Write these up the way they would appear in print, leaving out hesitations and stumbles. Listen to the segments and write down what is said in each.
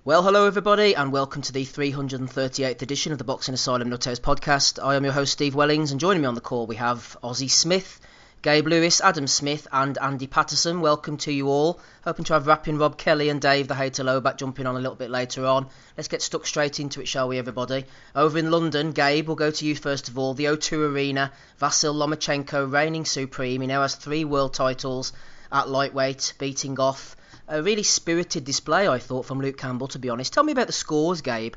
Well, hello everybody, and welcome to the 338th edition of the Boxing Asylum Nuthouse podcast. I am your host, Steve Wellings, and joining me on the call we have Ozzy Smith, Gabe Lewis, Adam Smith, and Andy Patterson. Welcome to you all. Hoping to have Rapping Rob Kelly and Dave the Hater Loback jumping on a little bit later on. Let's get stuck straight into it, shall we, everybody? Over in London, Gabe, we'll go to you first of all. The O2 Arena, Vasyl Lomachenko reigning supreme. He now has 3 world titles at lightweight, beating off a really spirited display, I thought, from Luke Campbell, to be honest. Tell me about the scores, Gabe.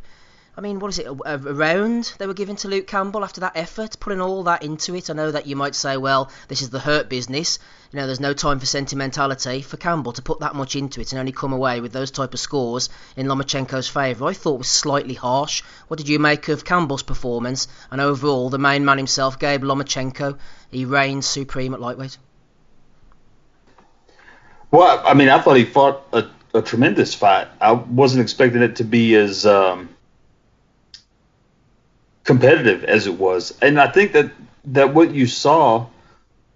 I mean, what is it, a round they were giving to Luke Campbell after that effort, putting all that into it? I know that you might say, well, this is the hurt business. You know, there's no time for sentimentality. For Campbell to put that much into it and only come away with those type of scores in Lomachenko's favour, I thought was slightly harsh. What did you make of Campbell's performance? And overall, the main man himself, Gabe Lomachenko, he reigns supreme at lightweight. Well, I mean, I thought he fought a tremendous fight. I wasn't expecting it to be as competitive as it was. And I think that what you saw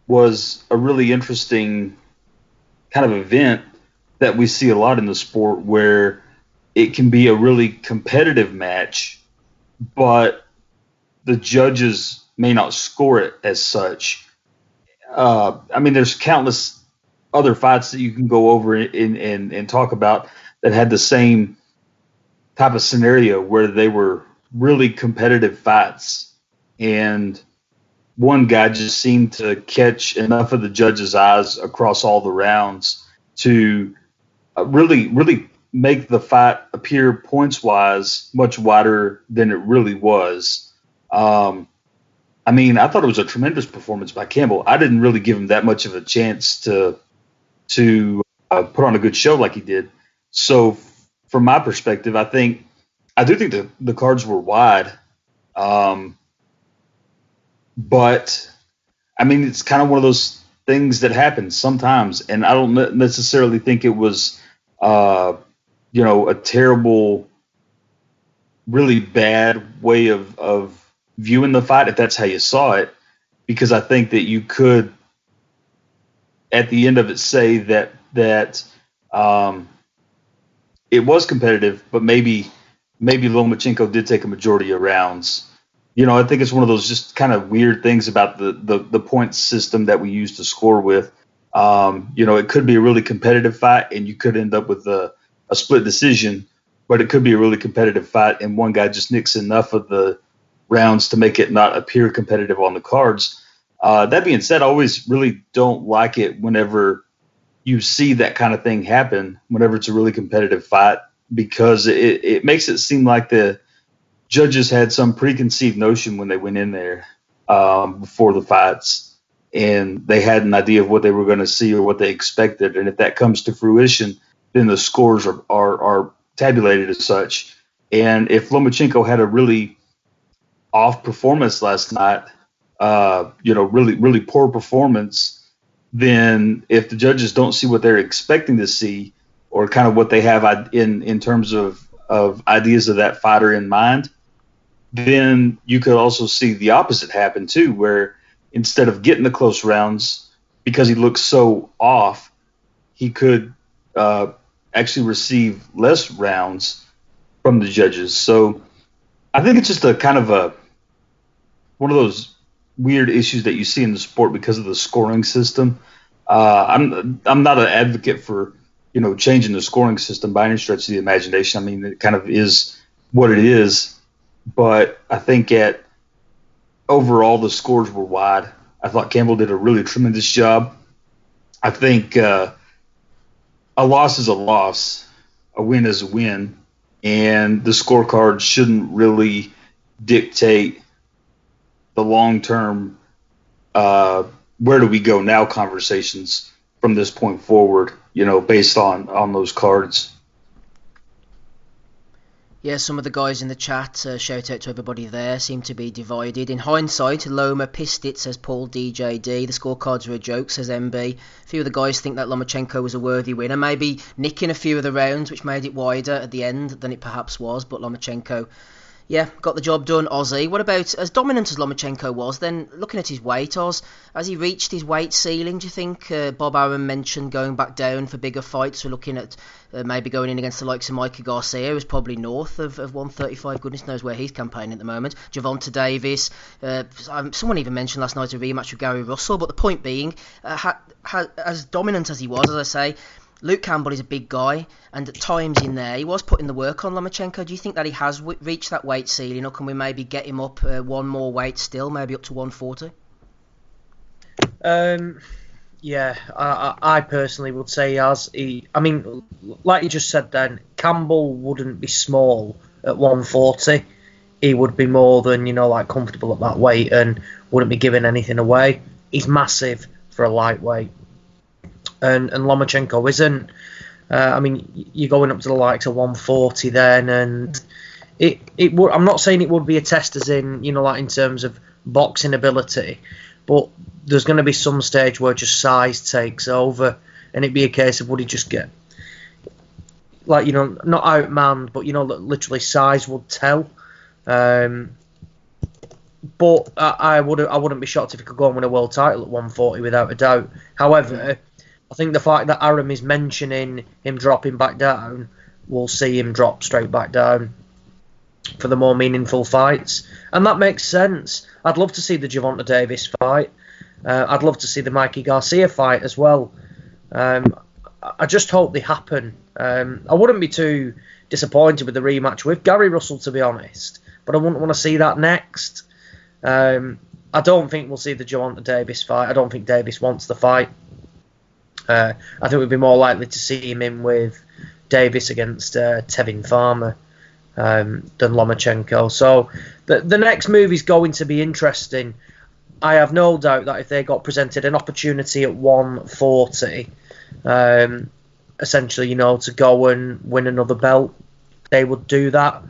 was a really interesting kind of event that we see a lot in the sport, where it can be a really competitive match, but the judges may not score it as such. I mean, there's countless other fights that you can go over and talk about that had the same type of scenario, where they were really competitive fights, and one guy just seemed to catch enough of the judges' eyes across all the rounds to really make the fight appear points-wise much wider than it really was. I mean, I thought it was a tremendous performance by Campbell. I didn't really give him that much of a chance to put on a good show like he did. So from my perspective, I do think the cards were wide. But I mean, it's kind of one of those things that happens sometimes. And I don't necessarily think it was, a terrible, really bad way of viewing the fight, if that's how you saw it, because I think that you could, at the end of it, say that it was competitive, but maybe Lomachenko did take a majority of rounds. You know, I think it's one of those just kind of weird things about the point system that we use to score with. It could be a really competitive fight, and you could end up with a split decision, but it could be a really competitive fight, and one guy just nicks enough of the rounds to make it not appear competitive on the cards. That being said, I always really don't like it whenever you see that kind of thing happen, whenever it's a really competitive fight, because it makes it seem like the judges had some preconceived notion when they went in there before the fights, and they had an idea of what they were going to see or what they expected. And if that comes to fruition, then the scores are tabulated as such. And if Lomachenko had a really off performance last night, really poor performance, then if the judges don't see what they're expecting to see, or kind of what they have in terms of ideas of that fighter in mind, then you could also see the opposite happen too, where instead of getting the close rounds because he looks so off, he could actually receive less rounds from the judges. So I think it's just a kind of one of those weird issues that you see in the sport because of the scoring system. I'm not an advocate for changing the scoring system by any stretch of the imagination. I mean, it kind of is what it is, but I think overall the scores were wide. I thought Campbell did a really tremendous job. I think a loss is a loss, a win is a win, and the scorecard shouldn't really dictate the long-term where do we go now conversations from this point forward, based on those cards. Yeah, some of the guys in the chat, shout out to everybody there, seem to be divided. In hindsight, Loma pissed it, says Paul DJD. The scorecards were a joke, says MB. A few of the guys think that Lomachenko was a worthy winner, maybe nicking a few of the rounds, which made it wider at the end than it perhaps was, but Lomachenko, Yeah, got the job done, Ozzy. What about, as dominant as Lomachenko was, then looking at his weight, Oz, has he reached his weight ceiling, do you think? Bob Arum mentioned going back down for bigger fights. We're looking at maybe going in against the likes of Mikey Garcia, who's probably north of 135. Goodness knows where he's campaigning at the moment. Gervonta Davis. Someone even mentioned last night a rematch with Gary Russell. But the point being, as dominant as he was, as I say, Luke Campbell is a big guy, and at times in there he was putting the work on Lomachenko. Do you think that he has reached that weight ceiling, or can we maybe get him up one more weight still, maybe up to 140? Yeah, I personally would say he has. I mean, like you just said then, Campbell wouldn't be small at 140. He would be more than, like comfortable at that weight and wouldn't be giving anything away. He's massive for a lightweight. And Lomachenko isn't. I mean, you're going up to the likes of 140 then, and it would. I'm not saying it would be a test as in, like in terms of boxing ability, but there's going to be some stage where just size takes over, and it'd be a case of would he just get, like, not outmanned, but literally size would tell. But I wouldn't be shocked if he could go and win a world title at 140 without a doubt. However, I think the fact that Arum is mentioning him dropping back down, we'll see him drop straight back down for the more meaningful fights. And that makes sense. I'd love to see the Gervonta Davis fight. I'd love to see the Mikey Garcia fight as well. I just hope they happen. I wouldn't be too disappointed with the rematch with Gary Russell, to be honest. But I wouldn't want to see that next. I don't think we'll see the Gervonta Davis fight. I don't think Davis wants the fight. I think we'd be more likely to see him in with Davis against Tevin Farmer than Lomachenko. So the next move is going to be interesting. I have no doubt that if they got presented an opportunity at 140, essentially, to go and win another belt, they would do that.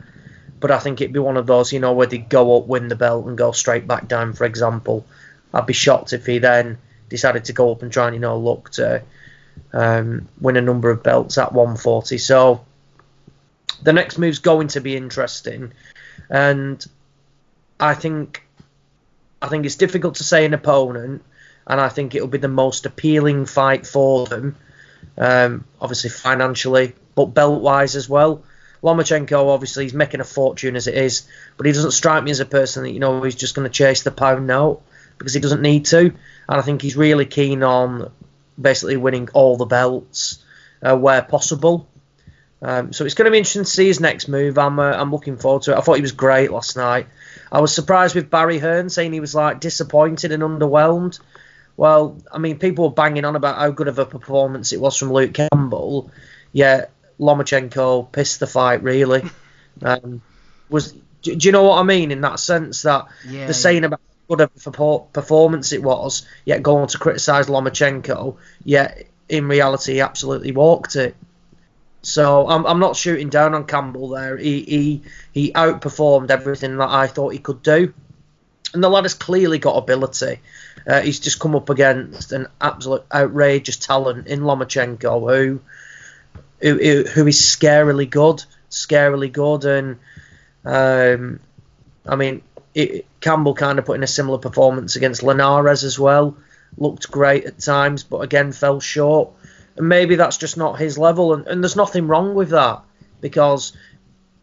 But I think it'd be one of those, where they go up, win the belt, and go straight back down, for example. I'd be shocked if he then decided to go up and try and, look to win a number of belts at 140. So the next move's going to be interesting. And I think it's difficult to say an opponent, and I think it'll be the most appealing fight for them, obviously financially, but belt-wise as well. Lomachenko, obviously, he's making a fortune as it is, but he doesn't strike me as a person that, he's just going to chase the pound note, because he doesn't need to. And I think he's really keen on basically winning all the belts where possible. So it's going to be interesting to see his next move. I'm looking forward to it. I thought he was great last night. I was surprised with Barry Hearn saying he was disappointed and underwhelmed. Well, I mean, people were banging on about how good of a performance it was from Luke Campbell. Yet Lomachenko pissed the fight, really. Do you know what I mean in that sense? That they're saying about how good of a performance it was, yet going to criticise Lomachenko, yet in reality he absolutely walked it. So I'm not shooting down on Campbell there. He outperformed everything that I thought he could do. And the lad has clearly got ability. He's just come up against an absolute outrageous talent in Lomachenko who is scarily good. And I mean, Campbell kind of put in a similar performance against Linares as well. Looked great at times, but again fell short. And maybe that's just not his level, and there's nothing wrong with that, because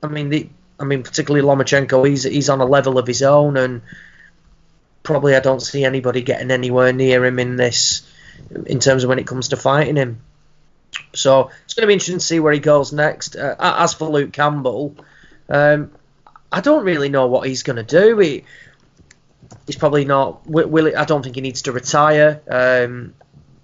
I mean particularly Lomachenko, he's on a level of his own, and probably I don't see anybody getting anywhere near him in terms of when it comes to fighting him. So it's going to be interesting to see where he goes next. As for Luke Campbell, I don't really know what he's going to do. He's probably not. I don't think he needs to retire.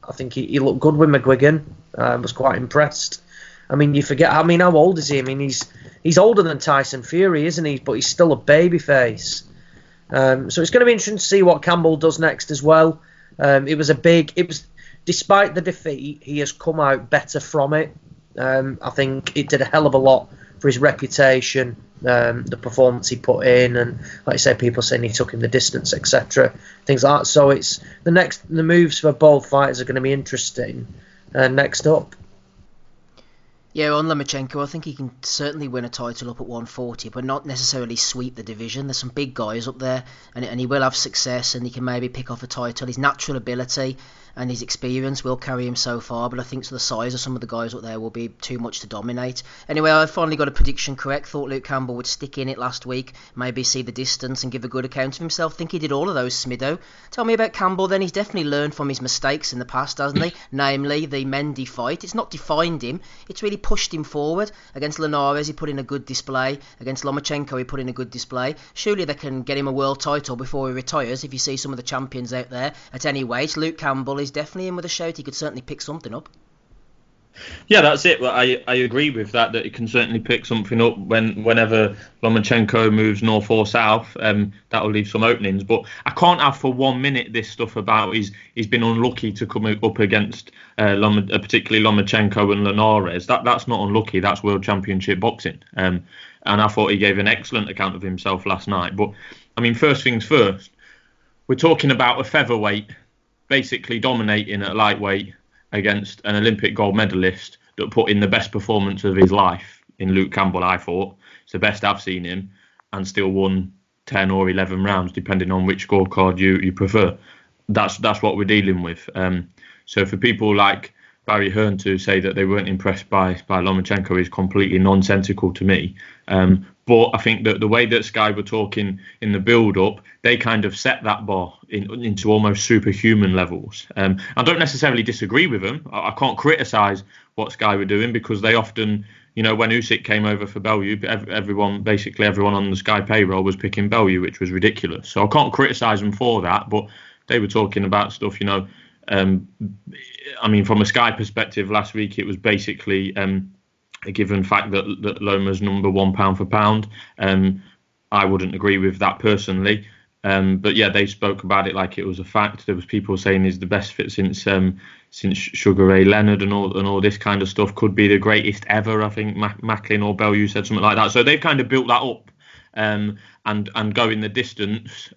I think he looked good with McGuigan. Was quite impressed. I mean, you forget. I mean, how old is he? I mean, he's older than Tyson Fury, isn't he? But he's still a babyface. So it's going to be interesting to see what Campbell does next as well. Despite the defeat, he has come out better from it. I think it did a hell of a lot for his reputation, the performance he put in, and like I said, people saying he took him the distance, etc. Things like that. So it's the moves for both fighters are going to be interesting. Next up. Yeah, on Lomachenko, I think he can certainly win a title up at 140, but not necessarily sweep the division. There's some big guys up there, and he will have success, and he can maybe pick off a title. His natural ability and his experience will carry him so far, but I think the size of some of the guys up there will be too much to dominate. Anyway, I finally got a prediction correct. Thought Luke Campbell would stick in it last week, maybe see the distance and give a good account of himself. Think he did all of those, Smido. Tell me about Campbell then. He's definitely learned from his mistakes in the past, hasn't he? Namely, the Mendy fight. It's not defined him, it's really pushed him forward. Against Linares, he put in a good display. Against Lomachenko, he put in a good display. Surely they can get him a world title before he retires. If you see some of the champions out there at any weight, Luke Campbell is definitely in with a shout. He could certainly pick something up. Yeah, that's it. Well, I agree with that he can certainly pick something up whenever Lomachenko moves north or south. That'll leave some openings. But I can't have for 1 minute this stuff about he's been unlucky to come up against particularly Lomachenko and Linares. That's not unlucky. That's World Championship boxing. And I thought he gave an excellent account of himself last night. But I mean, first things first, we're talking about a featherweight basically dominating at lightweight against an Olympic gold medalist that put in the best performance of his life in Luke Campbell. I thought it's the best I've seen him, and still won 10 or 11 rounds depending on which scorecard you prefer. That's what we're dealing with. So for people like Barry Hearn to say that they weren't impressed by Lomachenko is completely nonsensical to me. But I think that the way that Sky were talking in the build-up, they kind of set that bar into almost superhuman levels. I don't necessarily disagree with them. I can't criticise what Sky were doing because they often, when Usyk came over for Bellew, everyone on the Sky payroll was picking Bellew, which was ridiculous. So I can't criticise them for that, but they were talking about stuff, I mean, from a Sky perspective, last week it was basically a given fact that Loma's number one pound for pound. I wouldn't agree with that personally. But yeah, they spoke about it like it was a fact. There was people saying he's the best fit since Sugar Ray Leonard and all this kind of stuff. Could be the greatest ever. I think Macklin or Bellew said something like that. So they've kind of built that up and going the distance.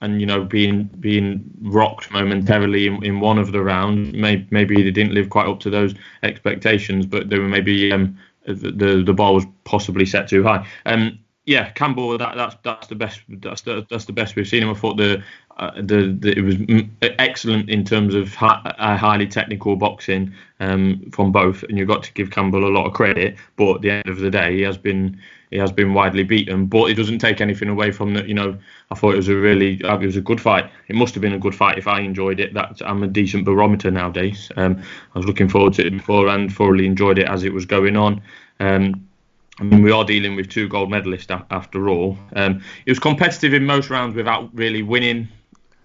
And being rocked momentarily in one of the rounds, maybe they didn't live quite up to those expectations, but they were maybe the bar was possibly set too high. Yeah, Campbell, that's the best. That's the best we've seen him. I thought it was excellent in terms of highly technical boxing from both, and you've got to give Campbell a lot of credit. But at the end of the day, he has been widely beaten. But it doesn't take anything away from that. I thought it was a good fight. It must have been a good fight if I enjoyed it. I'm a decent barometer nowadays. I was looking forward to it before and thoroughly enjoyed it as it was going on. I mean, we are dealing with two gold medalists after all. It was competitive in most rounds without really winning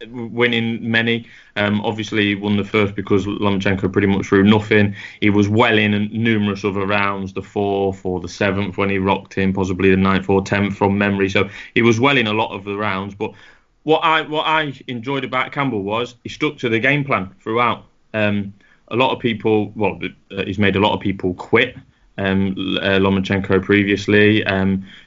many. Obviously, he won the first because Lomachenko pretty much threw nothing. He was well in numerous other rounds, the 4th or the 7th when he rocked him, possibly the 9th or 10th from memory. So he was well in a lot of the rounds. But what I enjoyed about Campbell was he stuck to the game plan throughout. A lot of people, he's made a lot of people quit. Lomachenko previously,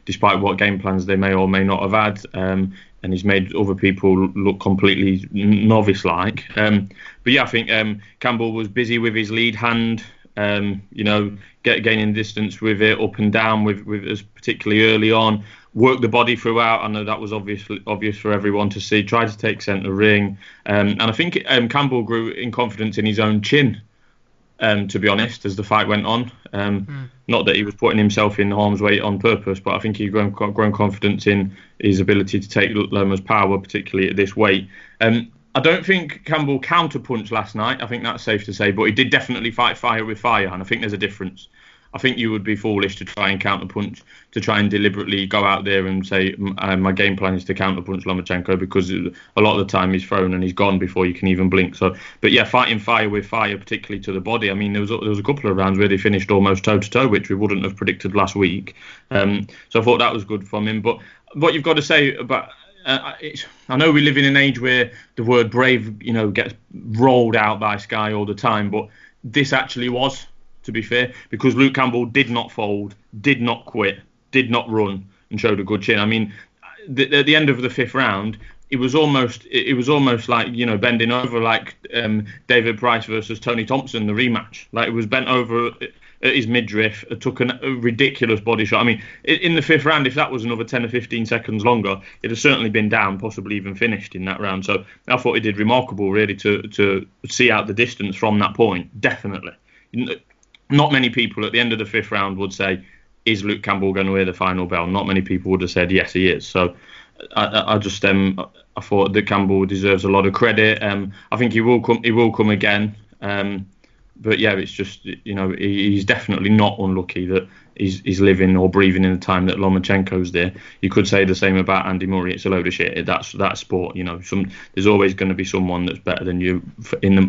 despite what game plans they may or may not have had, and he's made other people look completely novice-like. But yeah, I think Campbell was busy with his lead hand, gaining distance with it, up and down with us, particularly early on. Worked the body throughout. I know that was obvious for everyone to see. Tried to take centre ring, and I think Campbell grew in confidence in his own chin. To be honest, as the fight went on, not that he was putting himself in harm's way on purpose, but I think he'd grown confidence in his ability to take Loma's power, particularly at this weight. I don't think Campbell counterpunched last night. I think that's safe to say, but he did definitely fight fire with fire, and I think there's a difference. I think you would be foolish to try and counterpunch, to try and deliberately go out there and say, my game plan is to counterpunch Lomachenko, because a lot of the time he's thrown and he's gone before you can even blink. So, but yeah, fighting fire with fire, particularly to the body. I mean, there was a couple of rounds where they finished almost toe-to-toe, which we wouldn't have predicted last week. So I thought that was good from him. But what you've got to say about... I know we live in an age where the word brave, gets rolled out by Sky all the time, but this actually was, to be fair, because Luke Campbell did not fold, did not quit, did not run, and showed a good chin. I mean, at the end of the 5th round, it was almost like, bending over like David Price versus Tony Thompson, the rematch. Like, it was bent over at his midriff, took a ridiculous body shot. I mean, in the 5th round, if that was another 10 or 15 seconds longer, it'd have certainly been down, possibly even finished in that round. So I thought he did remarkable, really, to see out the distance from that point. Definitely. Not many people at the end of the 5th round would say, is Luke Campbell going to wear the final bell? Not many people would have said, yes, he is. So I thought that Campbell deserves a lot of credit. I think he will come again. But yeah, it's just, he's definitely not unlucky that he's living or breathing in the time that Lomachenko's there. You could say the same about Andy Murray. It's a load of shit. That's sport. There's always going to be someone that's better than you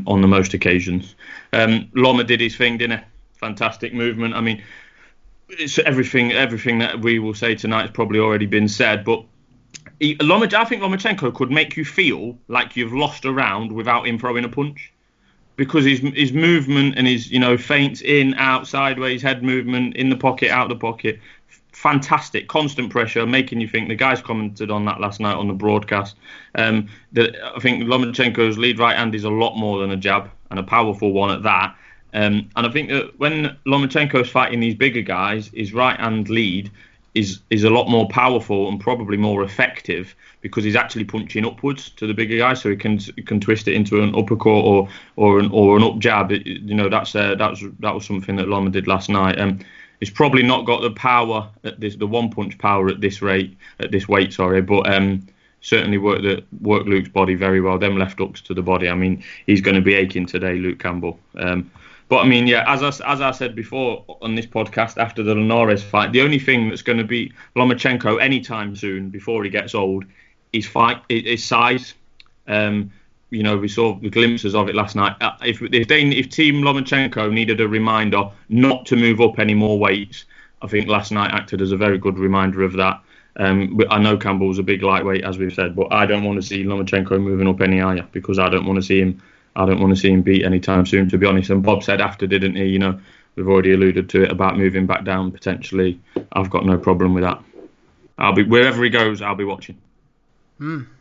on the most occasions. Loma did his thing, didn't he? Fantastic movement. I mean, it's everything that we will say tonight has probably already been said, but I think Lomachenko could make you feel like you've lost a round without him throwing a punch, because his movement and his feints in, out, sideways, head movement, in the pocket, out the pocket, fantastic, constant pressure, making you think. The guys commented on that last night on the broadcast. That I think Lomachenko's lead right hand is a lot more than a jab, and a powerful one at that. And I think that when Lomachenko's fighting these bigger guys, his right hand lead is a lot more powerful and probably more effective, because he's actually punching upwards to the bigger guy, so he can twist it into an uppercut or an up jab. That was something that Loma did last night. He's probably not got the power at the one punch power at this weight, but certainly worked Luke's body very well. Them left hooks to the body. I mean, he's going to be aching today, Luke Campbell. But I mean, yeah, as I said before on this podcast after the Linares fight, the only thing that's going to beat Lomachenko anytime soon before he gets old is size. We saw the glimpses of it last night. If Team Lomachenko needed a reminder not to move up any more weights, I think last night acted as a very good reminder of that. I know Campbell's a big lightweight, as we've said, but I don't want to see Lomachenko moving up any higher, because I don't want to see him beat anytime soon, to be honest. And Bob said after, didn't he? We've already alluded to it about moving back down potentially. I've got no problem with that. Wherever he goes, I'll be watching.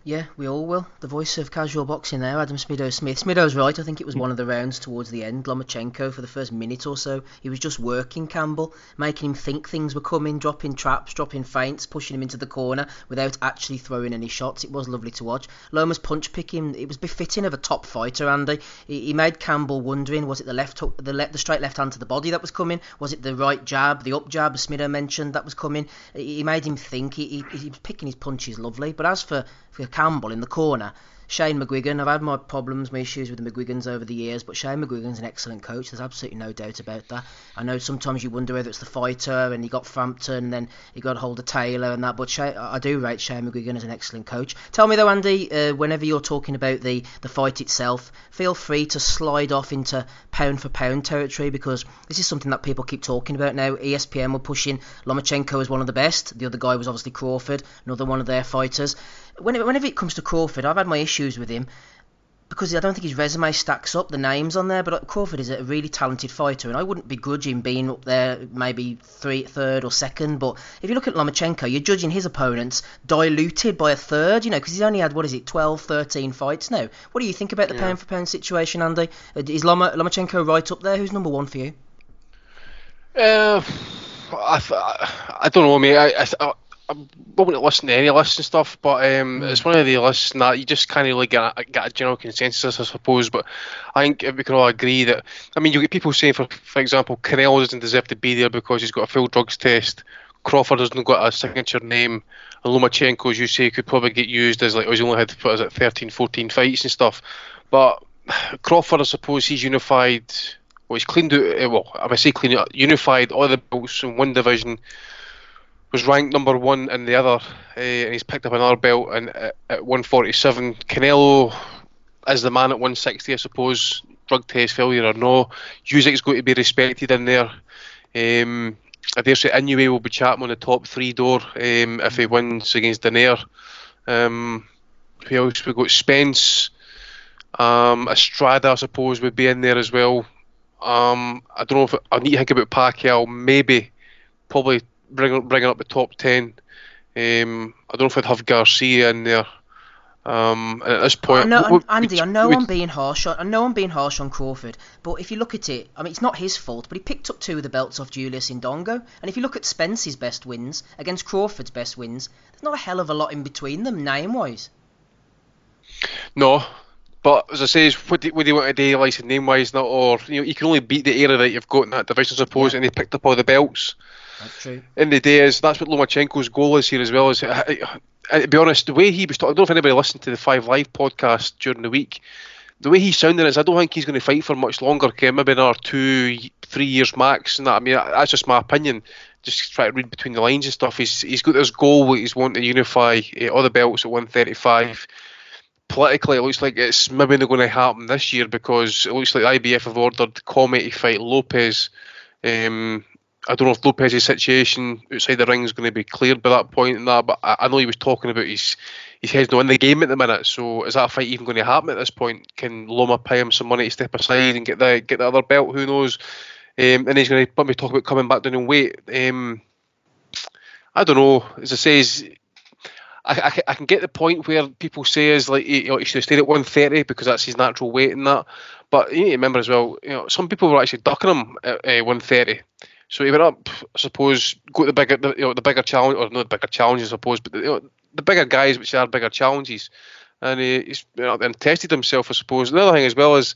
Yeah, we all will. The voice of casual boxing there, Adam Smith. Smido's right. I think it was one of the rounds towards the end. Lomachenko, for the first minute or so, he was just working Campbell, making him think things were coming, dropping traps, dropping feints, pushing him into the corner without actually throwing any shots. It was lovely to watch. Loma's punch picking, it was befitting of a top fighter, Andy. He made Campbell wondering, was it the left hook, the straight left hand to the body that was coming? Was it the right jab, the up jab, as Smido mentioned, that was coming? He made him think. He was picking his punches lovely. But as for Campbell in the corner, Shane McGuigan, I've had my issues with the McGuigans over the years, but Shane McGuigan's an excellent coach. There's absolutely no doubt about that. I know sometimes you wonder whether it's the fighter, and he got Frampton, and then he got hold of Taylor and that, but I do rate Shane McGuigan as an excellent coach. Tell me though, Andy, whenever you're talking about the fight itself, feel free to slide off into pound for pound territory, because this is something that people keep talking about now. ESPN were pushing Lomachenko as one of the best. The other guy was obviously Crawford, another one of their fighters. Whenever it comes to Crawford, I've had my issues with him because I don't think his resume stacks up, the names on there, but Crawford is a really talented fighter, and I wouldn't begrudge him being up there maybe third or second, but if you look at Lomachenko, you're judging his opponents diluted by a third, because he's only had, 12, 13 fights now. What do you think about the pound for pound situation, Andy? Is Lomachenko right up there? Who's number one for you? I don't know, mate. I won't listen to any lists and stuff, but it's one of the lists that you just can't really get a general consensus, I suppose. But I think we can all agree that, you get people saying, for example, Canelo doesn't deserve to be there because he's got a full drugs test. Crawford hasn't got a signature name. And Lomachenko, as you say, could probably get used as he's only had 13, 14 fights and stuff. But Crawford, I suppose, he's unified. Well, he's cleaned out. Unified all the belts in one division. Was ranked number one in the other, and he's picked up another belt at 147. Canelo is the man at 160, I suppose. Drug test failure or no, Usyk's going to be respected in there. I dare say Inoue will be chatting on the top three door if he wins against Danair. Who else we got? Spence, Estrada, I suppose, would be in there as well. I don't know if I need to think about Pacquiao. Maybe, probably. Bringing up the top 10. I don't know if I'd have Garcia in there. And at this point, Andy, I know I'm being harsh on Crawford, but if you look at it, I mean, it's not his fault, but he picked up 2 of the belts off Julius Indongo, and if you look at Spence's best wins against Crawford's best wins, there's not a hell of a lot in between them name-wise. No, but as I say, what do you want to do, like name-wise, not, or you can only beat the era that you've got in that division, I suppose, and he picked up all the belts. That's true. In the day, that's what Lomachenko's goal is here as well. And to be honest, the way he was talking, I don't know if anybody listened to the 5 Live podcast during the week, the way he's sounding is I don't think he's going to fight for much longer, maybe another 2-3 years max. And that, I mean, that's just my opinion. Just try to read between the lines and stuff. He's got this goal that he's wanting to unify all the belts at 135. Politically, it looks like it's maybe not going to happen this year because it looks like the IBF have ordered Comet to fight Lopez. I don't know if Lopez's situation outside the ring is going to be cleared by that point and that, but I know he was talking about his head's not in the game at the minute. So is that fight even going to happen at this point? Can Loma pay him some money to step aside and get the other belt? Who knows? And he's going to probably talk about coming back down in weight. I don't know. As I say, I can get the point where people say is like he should have stayed at 130 because that's his natural weight and that. But you need to remember as well, some people were actually ducking him at 130. So he went up, I suppose, got the bigger challenge, or not the bigger challenges, I suppose, but the bigger guys, which are bigger challenges, and he's and tested himself, I suppose. The other thing as well is,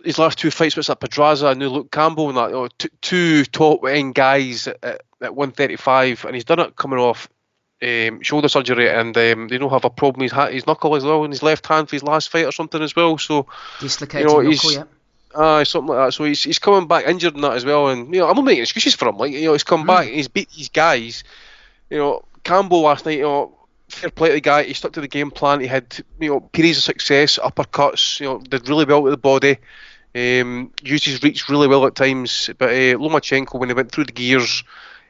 his last 2 fights, what's that, Pedraza and Luke Campbell, and that, 2 top end guys at 135, and he's done it coming off shoulder surgery, and they don't have a problem. His knuckle as well in his left hand for his last fight or something as well. So dislocated knuckle, yeah. Something like that. So he's coming back injured and that as well, and I'm not making excuses for him. Like he's come back and he's beat these guys. Campbell last night, fair play to the guy. He stuck to the game plan. He had periods of success, uppercuts. Did really well with the body. Used his reach really well at times. But Lomachenko, when he went through the gears,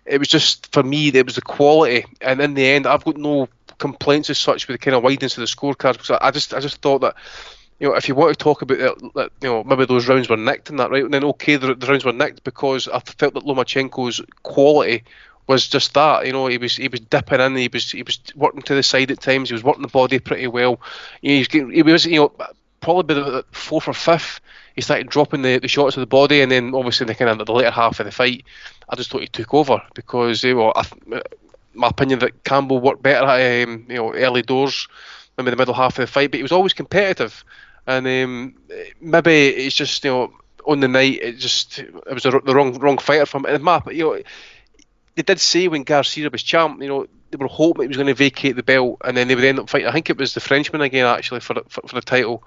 it was just, for me, it was the quality. And in the end, I've got no complaints as such with the kind of wideness of the scorecards, because I just thought that. If you want to talk about that, maybe those rounds were nicked and that, right? And then okay, the rounds were nicked because I felt that Lomachenko's quality was just that. He was dipping in, he was working to the side at times, he was working the body pretty well. He was probably by the 4th or 5th, he started dropping the shots of the body, and then obviously in the later half of the fight, I just thought he took over because my opinion that Campbell worked better at early doors, maybe the middle half of the fight, but he was always competitive. And maybe it's just on the night it was the wrong fighter for him. And they did say when Garcia was champ, they were hoping he was going to vacate the belt, and then they would end up fighting. I think it was the Frenchman again actually for the title,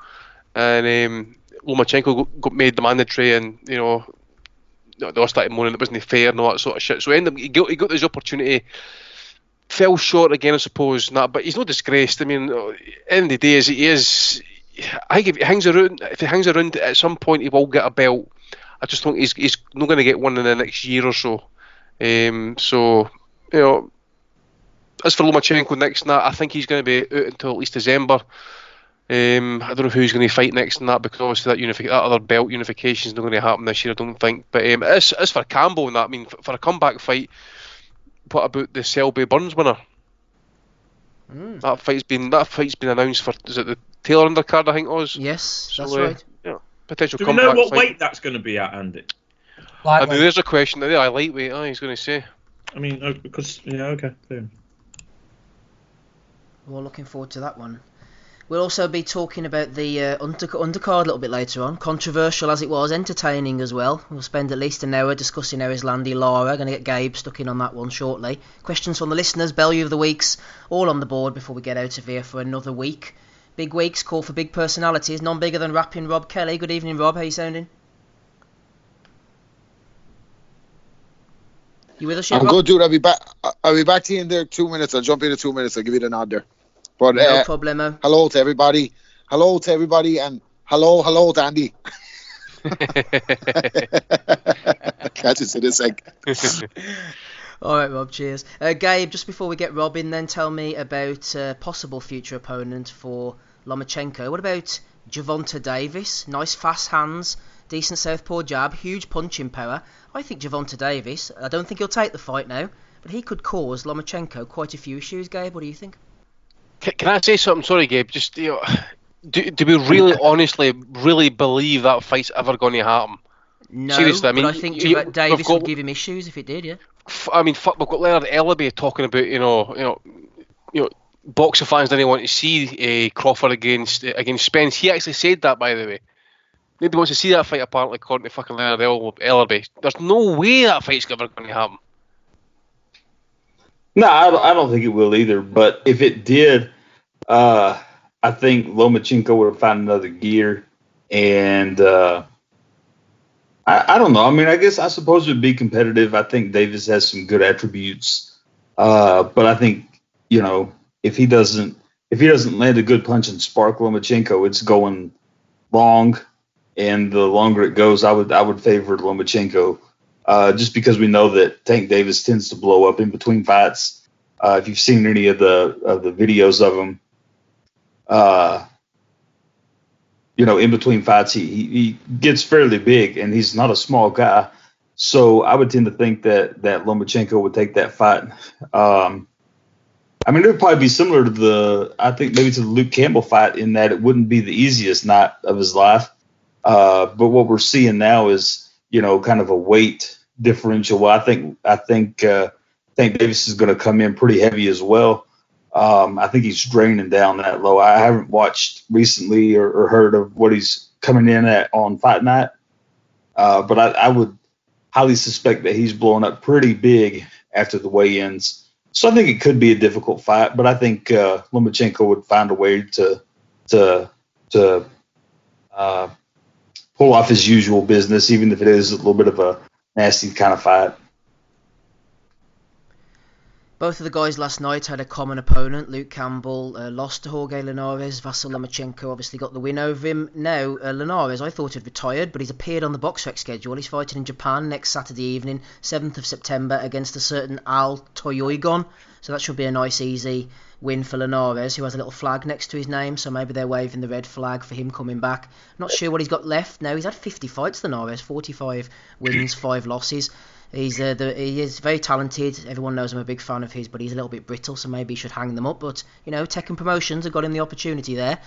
and Lomachenko got made the mandatory, and they all started moaning it wasn't fair and all that sort of shit. So he got this opportunity. Fell short again, I suppose. But he's not disgraced. I mean, at the end of the day, he is. I think if he hangs around, at some point he will get a belt. I just think he's not going to get one in the next year or so. So as for Lomachenko next, I think he's going to be out until at least December. I don't know who's going to fight next in that, because obviously that other belt unification is not going to happen this year, I don't think. But as for Campbell and that, I mean, for a comeback fight, what about the Selby Burns winner? That fight's been announced for, is it the Taylor undercard, I think it was? Yes, that's right. Potential do we know what fight. Weight that's going to be at, Andy? I mean, there's a question there. Lightweight. He's going to say. I mean, because okay. Fair. We're looking forward to that one. We'll also be talking about the undercard a little bit later on. Controversial as it was, entertaining as well. We'll spend at least an hour discussing how Islandi Lara. Going to get Gabe stuck in on that one shortly. Questions from the listeners, Bellew of the Weeks, all on the board before we get out of here for another week. Big weeks call for big personalities, none bigger than rapping Rob Kelly. Good evening, Rob. How you sounding? You with us yet, I'm Rob? good, dude. I'll be back to you in there 2 minutes. I'll jump in 2 minutes. I'll give you the nod there. But no problemo. Hello to everybody, and hello to Andy. Catch us in a sec. All right, Rob. Cheers, Gabe. Just before we get Rob in, then tell me about possible future opponent for Lomachenko. What about Gervonta Davis? Nice fast hands, decent southpaw jab, huge punching power. I think Gervonta Davis. I don't think he'll take the fight now, but he could cause Lomachenko quite a few issues. Gabe, what do you think? Can I say something? Sorry, Gabe. Just do we really, honestly, really believe that fight's ever going to happen? No, Seriously, I mean, but I think Davis would give him issues if it did. Yeah. I mean, fuck, we've got Leonard Ellaby talking about boxing fans didn't want to see Crawford against Spence. He actually said that, by the way. Nobody wants to see that fight, apparently, according to fucking Leonard Ellaby. There's no way that fight's ever going to happen. No, I don't think it will either. But if it did, I think Lomachenko would have found another gear. And I don't know. I mean, I suppose it would be competitive. I think Davis has some good attributes. But I think, if he doesn't land a good punch and spark Lomachenko, it's going long. And the longer it goes, I would favor Lomachenko, just because we know that Tank Davis tends to blow up in between fights. If you've seen any of the videos of him, in between fights, he gets fairly big, and he's not a small guy. So I would tend to think that Lomachenko would take that fight. I mean, it would probably be similar to the Luke Campbell fight, in that it wouldn't be the easiest night of his life. But what we're seeing now is, kind of a weight differential. Well, I think Davis is going to come in pretty heavy as well. I think he's draining down that low. I haven't watched recently or heard of what he's coming in at on fight night. But I would highly suspect that he's blowing up pretty big after the weigh-ins. So I think it could be a difficult fight, but I think Lomachenko would find a way to pull off his usual business, even if it is a little bit of a nasty kind of fight. Both of the guys last night had a common opponent. Luke Campbell lost to Jorge Linares. Vasyl Lomachenko obviously got the win over him. Now, Linares, I thought had retired, but he's appeared on the BoxRec schedule. He's fighting in Japan next Saturday evening, 7th of September, against a certain Al Toyoigon. So that should be a nice, easy win for Linares, who has a little flag next to his name. So maybe they're waving the red flag for him coming back. Not sure what he's got left now. He's had 50 fights, Linares, 45 wins, 5 losses. He is very talented. Everyone knows I'm a big fan of his, but he's a little bit brittle, so maybe he should hang them up. But, Tekken Promotions have got him the opportunity there.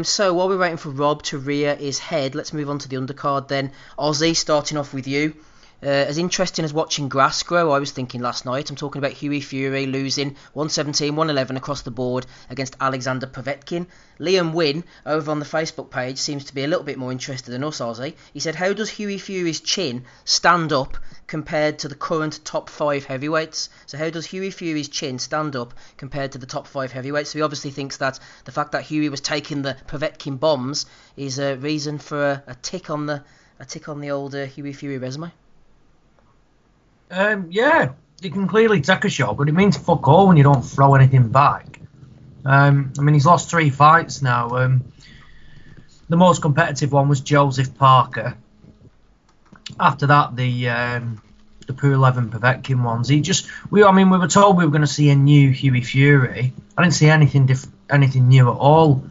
So while we're waiting for Rob to rear his head, let's move on to the undercard then. Ozzy, starting off with you. As interesting as watching grass grow, I was thinking last night. I'm talking about Hughie Fury losing 117, 111 across the board against Alexander Povetkin. Liam Wynn, over on the Facebook page, seems to be a little bit more interested than us, Ozzy. He said, how does Hughie Fury's chin stand up compared to the current top 5 heavyweights? So how does Hughie Fury's chin stand up compared to the top 5 heavyweights? So he obviously thinks that the fact that Hughie was taking the Povetkin bombs is a reason for a tick on the old Hughie Fury resume. Yeah, you can clearly take a shot, but it means fuck all when you don't throw anything back. I mean, he's lost 3 fights now. The most competitive one was Joseph Parker. After that, the Pool 11 Povetkin ones. We were told we were going to see a new Hughie Fury. I didn't see anything new at all.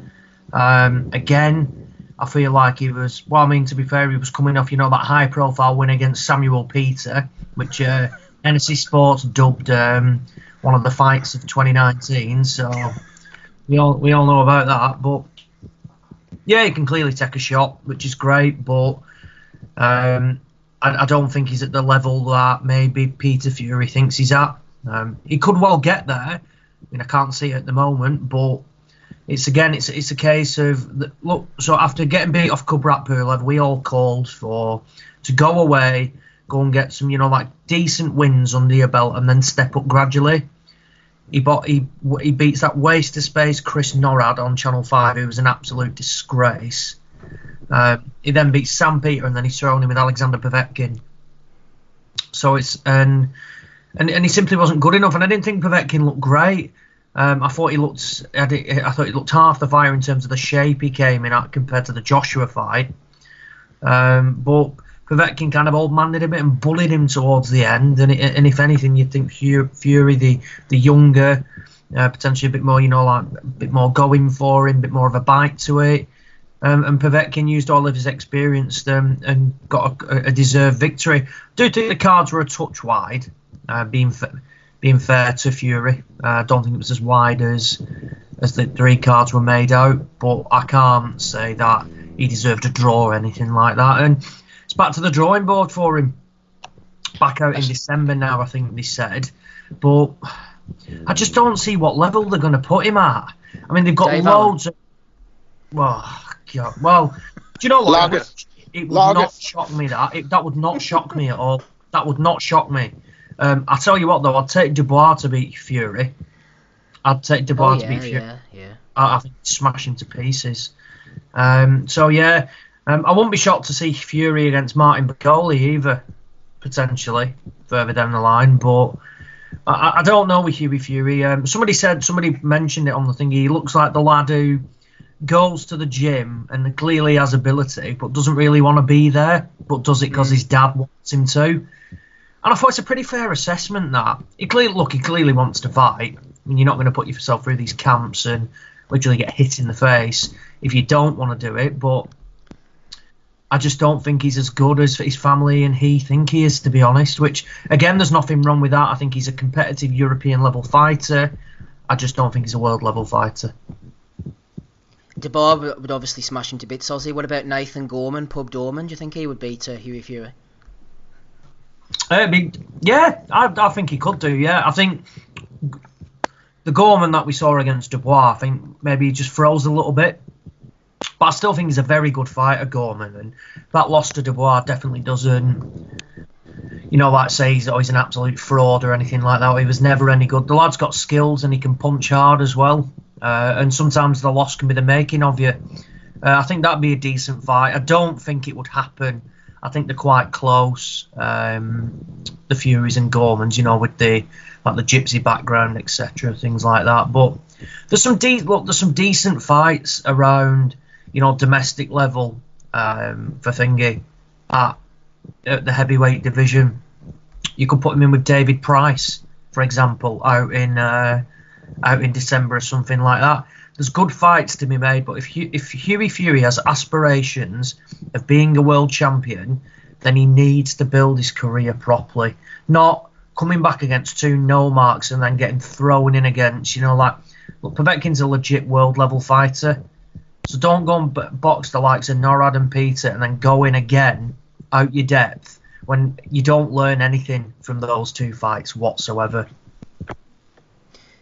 Again, I feel like he was. Well, I mean, to be fair, he was coming off, that high-profile win against Samuel Peter, which NSC Sports dubbed one of the fights of 2019. So we all know about that. But yeah, he can clearly take a shot, which is great. But I don't think he's at the level that maybe Peter Fury thinks he's at. He could well get there. I mean, I can't see it at the moment, but it's a case of look. So after getting beat off Kubrat Pulev, we all called to go away, go and get some decent wins under your belt, and then step up gradually. He beats that waste of space Chris Norad on Channel 5, who was an absolute disgrace. He then beats Sam Peter, and then he's thrown him with Alexander Povetkin. So it's and he simply wasn't good enough, and I didn't think Povetkin looked great. I thought he looked half the fire in terms of the shape he came in at compared to the Joshua fight. But Povetkin kind of old-manned him a bit and bullied him towards the end. And if anything, you'd think Fury, the younger, potentially a bit more, a bit more going for him, a bit more of a bite to it. And Povetkin used all of his experience and got a deserved victory. I do think the cards were a touch wide, being fair to Fury. I don't think it was as wide as as the 3 cards were made out, but I can't say that he deserved a draw or anything like that. And it's back to the drawing board for him. Back out in December now, I think they said. But I just don't see what level they're going to put him at. I mean, they've got loads of... Oh, God. Well, do you know what? It would not shock me, that would not shock me at all. That would not shock me. I'll tell you what, though. I'd take Dubois to beat Fury. I'd take Dubois to beat Fury. Yeah. I think he'd smash him to pieces. I wouldn't be shocked to see Fury against Martin Bacoli either, potentially, further down the line. But I don't know with Hughie Fury. Somebody mentioned it on the thing. He looks like the lad who goes to the gym and clearly has ability, but doesn't really want to be there, but does it because his dad wants him to. And I thought it's a pretty fair assessment that. He clearly wants to fight. I mean, you're not going to put yourself through these camps and literally get hit in the face if you don't want to do it, but I just don't think he's as good as his family and he think he is, to be honest, which, again, there's nothing wrong with that. I think he's a competitive European-level fighter. I just don't think he's a world-level fighter. Dubois would obviously smash him to bits, Ozzy. What about Nathan Gorman, Pub Dorman? Do you think he would beat Hughie Fury? I think he could do, yeah. I think the Gorman that we saw against Dubois, I think maybe he just froze a little bit. But I still think he's a very good fighter, Gorman. And that loss to Dubois definitely doesn't, say he's always an absolute fraud or anything like that. He was never any good. The lad's got skills and he can punch hard as well. And sometimes the loss can be the making of you. I think that'd be a decent fight. I don't think it would happen. I think they're quite close. The Furies and Gormans, with the gypsy background, etc., things like that. But there's some decent fights around, domestic level for Thingy at the heavyweight division. You could put him in with David Price, for example, out in December or something like that. There's good fights to be made, but if Hughie Fury has aspirations of being a world champion, then he needs to build his career properly. Not coming back against 2 no marks and then getting thrown in against, look, Povetkin's a legit world level fighter. So don't go and box the likes of Norad and Peter and then go in again out your depth when you don't learn anything from those 2 fights whatsoever.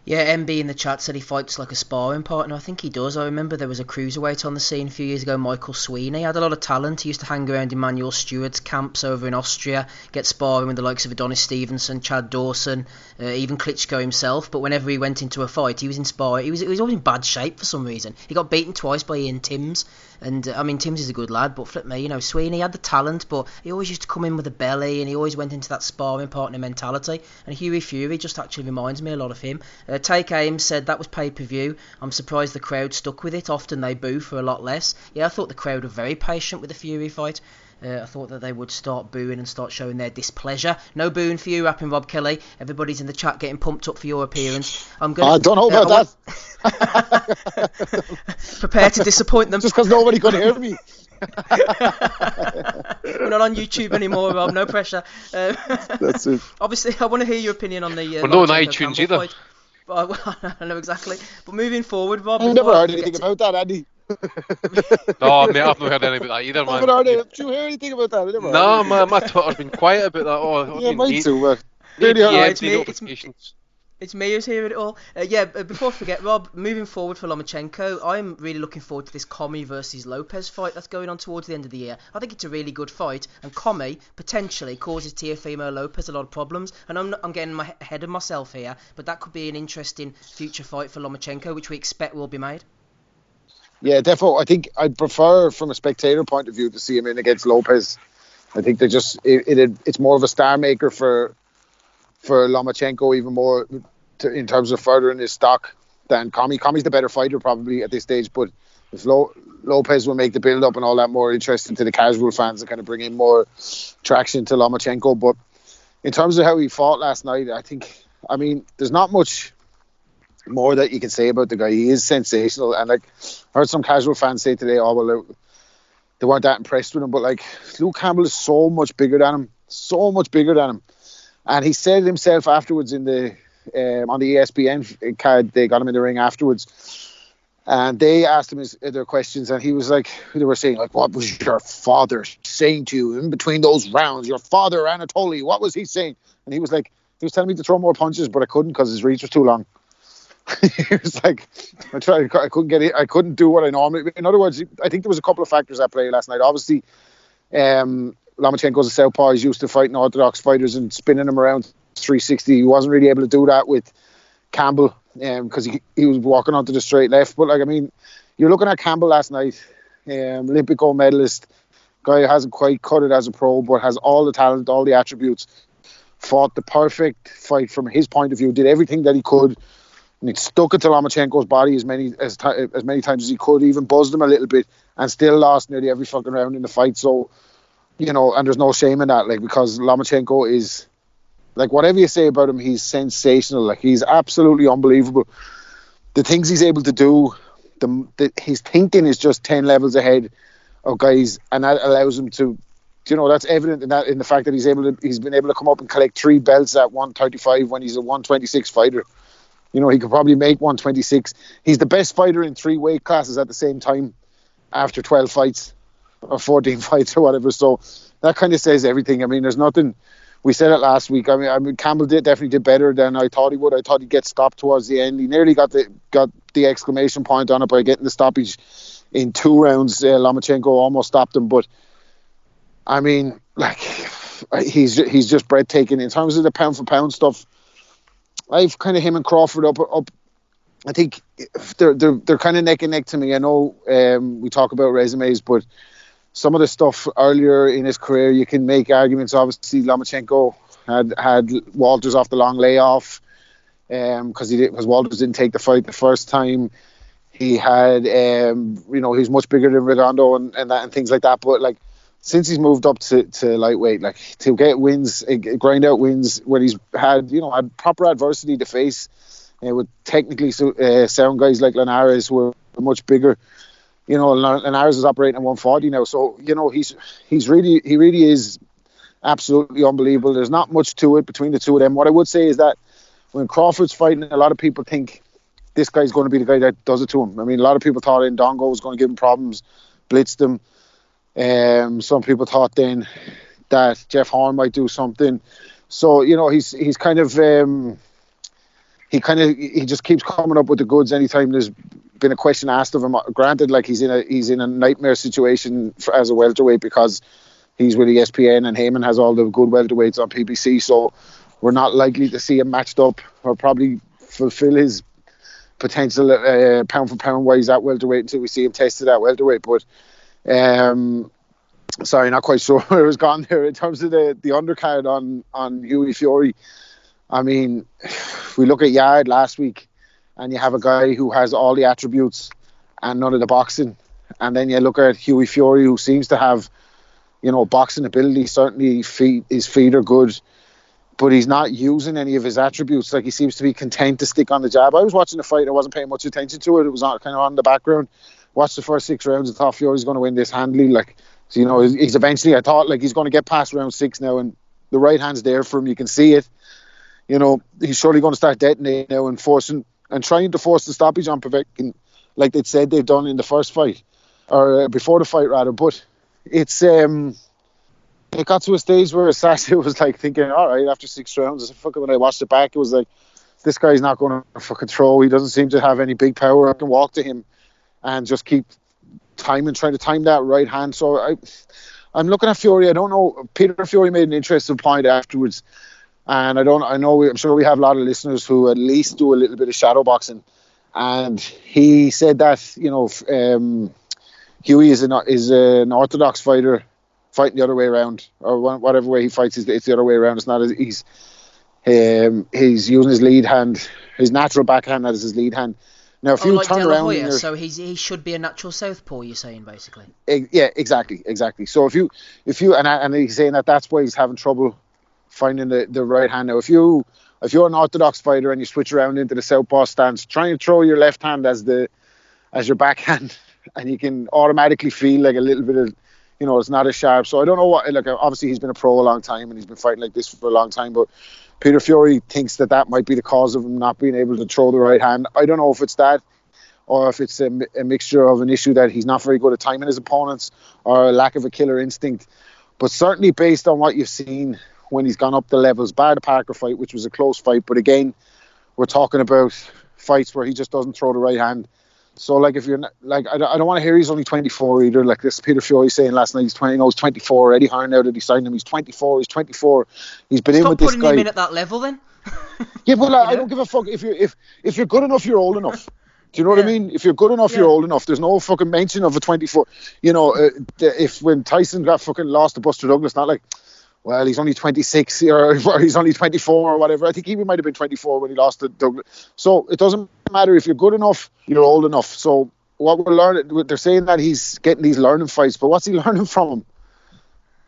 Yeah, MB in the chat said he fights like a sparring partner. I think he does. I remember there was a cruiserweight on the scene a few years ago, Michael Sweeney. He had a lot of talent. He used to hang around Emmanuel Stewart's camps over in Austria, get sparring with the likes of Adonis Stevenson, Chad Dawson, even Klitschko himself. But whenever he went into a fight, he was inspired. He was always in bad shape for some reason. He got beaten twice by Ian Timms. And, Timms is a good lad, but flip me, Sweeney had the talent, but he always used to come in with a belly, and he always went into that sparring partner mentality. And Hughie Fury just actually reminds me a lot of him. Take Aim said that was pay-per-view. I'm surprised the crowd stuck with it. Often they boo for a lot less. Yeah, I thought the crowd were very patient with the Fury fight. I thought that they would start booing and start showing their displeasure. No booing for you, rapping Rob Kelly. Everybody's in the chat getting pumped up for your appearance. I don't know about that. Prepare to disappoint them. Just because nobody could hear me. We're not on YouTube anymore, Rob. No pressure. That's it. Obviously, I want to hear your opinion on the... We're not on iTunes either. Fight. But I know exactly. But moving forward, Rob... I've never heard anything about that, Andy. No, mate, I've not heard anything about that either, man. Did you hear anything about that? No, man, my Twitter's been quiet about that. Yeah, mine too, man. It's me who's hearing it all. Before I forget, Rob, moving forward for Lomachenko, I'm really looking forward to this Commey versus Lopez fight that's going on towards the end of the year. I think it's a really good fight, and Commey potentially causes Teofimo Lopez a lot of problems, and I'm getting ahead of myself here, but that could be an interesting future fight for Lomachenko, which we expect will be made. Yeah, definitely. I think I'd prefer, from a spectator point of view, to see him in against Lopez. I think it's more of a star maker for Lomachenko, even more in terms of furthering his stock than Commey. Commey's the better fighter probably at this stage, but if Lopez will make the build up and all that more interesting to the casual fans and kind of bring in more traction to Lomachenko. But in terms of how he fought last night, there's not much more that you can say about the guy. He is sensational, and I heard some casual fans say today, they weren't that impressed with him, but Luke Campbell is so much bigger than him, and he said it himself afterwards in the on the ESPN card. They got him in the ring afterwards. And they asked him their questions, and he was like, they were saying, like, what was your father saying to you in between those rounds? Your father, Anatoly, what was he saying? And he was like, he was telling me to throw more punches, but I couldn't because his reach was too long. He was like, I couldn't get it. I couldn't do what I normally. In other words, I think there was a couple of factors at play last night. Obviously, Lomachenko's a southpaw. He's used to fighting orthodox fighters and spinning them around 360. He wasn't really able to do that with Campbell because he was walking onto the straight left. But like, I mean, you're looking at Campbell last night, Olympic gold medalist, guy who hasn't quite cut it as a pro, but has all the talent, all the attributes. Fought the perfect fight from his point of view. Did everything that he could, and he stuck it to Lomachenko's body as many times as he could. Even buzzed him a little bit, and still lost nearly every fucking round in the fight. So, you know, and there's no shame in that, like, because Lomachenko is, like, whatever you say about him, he's sensational. Like, he's absolutely unbelievable. The things he's able to do, his thinking is just 10 levels ahead of guys, and that allows him to, you know, that's evident in the fact that he's been able to come up and collect 3 belts at 135 when he's a 126 fighter. You know, he could probably make 126. He's the best fighter in 3 weight classes at the same time after 12 fights or 14 fights or whatever. So that kind of says everything. I mean, there's nothing. We said it last week. I mean, Campbell definitely did better than I thought he would. I thought he'd get stopped towards the end. He nearly got the exclamation point on it by getting the stoppage in 2 rounds. Lomachenko almost stopped him, but I mean, like, he's just breathtaking in terms of the pound for pound stuff. I've kind of him and Crawford up. I think they're kind of neck and neck to me. I know we talk about resumes, but some of the stuff earlier in his career, you can make arguments. Obviously, Lomachenko had Walters off the long layoff because Walters didn't take the fight the first time. He had, he was much bigger than Redondo and things like that. But like, since he's moved up to lightweight, like, to get wins, grind out wins when he's had proper adversity to face with technically sound guys like Linares who are much bigger. You know, Linares is operating at 140 now, so you know he really is absolutely unbelievable. There's not much to it between the two of them. What I would say is that when Crawford's fighting, a lot of people think this guy's going to be the guy that does it to him. I mean, a lot of people thought Ndongo was going to give him problems, blitzed him. Some people thought then that Jeff Horn might do something. So, you know, he's kind of he just keeps coming up with the goods anytime there's been a question asked of him. Granted, like, he's in a nightmare situation as a welterweight because he's with ESPN and Heyman has all the good welterweights on PBC, so we're not likely to see him matched up or probably fulfill his potential pound for pound wise at welterweight until we see him tested at welterweight. But sorry, not quite sure where it was gone there. In terms of the undercard on Hughie Fury, I mean, we look at Yard last week and you have a guy who has all the attributes and none of the boxing, and then you look at Hughie Fury, who seems to have, you know, boxing ability. Certainly his feet are good, but he's not using any of his attributes. Like, he seems to be content to stick on the jab. I was watching the fight, I wasn't paying much attention to it. It was kind of on the background. Watched the first 6 rounds and thought Fury's going to win this handily. Like, so, you know, he's eventually, I thought, like, he's going to get past round 6 now, and the right hand's there for him. You can see it. You know, he's surely going to start detonating now and trying to force the stoppage on Povetkin, like they'd said they've done in the first fight, or before the fight rather. But it's it got to a stage where Sasha was like thinking, all right, after 6 rounds, fucking, when I watched it back, it was like, this guy's not going to fucking throw. He doesn't seem to have any big power. I can walk to him and just keep trying to time that right hand. So I'm looking at Fury. I don't know. Peter Fury made an interesting point afterwards, and I'm sure we have a lot of listeners who at least do a little bit of shadow boxing, and he said that, you know, Hughie is an orthodox fighter fighting the other way around, or whatever way he fights, it's the other way around. It's not he's using his lead hand, his natural backhand as his lead hand. Now, if you like turn around, so he should be a natural southpaw. You're saying basically. Yeah, exactly. So if you and he's saying that's why he's having trouble finding the right hand. Now, if you're an orthodox fighter and you switch around into the southpaw stance, try and throw your left hand as your backhand, and you can automatically feel like a little bit of, it's not as sharp. So I don't know what. Like, obviously he's been a pro a long time and he's been fighting like this for a long time, but Peter Fury thinks that might be the cause of him not being able to throw the right hand. I don't know if it's that, or if it's a mixture of an issue that he's not very good at timing his opponents, or a lack of a killer instinct. But certainly based on what you've seen when he's gone up the levels, bar the Parker fight, which was a close fight, but again, we're talking about fights where he just doesn't throw the right hand. So, like, if you're not, like, I don't want to hear he's only 24 either. Like this Peter Fury saying last night he's 20, no, he's 24. Eddie Hearn, now that he signed him, he's 24. He's 24. He's been in with this guy. Stop putting him in at that level, then. Yeah, but I don't give a fuck if you're good enough, you're old enough. Do you know what I mean? If you're good enough, you're old enough. There's no fucking mention of a 24. You know, if when Tyson got fucking lost to Buster Douglas, not like, well, he's only 26 or he's only 24 or whatever. I think he might have been 24 when he lost to Douglas. So it doesn't matter if you're good enough, you're old enough. So what we're learning, they're saying that he's getting these learning fights, but what's he learning from him?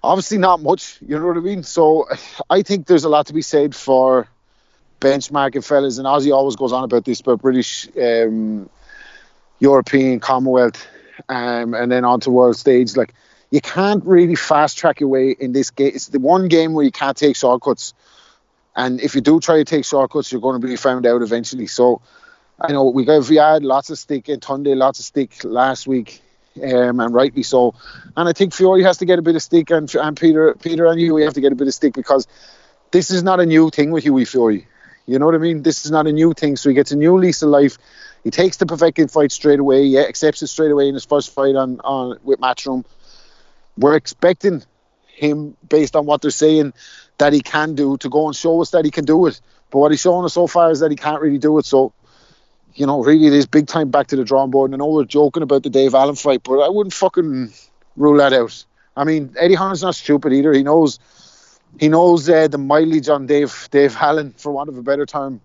Obviously not much. You know what I mean? So I think there's a lot to be said for benchmarking fellas, and Ozzy always goes on about this, about British, European, Commonwealth, and then onto world stage. Like, you can't really fast track your way in this game. It's the one game where you can't take shortcuts. And if you do try to take shortcuts, you're going to be found out eventually. So, I know we gave Viad lots of stick, and Tunde lots of stick last week, and rightly so. And I think Fury has to get a bit of stick, and Peter and Huey have to get a bit of stick, because this is not a new thing with Huey Fury. You know what I mean? This is not a new thing. So he gets a new lease of life. He takes the Povetkin fight straight away. Yeah, accepts it straight away in his first fight on with Matchroom. We're expecting him, based on what they're saying, that he can do, to go and show us that he can do it. But what he's showing us so far is that he can't really do it. So, you know, really it is big time back to the drawing board. And I know we're joking about the Dave Allen fight, but I wouldn't fucking rule that out. I mean, Eddie Hearn's not stupid either. He knows the mileage on Dave Allen, for want of a better term,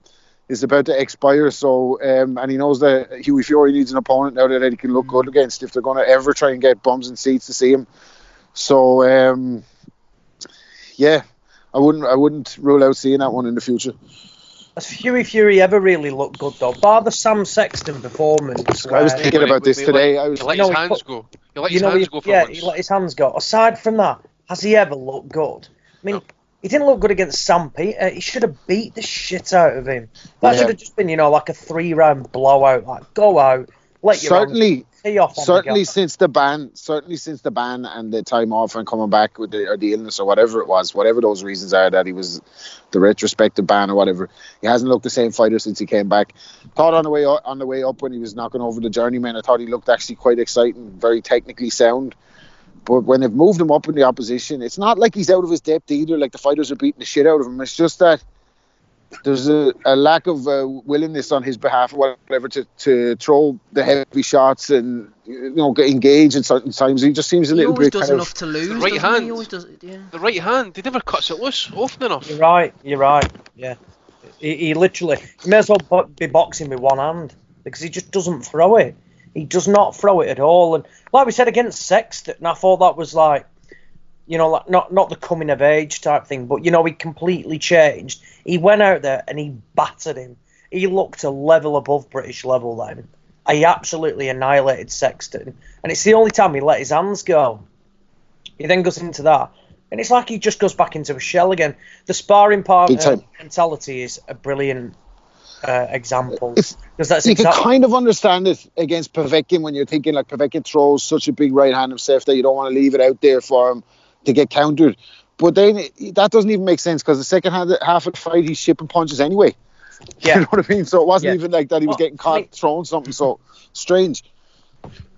is about to expire. So, and he knows that Huey Fury needs an opponent now that he can look good against, if they're going to ever try and get bums and seats to see him. So, yeah, I wouldn't rule out seeing that one in the future. Has Huey Fury ever really looked good, though? Bar the Sam Sexton performance. I was thinking about this today. He let his hands go. He let his hands go for once. He let his hands go. Aside from that, has he ever looked good? I mean, he didn't look good against Sam Peter. He should have beat the shit out of him. That should have just been, like a 3-round blowout. Like, go out, let your certainly since the ban and the time off and coming back with the illness or whatever it was, whatever those reasons are, that he was the retrospective ban or whatever, he hasn't looked the same fighter since he came back. Thought on the way up when he was knocking over the journeyman, I thought he looked actually quite exciting, very technically sound. But when they've moved him up in the opposition, it's not like he's out of his depth either, like the fighters are beating the shit out of him. It's just that there's a lack of willingness on his behalf or whatever to throw the heavy shots and get engaged in certain times. He just seems a little bit does enough to lose. The right hand. He always does, yeah. The right hand. He never cuts it loose often enough. You're right. Yeah. He literally, he may as well be boxing with one hand, because he just doesn't throw it. He does not throw it at all. And like we said against Sexton, I thought that was like, like not the coming of age type thing, but he completely changed. He went out there and he battered him. He looked a level above British level then. He absolutely annihilated Sexton, and it's the only time he let his hands go. He then goes into that, and it's like he just goes back into a shell again. The sparring partner mentality is a brilliant example. You can kind of understand it against Povetkin when you're thinking like Povetkin throws such a big right hand himself that you don't want to leave it out there for him to get countered. But then that doesn't even make sense, because the second half of the fight he's shipping punches anyway. Yeah. You know what I mean? So it wasn't even like that he was getting caught throwing something so strange.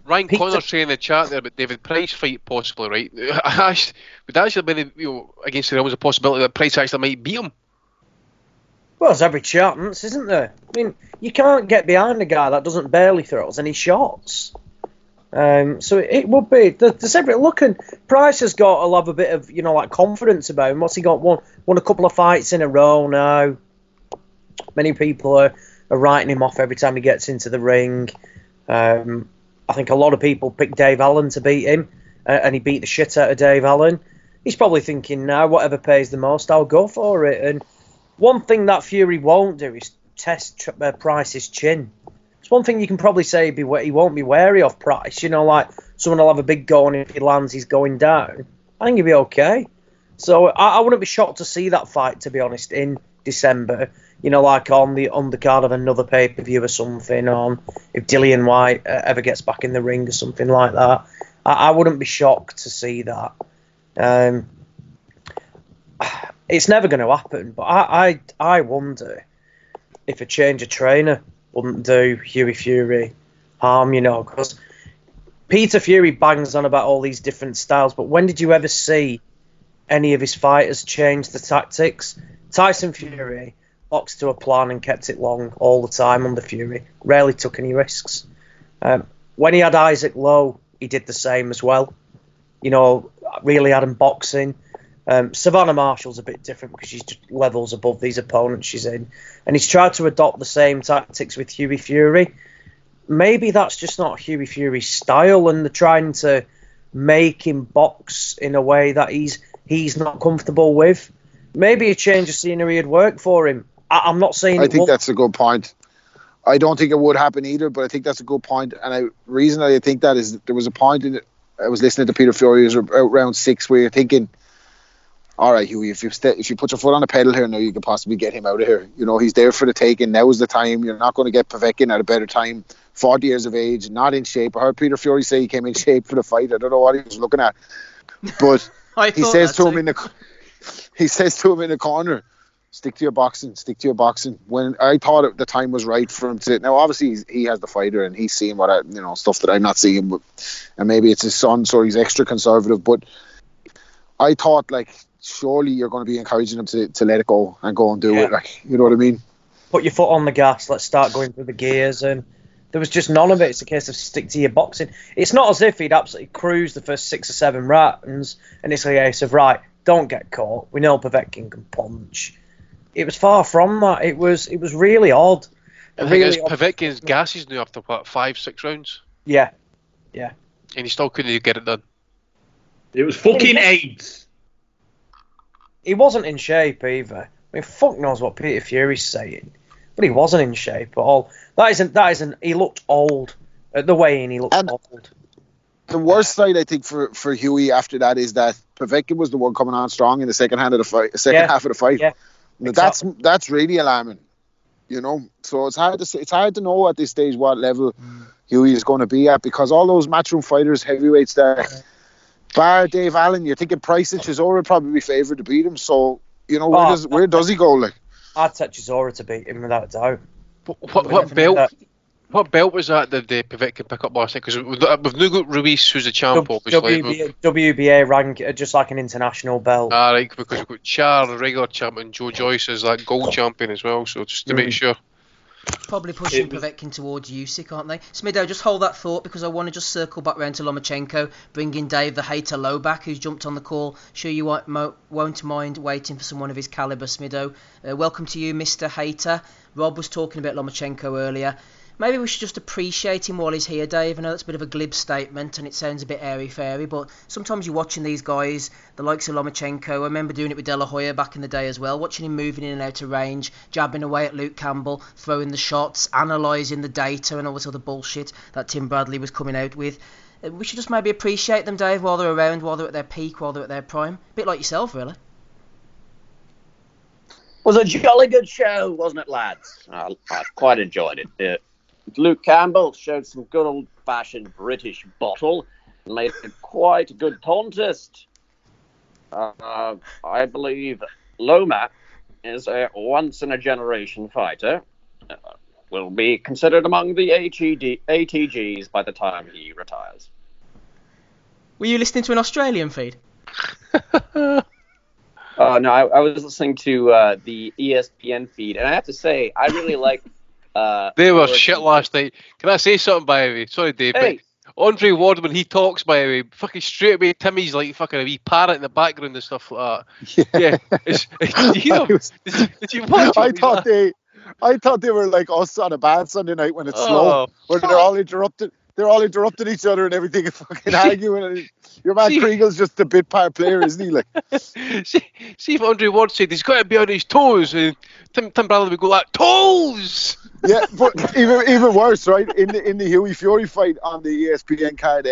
Ryan Connor's saying in the chat there about David Price fight possibly, right? Would actually be against the realms of possibility that Price actually might beat him. Well, there's every chance, isn't there? I mean, you can't get behind a guy that doesn't barely throws any shots. So it would be. There's every look, and Price has got a have a bit of like confidence about him. What's he got? Won a couple of fights in a row now. Many people are writing him off every time he gets into the ring. I think a lot of people picked Dave Allen to beat him, and he beat the shit out of Dave Allen. He's probably thinking now, whatever pays the most, I'll go for it. And one thing that Fury won't do is test Price's chin. It's one thing you can probably say he won't be wary of Price. Like someone will have a big go, and if he lands, he's going down. I think he'll be okay. So I wouldn't be shocked to see that fight, to be honest, in December, like on the undercard of another pay-per-view or something, on if Dillian White ever gets back in the ring or something like that. I wouldn't be shocked to see that. It's never going to happen, but I wonder if a change of trainer wouldn't do Hughie Fury harm, because Peter Fury bangs on about all these different styles, but when did you ever see any of his fighters change the tactics? Tyson Fury boxed to a plan and kept it long all the time under Fury. Rarely took any risks. When he had Isaac Lowe, he did the same as well. Really had him boxing. Savannah Marshall's a bit different because she's just levels above these opponents she's in. And he's tried to adopt the same tactics with Hughie Fury. Maybe that's just not Hughie Fury's style, and they're trying to make him box in a way that he's not comfortable with. Maybe a change of scenery would work for him. I'm not saying. I think that's a good point. I don't think it would happen either, but I think that's a good point. And the reason I think that is there was a point I was listening to Peter Fury, it was around 6, where you're thinking, all right, Hughie, if you put your foot on the pedal here now, you could possibly get him out of here. He's there for the taking. Now is the time. You're not going to get Povetkin at a better time. 40 years of age, not in shape. I heard Peter Fury say he came in shape for the fight. I don't know what he was looking at, but he says to him in the corner, stick to your boxing. When I thought the time was right for him to. Now, obviously, he has the fighter and he's seeing stuff that I'm not seeing, and maybe it's his son, so he's extra conservative. But I thought, surely you're going to be encouraging him to let it go and go and do it. You know what I mean? Put your foot on the gas. Let's start going through the gears. And there was just none of it. It's a case of stick to your boxing. It's not as if he'd absolutely cruised the first 6 or 7 rounds, and it's a case of, right, don't get caught. We know Povetkin can punch. It was far from that. It was really odd. The thing is, Povetkin's gases now after 5-6 rounds. Yeah. And he still couldn't get it done. It was fucking AIDS. He wasn't in shape either. I mean, fuck knows what Peter Fury's saying, but he wasn't in shape at all. That isn't. He looked old at the weigh-in. He looked old. The worst side, I think, for Hughie after that is that Povetkin was the one coming on strong in the second half of the fight. Yeah, exactly. That's really alarming. So it's hard to know at this stage what level Hughie is going to be at, because all those matchroom fighters, heavyweights that, bar Dave Allen, you're thinking Price and Chisora would probably be favoured to beat him. So where does he go? I'd set Chisora to beat him without a doubt. What belt was that the Povetkin pick up last night? Because we've now got Ruiz, who's a champ, obviously. WBA rank, just like an international belt. Right, because we've got Char, regular champ, and Joe Joyce as gold champion as well, so just to make sure. Probably pushing Povetkin towards Usyk, aren't they? Smido, just hold that thought, because I want to just circle back round to Lomachenko, bring in Dave the Hater Low back, who's jumped on the call. Sure you won't mind waiting for someone of his calibre, Smido. Welcome to you, Mr. Hater. Rob was talking about Lomachenko earlier. Maybe we should just appreciate him while he's here, Dave. I know that's a bit of a glib statement and it sounds a bit airy-fairy, but sometimes you're watching these guys, the likes of Lomachenko. I remember doing it with De La Hoya back in the day as well, watching him moving in and out of range, jabbing away at Luke Campbell, throwing the shots, analysing the data and all this other bullshit that Tim Bradley was coming out with. We should just maybe appreciate them, Dave, while they're around, while they're at their peak, while they're at their prime. A bit like yourself, really. It was a jolly good show, wasn't it, lads? I quite enjoyed it. Luke Campbell showed some good old-fashioned British bottle and made it quite a good contest. I believe Loma is a once-in-a-generation fighter. Will be considered among the ATGs by the time he retires. Were you listening to an Australian feed? No, I was listening to the ESPN feed, and I have to say, I really like... They were shit last night. Can I say something, by the way? Sorry, Dave. Hey. But Andre Ward, when he talks, by the way, fucking straight away, Timmy's like fucking a wee parrot in the background and stuff like that. Yeah. Did you watch it? I thought they were like us on a bad Sunday night when it's slow, where they're all interrupted. They're all interrupting each other and everything and fucking arguing. Your man Kriegel's just a bit part player, isn't he? Like, see if Andre Ward said he's got to be on his toes, and Tim Bradley would go like toes. Yeah, but even worse, right? In the Hughie Fury fight on the ESPN card,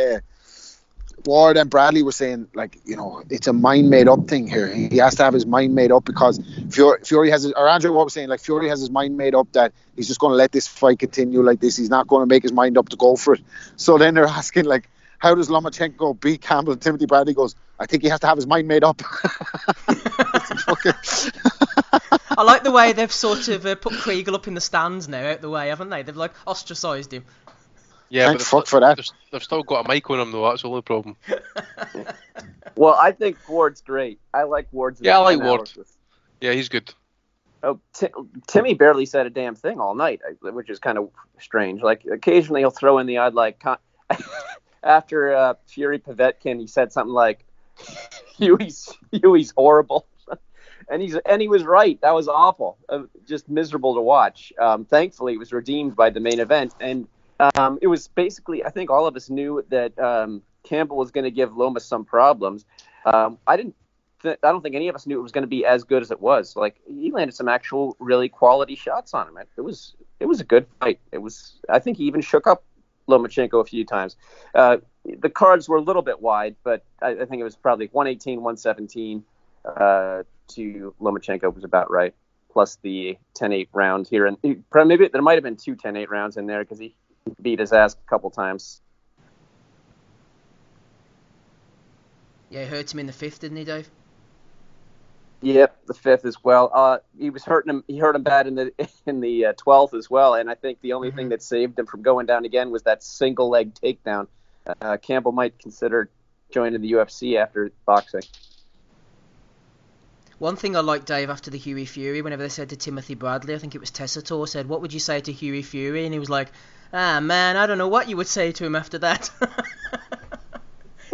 Ward and Bradley were saying, like, it's a mind made up thing here. He has to have his mind made up because Fury has, or Andrew Ward was saying, like, Fury has his mind made up that he's just going to let this fight continue like this. He's not going to make his mind up to go for it. So then they're asking, like, how does Lomachenko beat Campbell? And Timothy Bradley goes, I think he has to have his mind made up. I like the way they've sort of put Kriegel up in the stands now, out the way, haven't they? They've like ostracised him. Yeah, Thank fuck for that. They've still got a mic on him though. That's the only problem. Well, I think Ward's great. I like Ward's. Yeah, I like analysis. Ward. Yeah, he's good. Oh, Timmy barely said a damn thing all night, which is kind of strange. Like, occasionally he'll throw in the odd, like, after Fury Povetkin, he said something like, Huey's horrible. And he was right. That was awful. Just miserable to watch. Thankfully, it was redeemed by the main event. And it was basically, I think all of us knew that Campbell was going to give Loma some problems. I don't think any of us knew it was going to be as good as it was. Like, he landed some actual really quality shots on him. It was a good fight. I think he even shook up Lomachenko a few times. The cards were a little bit wide, but I think it was probably 118, 117 to Lomachenko was about right. Plus the 10-8 round here, and maybe there might have been two 10-8 rounds in there because he beat his ass a couple times. Yeah, he hurt him in the fifth, didn't he, Dave? Yep, the fifth as well. He was hurting him. He hurt him bad in the 12th as well. And I think the only thing that saved him from going down again was that single leg takedown. Campbell might consider joining the UFC after boxing. One thing I liked, Dave, after the Huey Fury, whenever they said to Timothy Bradley, I think it was Tessitore, said, "What would you say to Huey Fury?" And he was like, man, I don't know what you would say to him after that.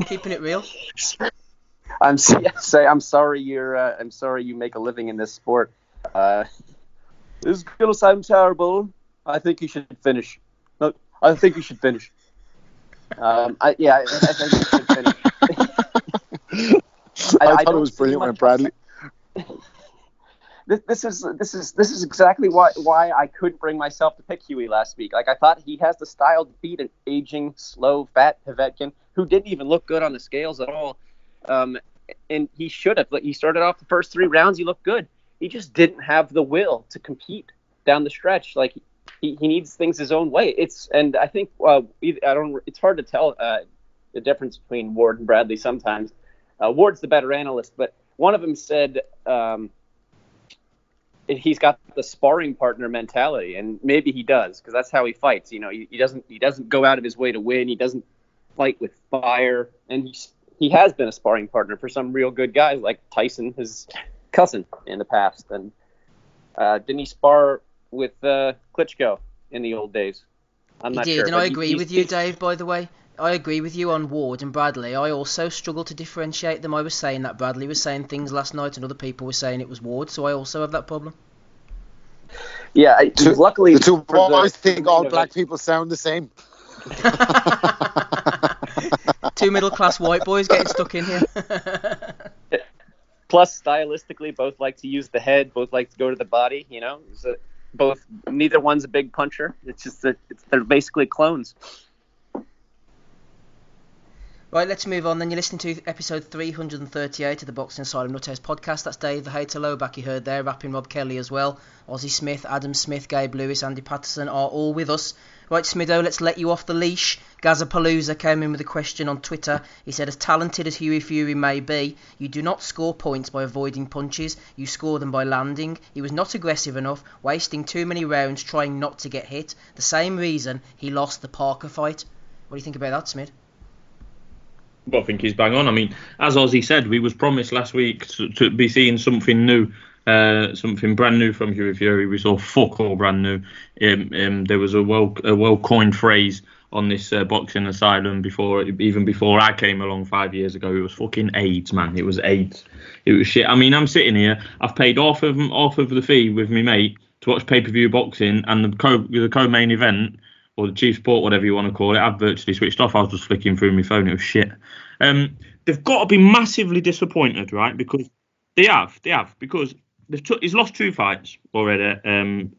Keeping it real. I'm sorry you make a living in this sport. This is gonna sound terrible. I think you should finish. No, I think you should finish. I think you should finish. I thought it was brilliant when Bradley. This is exactly why I couldn't bring myself to pick Huey last week. Like, I thought he has the style to beat an aging, slow, fat Povetkin who didn't even look good on the scales at all. And he should have. Like, he started off the first 3 rounds, he looked good. He just didn't have the will to compete down the stretch. Like, he needs things his own way. And I think it's hard to tell the difference between Ward and Bradley sometimes. Ward's the better analyst, but one of them said he's got the sparring partner mentality, and maybe he does because that's how he fights. He doesn't go out of his way to win. He doesn't fight with fire, and he has been a sparring partner for some real good guys like Tyson, his cousin, in the past. And didn't he spar with Klitschko in the old days? I'm not sure. And I agree with you, Dave, by the way. I agree with you on Ward and Bradley. I also struggle to differentiate them. I was saying that Bradley was saying things last night and other people were saying it was Ward, so I also have that problem. Yeah, luckily... The two boys think all black people sound the same. Two middle-class white boys getting stuck in here. Plus, stylistically, both like to use the head, both like to go to the body, So neither one's a big puncher. It's just that they're basically clones. Right, let's move on then. You're listening to episode 338 of the Boxing Asylum Nuthouse podcast. That's Dave the Hater Lowback you heard there, rapping Rob Kelly as well. Ozzie Smith, Adam Smith, Gabe Lewis, Andy Patterson are all with us. Right, Smido, let's let you off the leash. Gazapalooza came in with a question on Twitter. He said, as talented as Huey Fury may be, you do not score points by avoiding punches. You score them by landing. He was not aggressive enough, wasting too many rounds trying not to get hit. The same reason he lost the Parker fight. What do you think about that, Smid? Well, I think he's bang on. I mean, as Ozzy said, we was promised last week to be seeing something new, something brand new from Huey Fury. We saw fuck all brand new. There was a well coined phrase on this boxing asylum even before I came along 5 years ago. It was fucking AIDS, man. It was AIDS. It was shit. I mean, I'm sitting here. I've paid half of the fee with me mate to watch pay-per-view boxing, and the co-main event, or the chief sport, whatever you want to call it, I've virtually switched off. I was just flicking through my phone. It was shit. They've got to be massively disappointed, right? Because they have. Because he's lost 2 fights already. And,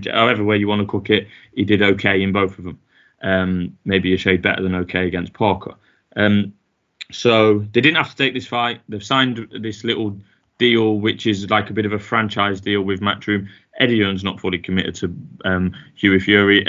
however way you want to cook it, he did okay in both of them. Maybe a shade better than okay against Parker. So they didn't have to take this fight. They've signed this little deal, which is like a bit of a franchise deal with Matchroom. Eddie Hearn's not fully committed to Hughie Fury.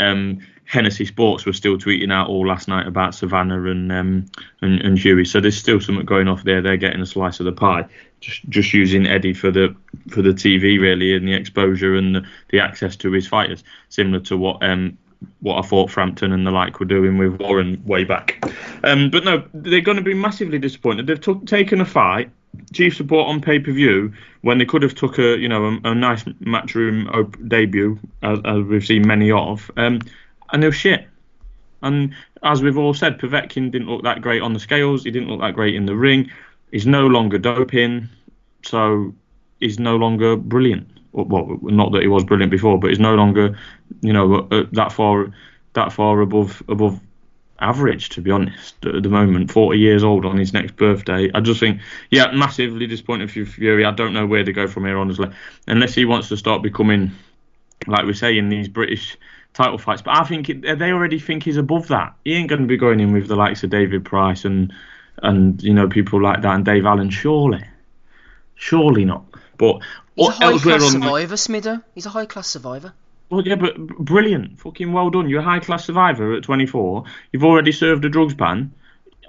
Hennessy Sports were still tweeting out all last night about Savannah and Hughie. So there's still something going off there. They're getting a slice of the pie. Just using Eddie for the TV really, and the exposure and the access to his fighters, similar to what I thought Frampton and the like were doing with Warren way back. But no, they're going to be massively disappointed. They've taken a fight, chief support on pay-per-view, when they could have took a nice Matchroom debut, as we've seen many of, and they were shit. And as we've all said, Povetkin didn't look that great on the scales. He didn't look that great in the ring. He's no longer doping, so he's no longer brilliant. Well, not that he was brilliant before, but he's no longer, that far above average, to be honest, at the moment. 40 years old on his next birthday. I just think, massively disappointed for Fury. I don't know where to go from here, honestly, unless he wants to start becoming, like we say, in these British title fights. But I think they already think he's above that. He ain't going to be going in with the likes of David Price and people like that, and Dave Allen, surely not. But he's a high-class survivor, Smido. He's a high-class survivor. Well, yeah, but brilliant. Fucking well done. You're a high-class survivor at 24. You've already served a drugs ban.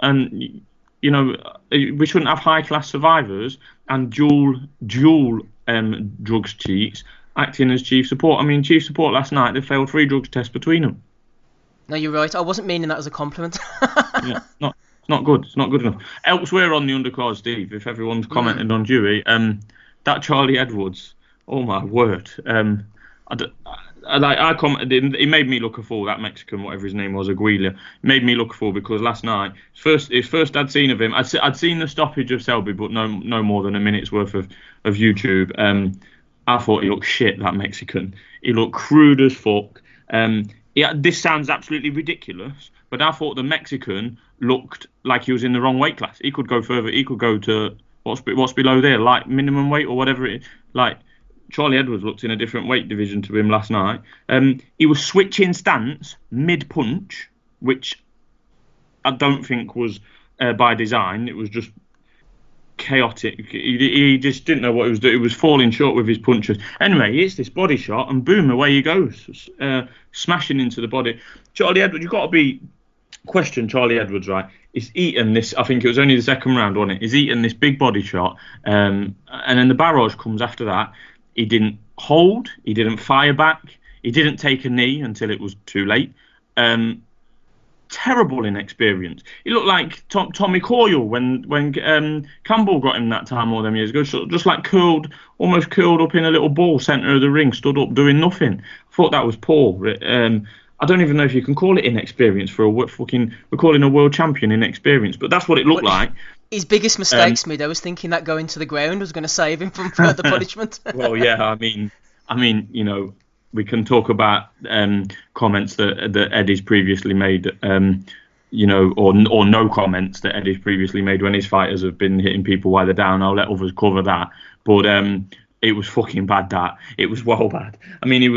And, we shouldn't have high-class survivors and dual drugs cheats acting as chief support. I mean, chief support last night, they failed 3 drugs tests between them. No, you're right. I wasn't meaning that as a compliment. Yeah, not good. It's not good enough. Elsewhere on the undercard, Steve, if everyone's commented on Dewey, that Charlie Edwards, oh my word. I commented, it made me look a fool, that Mexican, whatever his name was, Aguila, made me look a fool because last night, his first I'd seen of him, I'd seen the stoppage of Selby, but no more than a minute's worth of YouTube. I thought he looked shit, that Mexican. He looked crude as fuck. This sounds absolutely ridiculous, but I thought the Mexican looked like he was in the wrong weight class. He could go further. He could go to what's below there, like minimum weight or whatever it is. Like Charlie Edwards looked in a different weight division to him last night. He was switching stance mid-punch, which I don't think was by design. It was just chaotic. He just didn't know what he was doing. He was falling short with his punches. Anyway, he hits this body shot and boom, away he goes, smashing into the body. Charlie Edwards, you've got to question Charlie Edwards, right? He's eaten this, I think it was only the second round, wasn't it? He's eaten this big body shot, and then the barrage comes after that. He didn't hold, he didn't fire back, he didn't take a knee until it was too late. Terrible inexperience. He looked like Tommy Coyle when Campbell got him that time all them years ago, just like almost curled up in a little ball centre of the ring, stood up doing nothing. I thought that was poor. I don't even know if you can call it inexperience for we're calling a world champion inexperience, but that's what it looked like. His biggest mistake, Smid, I was thinking that going to the ground was going to save him from further punishment. Well, yeah, I mean, we can talk about comments that Eddie's previously made, or no comments that Eddie's previously made when his fighters have been hitting people while they're down. I'll let others cover that, but it was fucking bad. That it was well bad. I mean, it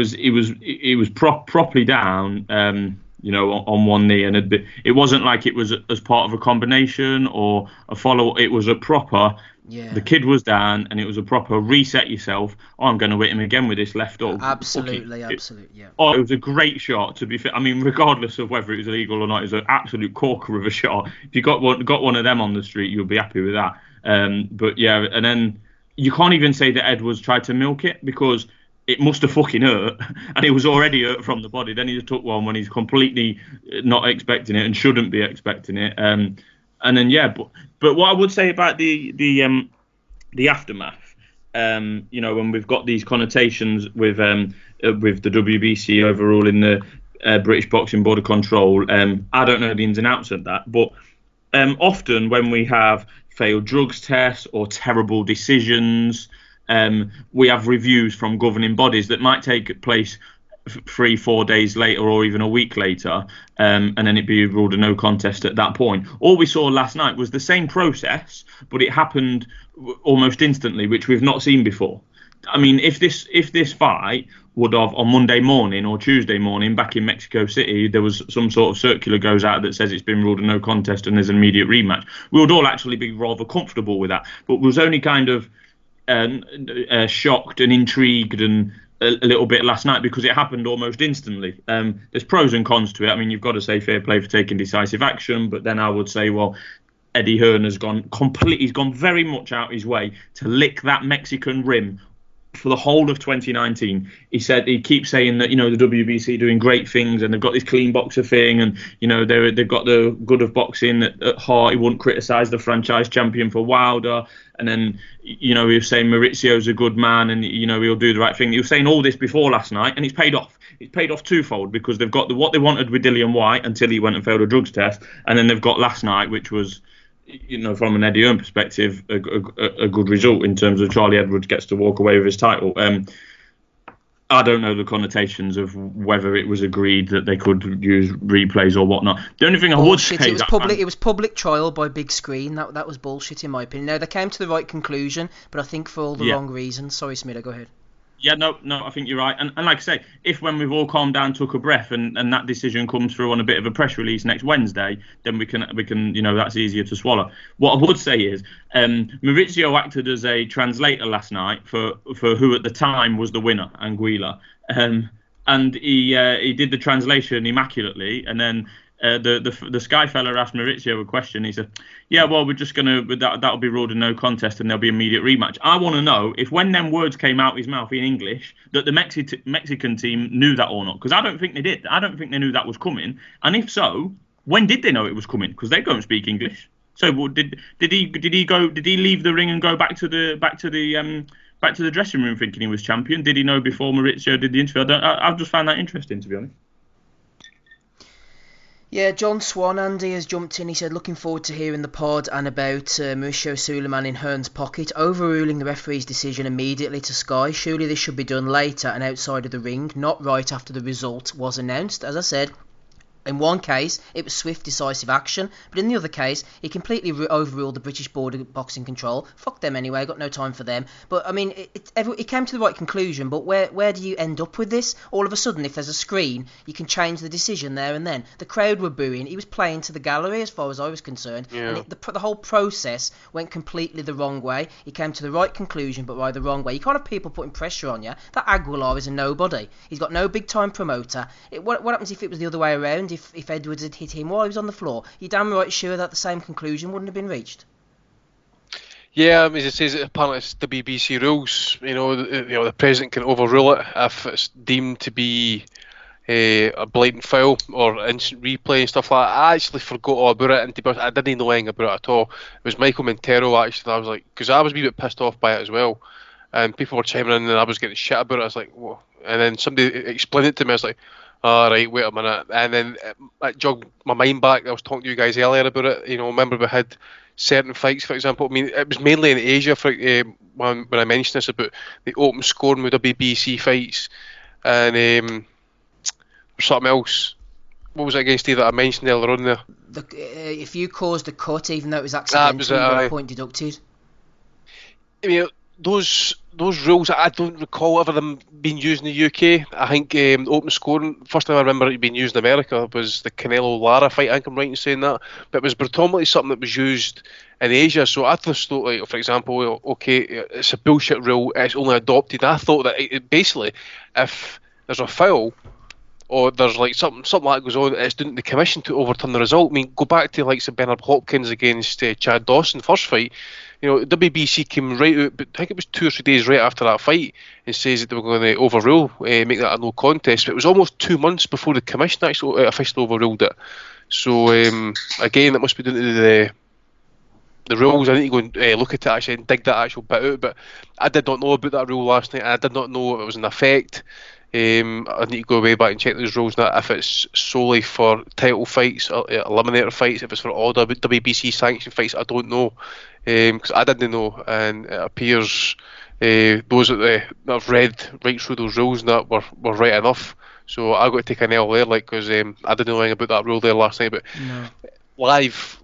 was properly down, on one knee, and it wasn't like it was as part of a combination or a follow. It was a proper. Yeah. The kid was down, and it was a proper reset yourself. Oh, I'm going to hit him again with this left hook. Absolutely, yeah. Oh, it was a great shot, to be fair. I mean, regardless of whether it was illegal or not, it was an absolute corker of a shot. If you got one of them on the street, you'll be happy with that. But yeah, and then you can't even say that Edwards tried to milk it because it must have fucking hurt, and it was already hurt from the body. Then he just took one when he's completely not expecting it and shouldn't be expecting it. And then but what I would say about the aftermath, when we've got these connotations with the WBC overruling the British Boxing Board of Control, I don't know the ins and outs of that, but often when we have failed drugs tests or terrible decisions, we have reviews from governing bodies that might take place 3-4 days later or even a week later, and then it'd be ruled a no contest at that point. All we saw last night was the same process, but it happened almost instantly, which we've not seen before. I mean, if this fight would have on Monday morning or Tuesday morning back in Mexico City, there was some sort of circular goes out that says it's been ruled a no contest and there's an immediate rematch, we would all actually be rather comfortable with that. But was only kind of shocked and intrigued and a little bit last night because it happened almost instantly. There's pros and cons to it. I mean, you've got to say fair play for taking decisive action, but then I would say, well, Eddie Hearn has gone very much out his way to lick that Mexican rim for the whole of 2019. He keeps saying that, the WBC are doing great things and they've got this clean boxer thing, and they've got the good of boxing at heart. He wouldn't criticise the franchise champion for Wilder, and then he was saying Maurizio's a good man and he'll do the right thing. He was saying all this before last night, and it's paid off. It's paid off twofold, because they've got what they wanted with Dillian White until he went and failed a drugs test, and then they've got last night, which was, from an Eddie Hearn perspective, a good result in terms of Charlie Edwards gets to walk away with his title. I don't know the connotations of whether it was agreed that they could use replays or whatnot. The only thing I would say, it was public trial by big screen. That was bullshit in my opinion. Now, they came to the right conclusion, but I think for all the wrong reasons. Sorry, Smither, go ahead. Yeah, no, I think you're right. And like I say, if when we've all calmed down, took a breath, and that decision comes through on a bit of a press release next Wednesday, then we can that's easier to swallow. What I would say is, Maurizio acted as a translator last night for who at the time was the winner, Anguilla, and he did the translation immaculately, and then the Sky fella asked Maurizio a question. He said, "Yeah, well, we're just that'll be ruled a no contest, and there'll be immediate rematch." I want to know if when them words came out his mouth in English, that the Mexican team knew that or not, because I don't think they did. I don't think they knew that was coming. And if so, when did they know it was coming? Because they don't speak English. So did he leave the ring and go back to the dressing room thinking he was champion? Did he know before Maurizio did the interview? I've just found that interesting, to be honest. Yeah, John Swan, Andy, has jumped in. He said, looking forward to hearing the pod and about Mauricio Suleiman in Hearn's pocket, overruling the referee's decision immediately to Sky. Surely this should be done later and outside of the ring, not right after the result was announced. As I said, in one case, it was swift, decisive action, but in the other case, he completely overruled the British Board of Boxing Control. Fuck them anyway, got no time for them. But, I mean, it came to the right conclusion, but where do you end up with this? All of a sudden, if there's a screen, you can change the decision there and then. The crowd were booing. He was playing to the gallery, as far as I was concerned. Yeah. And the whole process went completely the wrong way. He came to the right conclusion, but by the wrong way. You can't have people putting pressure on you. That Aguilar is a nobody. He's got no big-time promoter. What happens if it was the other way around? If Edwards had hit him while he was on the floor, you're damn right sure that the same conclusion wouldn't have been reached. Yeah, I mean, it says apparently it's the BBC rules. The president can overrule it if it's deemed to be a blatant foul or instant replay and stuff like that. I actually forgot all about it, and to be honest, I didn't know anything about it at all. It was Michael Montero actually. I was like, because I was a wee bit pissed off by it as well, and people were chiming in, and I was getting shit about it. I was like, whoa. And then somebody explained it to me. I was like, all right, wait a minute. And then it jogged my mind back. I was talking to you guys earlier about it. Remember we had certain fights, for example. I mean, it was mainly in Asia when I mentioned this about the open scoring with WBC fights and something else. What was it against you that I mentioned earlier on there? If you caused a cut, even though it was accidental, you got a point deducted. I mean, those rules, I don't recall ever them being used in the UK. I think open scoring, first time I remember it being used in America was the Canelo-Lara fight. I think I'm right in saying that. But it was predominantly something that was used in Asia. So I just thought, like, for example, okay, it's a bullshit rule, it's only adopted. I thought that it basically, if there's a foul or there's like something like that goes on, it's down to the commission to overturn the result. I mean, go back to like Bernard Hopkins against Chad Dawson, first fight. WBC came right out, but I think it was 2 or 3 days right after that fight, and says that they were going to overrule, make that a no contest. But it was almost 2 months before the commission actually officially overruled it. So again, it must be down to the rules. I need to go and look at it actually and dig that actual bit out. But I did not know about that rule last night. I did not know it was in effect. I need to go way back and check those rules now, if it's solely for title fights, or eliminator fights, if it's for all WBC sanctioned fights. I don't know, because I didn't know, and it appears those that have read right through those rules and that were right enough. So I got to take an L there, because I didn't know anything about that rule there last night. But no. live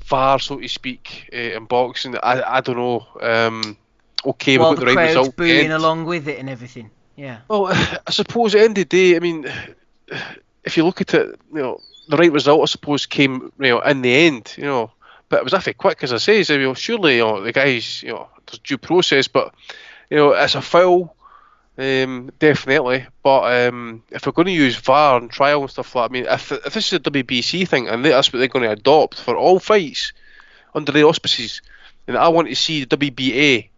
VAR, so to speak, in boxing, I don't know. okay, While we've got the the right crowd's result. booing And, along with it and everything. Yeah. well, I suppose at the end of the day, I mean, if you look at it, the right result, I suppose, came, in the end, But it was awfully quick, as I say. So, surely, the guys, there's due process, but it's a foul, definitely. But if we're going to use VAR and trial and stuff like that, I mean, if this is a WBC thing and that's what they're going to adopt for all fights under their auspices, then I want to see the WBA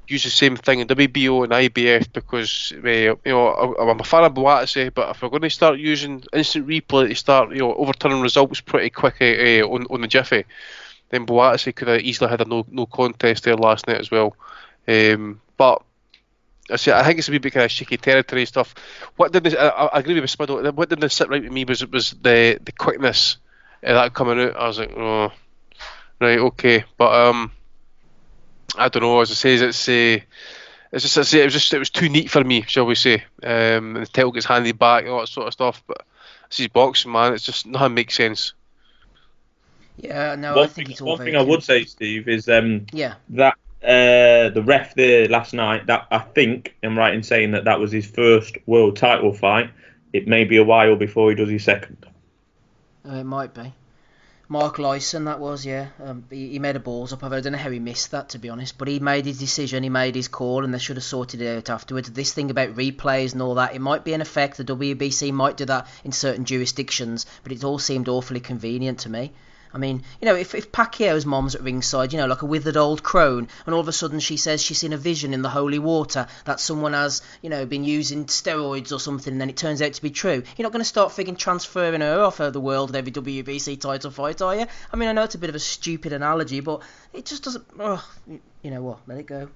use the same thing in WBO and IBF because I'm a fan of Boatse, but if we're going to start using instant replay to start overturning results pretty quick on the jiffy, then Boatse could have easily had a no contest there last night as well. But I think it's a wee bit kind of shaky territory stuff. I agree with Spiddle. What didn't sit right with me was the quickness of that coming out. I was like, oh, right, okay, but I don't know. As I say, it was too neat for me, shall we say? And the title gets handed back and all that sort of stuff. But this is boxing, man. It's just nothing makes sense. Yeah, no, One I think thing, it's all one very thing I would confusing. say, Steve, is Yeah. that the ref there last night, that I think I'm right in saying that was his first world title fight. It may be a while before he does his second. It might be. Mark Lyson, that was, yeah. He made a balls up. I don't know how he missed that, to be honest. But he made his decision, he made his call, and they should have sorted it out afterwards. This thing about replays and all that, it might be an effect. The WBC might do that in certain jurisdictions, but it all seemed awfully convenient to me. I mean, if Pacquiao's mom's at ringside, like a withered old crone, and all of a sudden she says she's seen a vision in the holy water that someone has, been using steroids or something, and then it turns out to be true, you're not going to start frigging transferring her off of the world at every WBC title fight, are you? I mean, I know it's a bit of a stupid analogy, but it just doesn't... Oh, you know what? Let it go.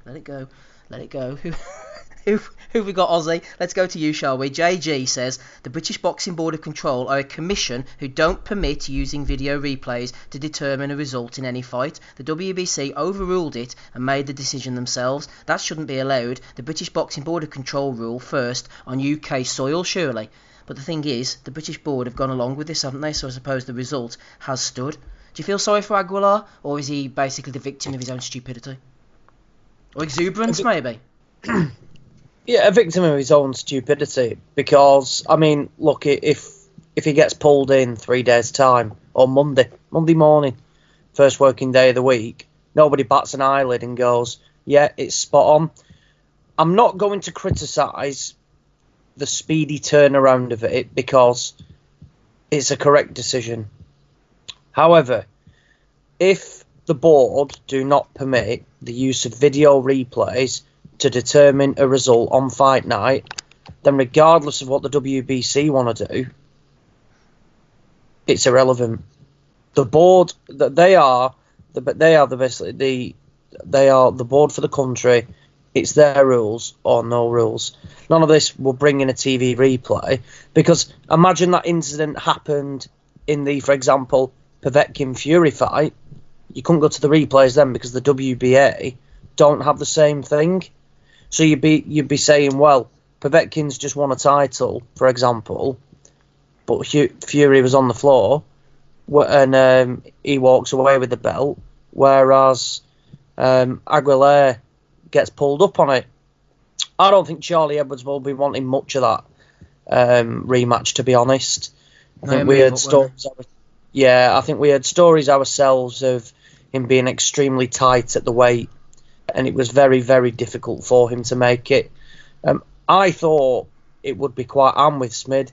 Who we got, Ozzy? Let's go to you, shall we? JG says, the British Boxing Board of Control are a commission who don't permit using video replays to determine a result in any fight. The WBC overruled it and made the decision themselves. That shouldn't be allowed. The British Boxing Board of Control rule first on UK soil, surely. But the thing is, the British Board have gone along with this, haven't they? So I suppose the result has stood. Do you feel sorry for Aguilar, or is he basically the victim of his own stupidity? Or exuberance, maybe? Yeah, a victim of his own stupidity. Because, I mean, look, if he gets pulled in 3 days' time, or Monday morning, first working day of the week, nobody bats an eyelid and goes, yeah, it's spot on. I'm not going to criticise the speedy turnaround of it because it's a correct decision. However, if the board do not permit the use of video replays to determine a result on fight night, then regardless of what the WBC want to do, it's irrelevant. The board that they are the board for the country. It's their rules or no rules. None of this will bring in a TV replay, because imagine that incident happened in the, for example, Povetkin Fury fight. You couldn't go to the replays then because the WBA don't have the same thing. So you'd be saying, well, Povetkin's just won a title, for example, but Fury was on the floor, and he walks away with the belt, whereas Aguilera gets pulled up on it. I don't think Charlie Edwards will be wanting much of that rematch, to be honest. I think we heard stories. I think we heard stories ourselves of him being extremely tight at the weight, and it was very, very difficult for him to make it. I thought it would be quite... I'm with Smid.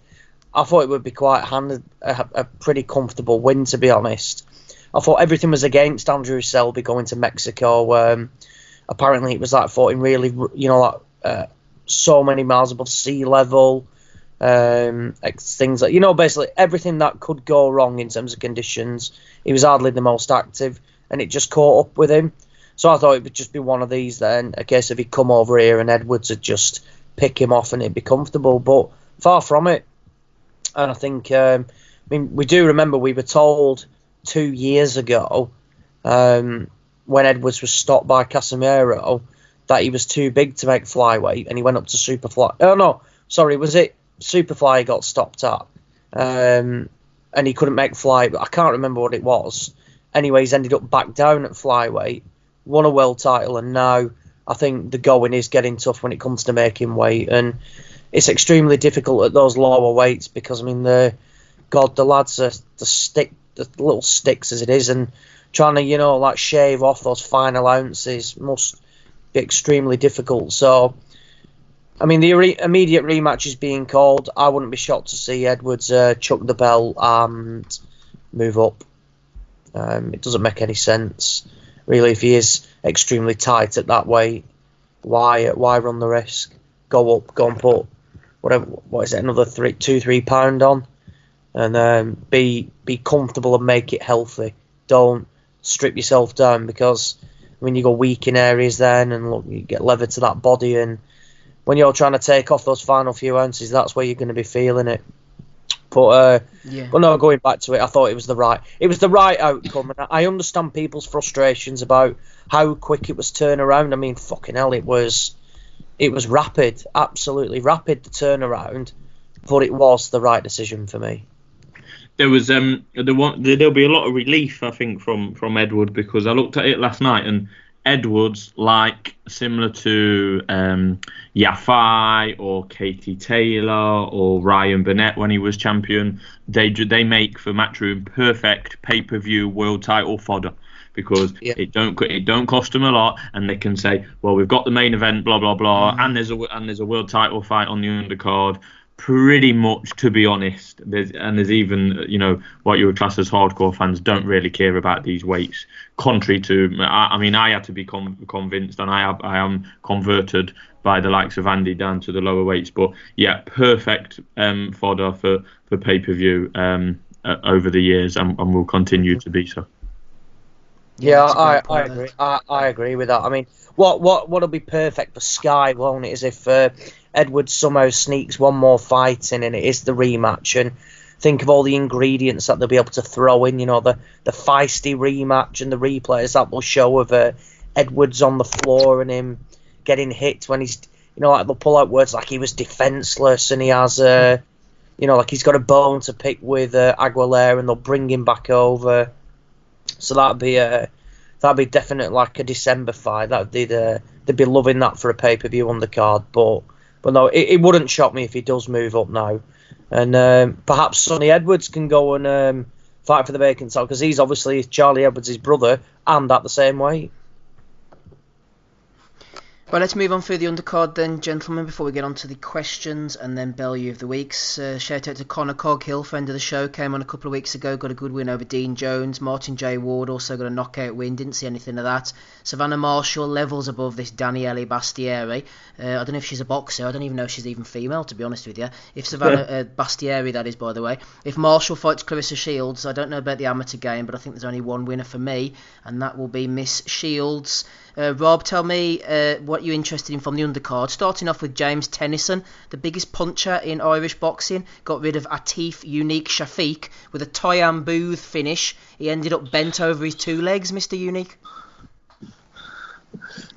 I thought it would be quite a pretty comfortable win, to be honest. I thought everything was against Andrew Selby going to Mexico. Apparently it was like fought in really, so many miles above sea level. Things like, basically everything that could go wrong in terms of conditions. He was hardly the most active, and it just caught up with him. So I thought it would just be one of these then, a case of he'd come over here and Edwards would just pick him off and it'd be comfortable, but far from it. And I think, we do remember we were told 2 years ago, when Edwards was stopped by Casemiro, that he was too big to make flyweight and he went up to superfly. Oh no, sorry, was it superfly he got stopped at? And he couldn't make fly, but I can't remember what it was. Anyway, he's ended up back down at flyweight, won a world title, and now I think the going is getting tough when it comes to making weight, and it's extremely difficult at those lower weights because, I mean, the lads are the little sticks as it is, and trying to, shave off those final ounces must be extremely difficult. So, I mean, the immediate rematch is being called. I wouldn't be shocked to see Edwards chuck the belt and move up. It doesn't make any sense, really. If he is extremely tight at that weight, why run the risk? Go up, go and put another 2-3 pound on, and be comfortable and make it healthy. Don't strip yourself down, because when you go weak in areas then, and look, you get levered to that body, and when you're trying to take off those final few ounces, that's where you're going to be feeling it. But no, going back to it, I thought it was the right outcome, and I understand people's frustrations about how quick it was turned around. I mean, fucking hell, it was rapid, absolutely rapid, the turnaround, but it was the right decision for me. There was there'll be a lot of relief, I think, from Edward, because I looked at it last night, and Edwards, similar to Yafai or Katie Taylor or Ryan Burnett when he was champion, they make for Matchroom perfect pay-per-view world title fodder, because it don't cost them a lot, and they can say, well, we've got the main event, blah blah blah, and there's a world title fight on the undercard. Pretty much, to be honest, there's even, what you would class as hardcore fans don't really care about these weights. Contrary to, I had to be convinced, and I am converted by the likes of Andy down to the lower weights. But yeah, perfect fodder for pay-per-view over the years, and will continue to be so. Yeah, I agree. I agree with that. I mean, what'll be perfect for Sky, won't it, is if Edwards somehow sneaks one more fight in, and it is the rematch, and think of all the ingredients that they'll be able to throw in, the feisty rematch and the replays that will show of Edwards on the floor and him getting hit when he's, they'll pull out words like he was defenseless, and he has, he's got a bone to pick with Aguilera, and they'll bring him back over. So that'd be definitely like a December fight. They'd be loving that for a pay-per-view undercard. But no, it wouldn't shock me if he does move up now, and perhaps Sonny Edwards can go and fight for the vacant title, because he's obviously Charlie Edwards' brother and at the same weight. Well, let's move on through the undercard then, gentlemen, before we get on to the questions and then Bellew of the Weeks. Shout out to Connor Coghill, friend of the show, came on a couple of weeks ago, got a good win over Dean Jones. Martin J. Ward also got a knockout win, didn't see anything of that. Savannah Marshall, levels above this Daniele Bastieri. I don't know if she's a boxer, I don't even know if she's even female, to be honest with you. If Savannah Bastieri, that is, by the way. If Marshall fights Clarissa Shields, I don't know about the amateur game, but I think there's only one winner for me, and that will be Miss Shields. Rob, tell me what you're interested in from the undercard. Starting off with James Tennyson, the biggest puncher in Irish boxing, got rid of Atif Unique Shafiq with a Tayam Booth finish. He ended up bent over his two legs, Mr. Unique.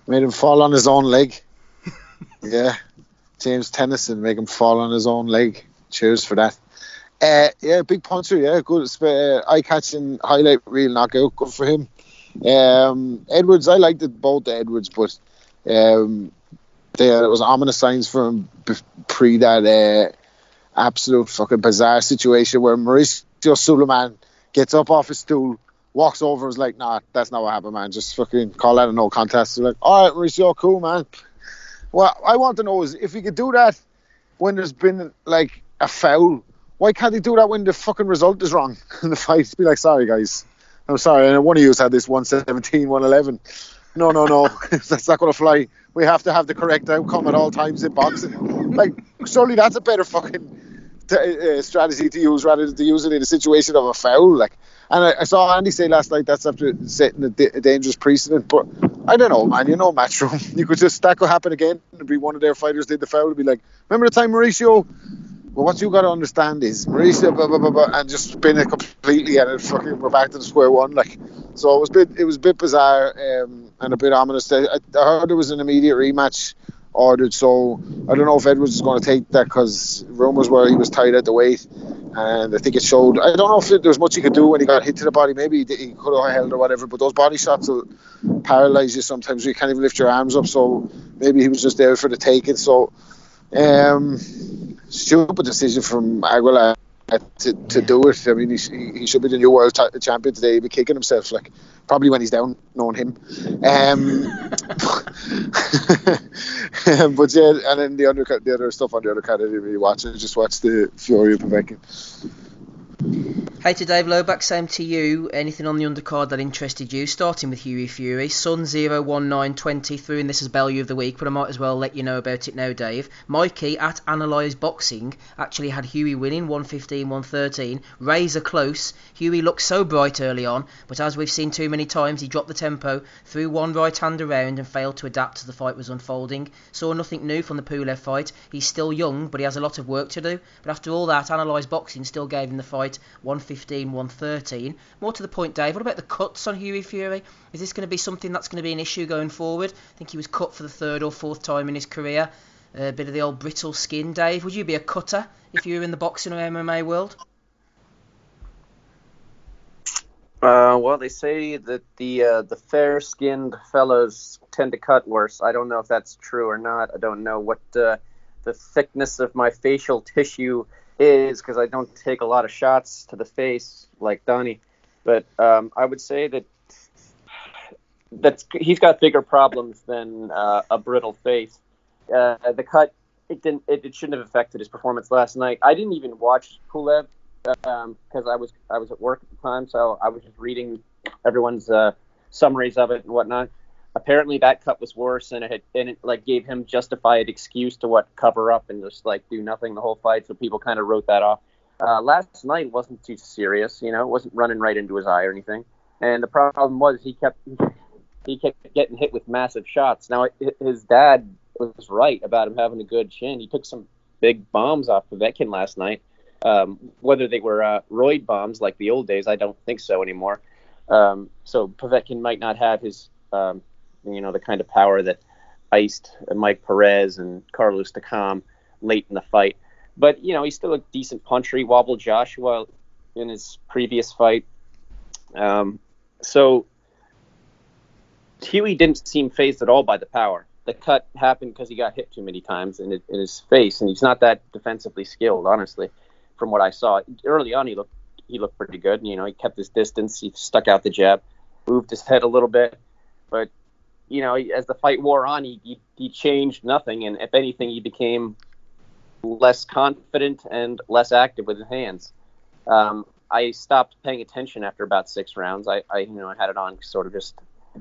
Made him fall on his own leg. Yeah, James Tennyson, make him fall on his own leg. Cheers for that. Big puncher, yeah, good. Eye-catching highlight reel knockout, good for him. Edwards, I liked both the Edwards, but there was ominous signs for him pre that absolute fucking bizarre situation where Mauricio Suleiman gets up off his stool, walks over and is like, nah, that's not what happened, man, just fucking call that a no contest. They're like, alright Mauricio, cool, man. What I want to know is, if he could do that when there's been like a foul, why can't he do that when the fucking result is wrong in the fight? Be like, sorry guys, I'm sorry, and one of you had this 117, 111. No, that's not going to fly. We have to have the correct outcome at all times in boxing. Like, surely that's a better fucking strategy to use rather than to use it in a situation of a foul. Like, and I saw Andy say last night that's after setting a dangerous precedent. But I don't know, man. Matchroom. You could that could happen again. It'd be one of their fighters did the foul. It'd be like, remember the time Mauricio? Well, what you got to understand is Mauricio, blah, blah, blah, blah, and just spin it completely, and it fucking we're back to the square one. Like, so it was a bit bizarre and a bit ominous. I heard there was an immediate rematch ordered, so I don't know if Edwards is going to take that, because rumours were he was tied at the weight. And I think it showed. I don't know if there was much he could do when he got hit to the body. Maybe he could have held or whatever. But those body shots will paralyze you sometimes. You can't even lift your arms up. So maybe he was just there for the taking. So stupid decision from Aguilar to do it. I mean, he should be the new world champion today. He'd be kicking himself, like, probably when he's down, knowing him. But yeah, and then the other stuff on the undercard, I didn't really watch it. I just watched the Fury of Povetkin. Hey to Dave Loback, same to you. Anything on the undercard that interested you? Starting with Huey Fury. Sun 01920 threw in this as Bellew of the Week, but I might as well let you know about it now, Dave. Mikey at Analyze Boxing actually had Huey winning 115-113. Razor close. Huey looked so bright early on, but as we've seen too many times, he dropped the tempo, threw one right hand around and failed to adapt as the fight was unfolding. Saw nothing new from the Pulev fight. He's still young, but he has a lot of work to do. But after all that, Analyze Boxing still gave him the fight 115-113. More to the point, Dave, what about the cuts on Huey Fury? Is this going to be something that's going to be an issue going forward? I think he was cut for the third or fourth time in his career. A bit of the old brittle skin, Dave. Would you be a cutter if you were in the boxing or MMA world? Well, they say that the fair-skinned fellows tend to cut worse. I don't know if that's true or not. I don't know what the thickness of my facial tissue is, because I don't take a lot of shots to the face like Donnie. But I would say that he's got bigger problems than a brittle face. The cut, it shouldn't have affected his performance last night. I didn't even watch Pulev because I was at work at the time, so I was just reading everyone's summaries of it and whatnot. Apparently that cut was worse, and it like gave him justified excuse to cover up and just like do nothing the whole fight. So people kind of wrote that off. Last night wasn't too serious, it wasn't running right into his eye or anything. And the problem was he kept getting hit with massive shots. Now his dad was right about him having a good chin. He took some big bombs off Povetkin last night. Whether they were roid bombs like the old days, I don't think so anymore. So Povetkin might not have his the kind of power that iced Mike Perez and Carlos Takam late in the fight. But, he's still a decent puncher. He wobbled Joshua in his previous fight. So Huey didn't seem fazed at all by the power. The cut happened because he got hit too many times in his face, and he's not that defensively skilled, honestly, from what I saw. Early on, he looked pretty good. He kept his distance. He stuck out the jab, moved his head a little bit. But as the fight wore on, he changed nothing, and if anything, he became less confident and less active with his hands. I stopped paying attention after about 6 rounds. I had it on sort of just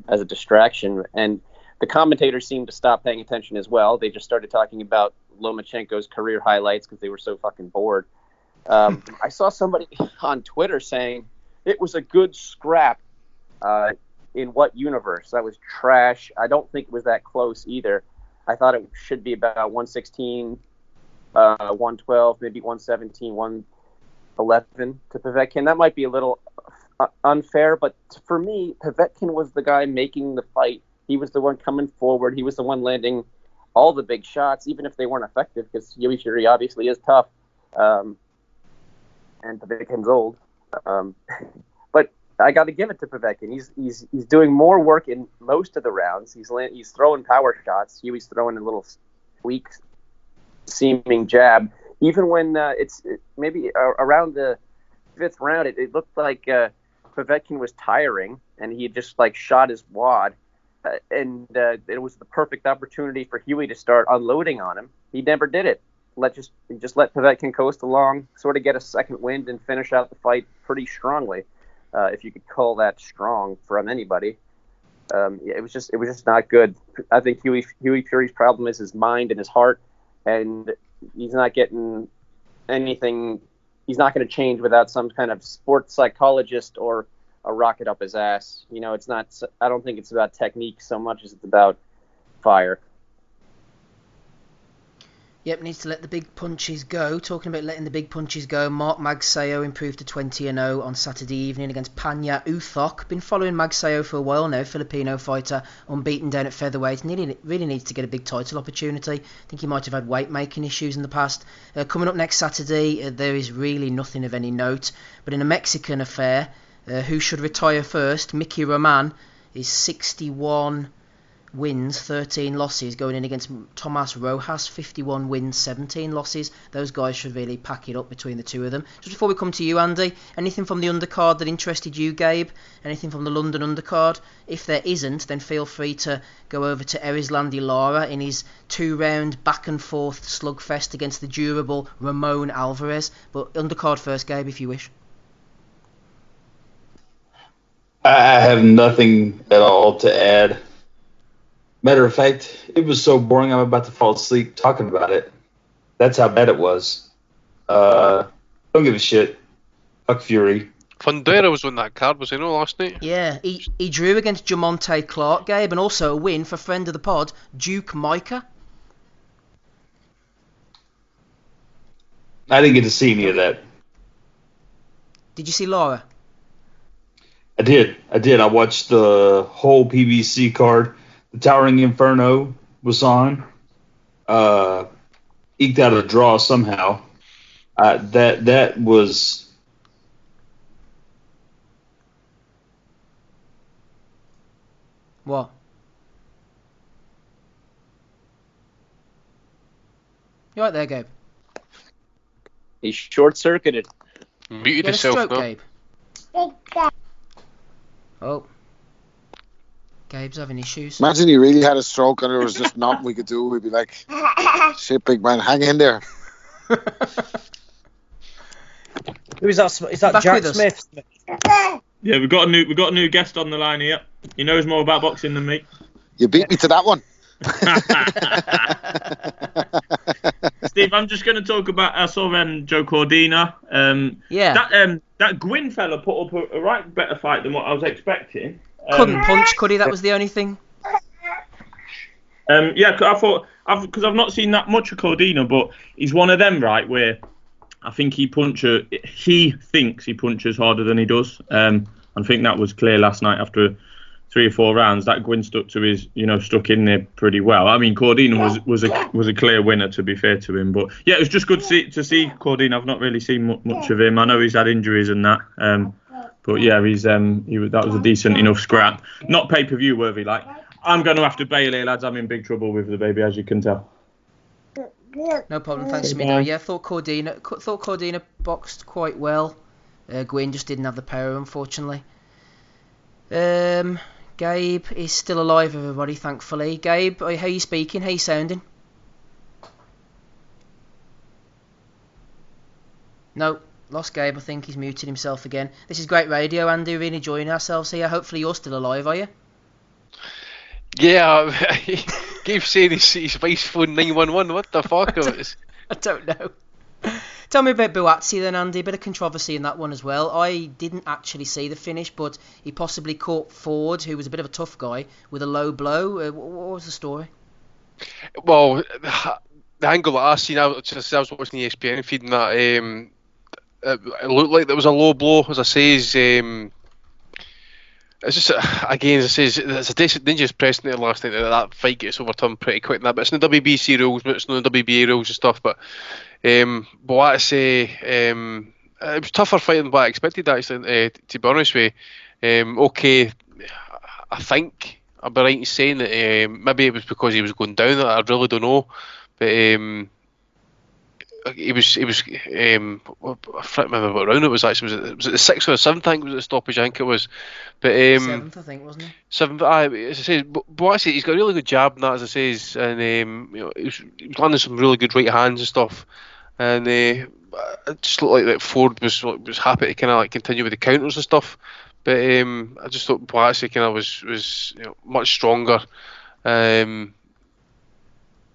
as a distraction, and the commentators seemed to stop paying attention as well. They just started talking about Lomachenko's career highlights because they were so fucking bored. I saw somebody on Twitter saying it was a good scrap. In what universe? That was trash. I don't think it was that close either. I thought it should be about 116, 112, maybe 117, 111 to Povetkin. That might be a little unfair, but for me, Povetkin was the guy making the fight. He was the one coming forward. He was the one landing all the big shots, even if they weren't effective, because Huey Fury obviously is tough, and Povetkin's old. But I got to give it to Povetkin. He's doing more work in most of the rounds. He's throwing power shots. Huey's throwing a little weak seeming jab. Even when maybe around the 5th round, it looked like Povetkin was tiring, and he just like shot his wad. And it was the perfect opportunity for Huey to start unloading on him. He never did it. He just let Povetkin coast along, sort of get a second wind, and finish out the fight pretty strongly. If you could call that strong from anybody. It was just not good. I think Huey Fury's problem is his mind and his heart, and he's not getting anything. He's not going to change without some kind of sports psychologist or a rocket up his ass. It's not. I don't think it's about technique so much as it's about fire. Yep, needs to let the big punches go. Talking about letting the big punches go, Mark Magsayo improved to 20-0 on Saturday evening against Panya Uthok. Been following Magsayo for a while now, Filipino fighter, unbeaten down at featherweight. Really needs to get a big title opportunity. I think he might have had weight-making issues in the past. Coming up next Saturday, there is really nothing of any note. But in a Mexican affair, who should retire first? Mickey Roman is 61 wins, 13 losses, going in against Tomas Rojas, 51 wins, 17 losses. Those guys should really pack it up between the two of them. Just before we come to you, Andy, anything from the undercard that interested you, Gabe? Anything from the London undercard? If there isn't, then feel free to go over to Erislandy Lara in his 2-round back and forth slugfest against the durable Ramon Alvarez. But undercard first, Gabe, if you wish. I have nothing at all to add. Matter of fact, it was so boring I'm about to fall asleep talking about it. That's how bad it was. Don't give a shit. Fuck Fury. Fundera was on that card, was he not, last night? Yeah, he drew against Jamonte Clark, Gabe, and also a win for friend of the pod, Duke Micah. I didn't get to see any of that. Did you see Lara? I did. I watched the whole PBC card. The Towering Inferno was on. Eked out a draw somehow. That was... What? You right there, Gabe? He short-circuited. Muted Get a himself, stroke, no? Gabe. Oh. Gabe's having issues. Imagine he really had a stroke and there was just nothing we could do. We'd be like, shit, big man, hang in there. Who is that? Is that Back Jack with us. Smith? Yeah, we've got a new guest on the line here. He knows more about boxing than me. You beat me to that one. Steve, I'm just going to talk about I saw Joe Cordina. Yeah. That Gwyn fella put up a right better fight than what I was expecting. Couldn't punch, could he? That was the only thing. Yeah, I thought because I've not seen that much of Cordina, but he's one of them, right, where I think he thinks he punches harder than he does. I think that was clear last night after 3 or 4 rounds. That Gwyn stuck in there pretty well. I mean, Cordina was a clear winner, to be fair to him. But yeah, it was just good to see Cordina. I've not really seen much of him. I know he's had injuries and that. But yeah, that was a decent enough scrap. Not pay-per-view worthy, like. I'm going to have to bail here, lads. I'm in big trouble with the baby, as you can tell. No problem. Thanks for me though. Yeah, thought Cordina boxed quite well. Gwyn just didn't have the power, unfortunately. Gabe is still alive, everybody, thankfully. Gabe, how are you speaking? How are you sounding? No, lost Gabe. I think he's muted himself again. This is great radio, Andy. Really enjoying ourselves here. Hopefully you're still alive, are you? Yeah, Gabe saying his wife's phone 911. What the fuck? I don't know. Tell me about Buatsi then, Andy. A bit of controversy in that one as well. I didn't actually see the finish, but he possibly caught Ford, who was a bit of a tough guy, with a low blow. What was the story? Well, the angle that I seen, I was watching the ESPN feed, and that it looked like there was a low blow. As I say, it's just, again, as I say, it's a dangerous precedent last night that fight gets overturned pretty quick. But it's in the WBC rules, it's in the WBA rules and stuff. But what I say, it was tougher fight than what I expected, actually, to be honest with you. Okay, I think I'd be right in saying that maybe it was because he was going down. I really don't know. But he was I can't remember what round it was actually. Was it the 6th or 7th? I think was the stoppage. I think it was. But 7th, I think, wasn't it? 7th. As I say, but actually he's got a really good jab in that, as I say, and he was landing some really good right hands and stuff. And it just looked like that Ford was happy to kind of like continue with the counters and stuff. But I just thought Boatsy kind of was much stronger.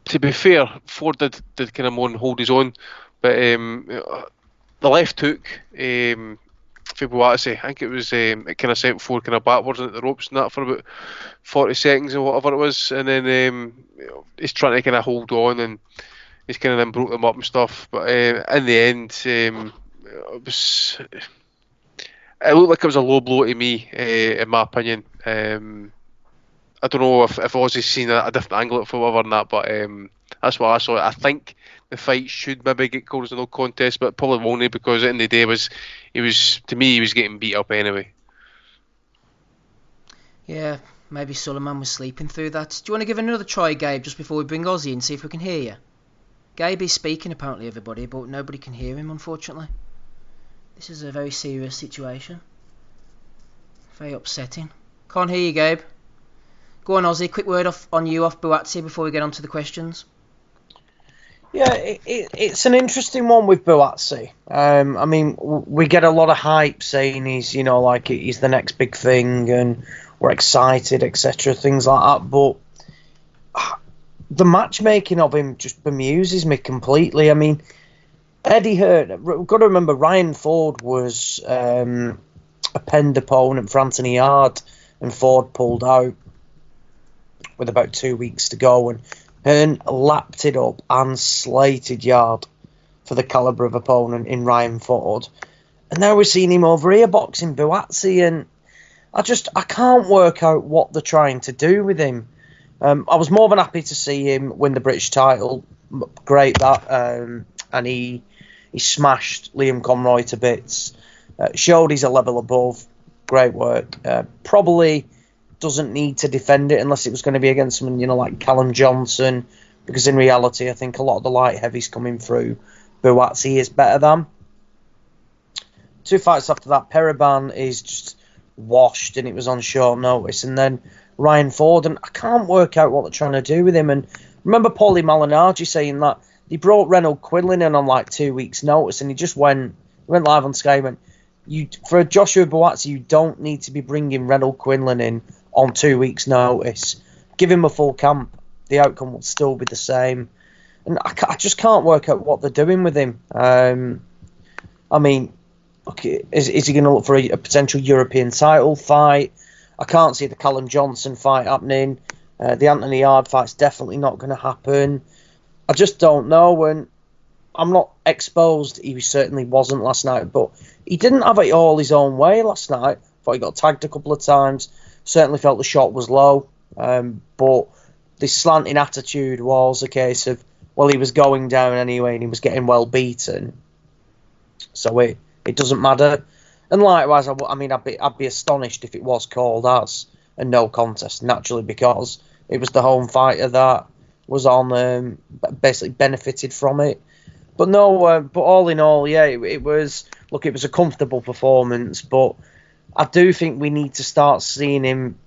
To be fair, Ford did kind of more and hold his own, but the left hook for Boatsy, I think it was it kind of sent Ford kind of backwards into the ropes and that for about 40 seconds or whatever it was, and then he's trying to kind of hold on, and he's kind of then broke them up and stuff. But in the end, it looked like it was a low blow to me, in my opinion. I don't know if Ozzy's seen a different angle at whatever on that, but that's what I saw. I think the fight should maybe get called as a no contest, but probably won't, because at the end of the day, he was getting beat up anyway. Yeah, maybe Suleiman was sleeping through that. Do you want to give another try, Gabe, just before we bring Ozzy in, see if we can hear you? Gabe is speaking, apparently, everybody, but nobody can hear him, unfortunately. This is a very serious situation. Very upsetting. Can't hear you, Gabe. Go on, Ozzy. Quick word on Buatsi before we get on to the questions. Yeah, it's an interesting one with Buatsi. I mean, we get a lot of hype saying he's the next big thing, and we're excited, etc., things like that. But the matchmaking of him just bemuses me completely. I mean, Eddie Hearn, we've got to remember, Ryan Ford was a penned opponent for Anthony Yard, and Ford pulled out with about 2 weeks to go, and Hearn lapped it up and slated Yard for the calibre of opponent in Ryan Ford. And now we're seeing him over here boxing Buatsi, and I can't work out what they're trying to do with him. I was more than happy to see him win the British title. Great that. And he smashed Liam Conroy to bits. Showed he's a level above. Great work. Probably doesn't need to defend it unless it was going to be against someone, like Callum Johnson, because in reality, I think a lot of the light heavies coming through, Buatsi is better than. 2 fights after that, Periban is just washed, and it was on short notice. And then Ryan Ford, and I can't work out what they're trying to do with him. And remember Paulie Malignaggi saying that he brought Reynold Quinlan in on like 2 weeks' notice, and he just went live on Sky and went, for Joshua Buatsi, you don't need to be bringing Reynold Quinlan in on 2 weeks' notice. Give him a full camp. The outcome will still be the same. And I just can't work out what they're doing with him. I mean, okay, is he going to look for a potential European title fight? I can't see the Callum Johnson fight happening. The Anthony Yard fight's definitely not going to happen. I just don't know. And I'm not exposed. He certainly wasn't last night, but he didn't have it all his own way last night. Thought he got tagged a couple of times. Certainly felt the shot was low. But this slanting attitude was a case of, well, he was going down anyway and he was getting well beaten. So it doesn't matter. And likewise, I'd be astonished if it was called as a no contest, naturally, because it was the home fighter that was on, basically benefited from it. But no, but all in all, yeah, it was a comfortable performance, but I do think we need to start seeing him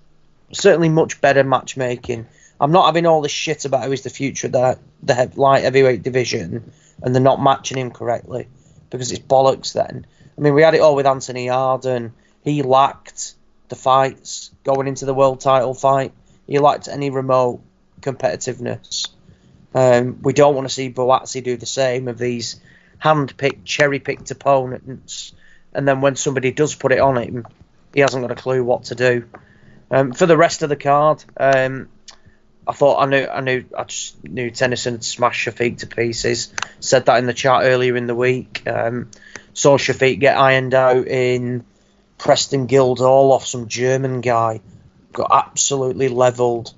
certainly much better matchmaking. I'm not having all this shit about who is the future of the light heavyweight division and they're not matching him correctly, because it's bollocks then. I mean, we had it all with Anthony Yard, and he lacked the fights going into the world title fight. He lacked any remote competitiveness. We don't want to see Buatsi do the same of these hand-picked, cherry-picked opponents, and then when somebody does put it on him, he hasn't got a clue what to do. For the rest of the card, I just knew Tennyson had smashed Shafiq to pieces. Said that in the chat earlier in the week. Saw Shafiq get ironed out in Preston Guildhall off some German guy. Got absolutely levelled.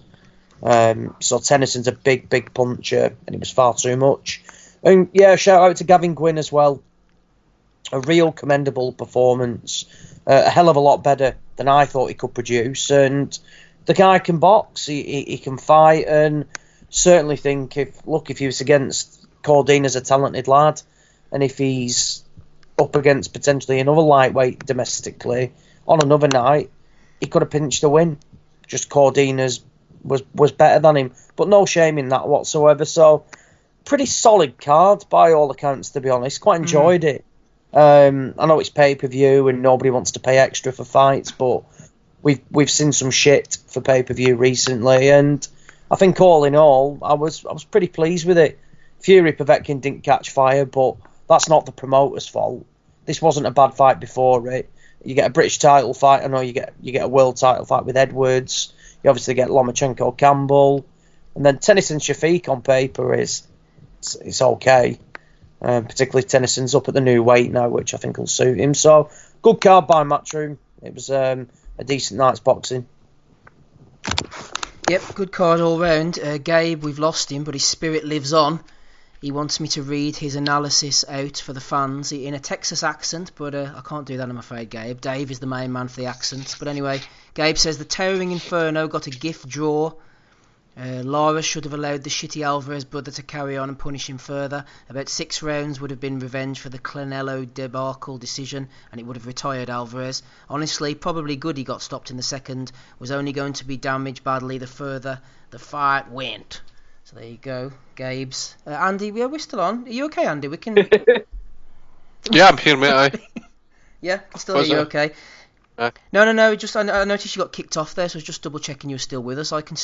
So Tennyson's a big puncher, and it was far too much. And yeah, shout out to Gavin Gwynn as well. A real commendable performance. A hell of a lot better than I thought he could produce. And the guy can box, he can fight, and certainly think if he was against Cordine as a talented lad, and if he's up against potentially another lightweight domestically on another night, he could have pinched a win. Just Cordine was better than him, but no shame in that whatsoever. So pretty solid card by all accounts, to be honest. Quite enjoyed it. I know it's pay-per-view and nobody wants to pay extra for fights, but we've seen some shit for pay-per-view recently, and I think all in all, I was pretty pleased with it. Fury Povetkin didn't catch fire, but that's not the promoter's fault. This wasn't a bad fight before it. You get a British title fight, I know you get a world title fight with Edwards. You obviously get Lomachenko Campbell, and then Tennyson Shafiq on paper is it's okay. Particularly Tennyson's up at the new weight now, which I think will suit him. So, good card by Matchroom. It was a decent night's boxing. Yep, good card all round. Gabe, we've lost him, but his spirit lives on. He wants me to read his analysis out for the fans in a Texas accent, but I can't do that, I'm afraid, Gabe. Dave is the main man for the accents. But anyway, Gabe says the Towering Inferno got a gift draw. Lara should have allowed the shitty Alvarez brother to carry on and punish him further. About 6 rounds would have been revenge for the Canelo debacle decision, and it would have retired Alvarez. Honestly, probably good he got stopped in the second. Was only going to be damaged badly the further the fight went. So there you go, Gabe's. Andy, we're still on. Are you okay, Andy? We can. Yeah, I'm here, mate. Yeah, can still hear you okay. No. Just I noticed you got kicked off there, so I was just double checking you were still with us. I can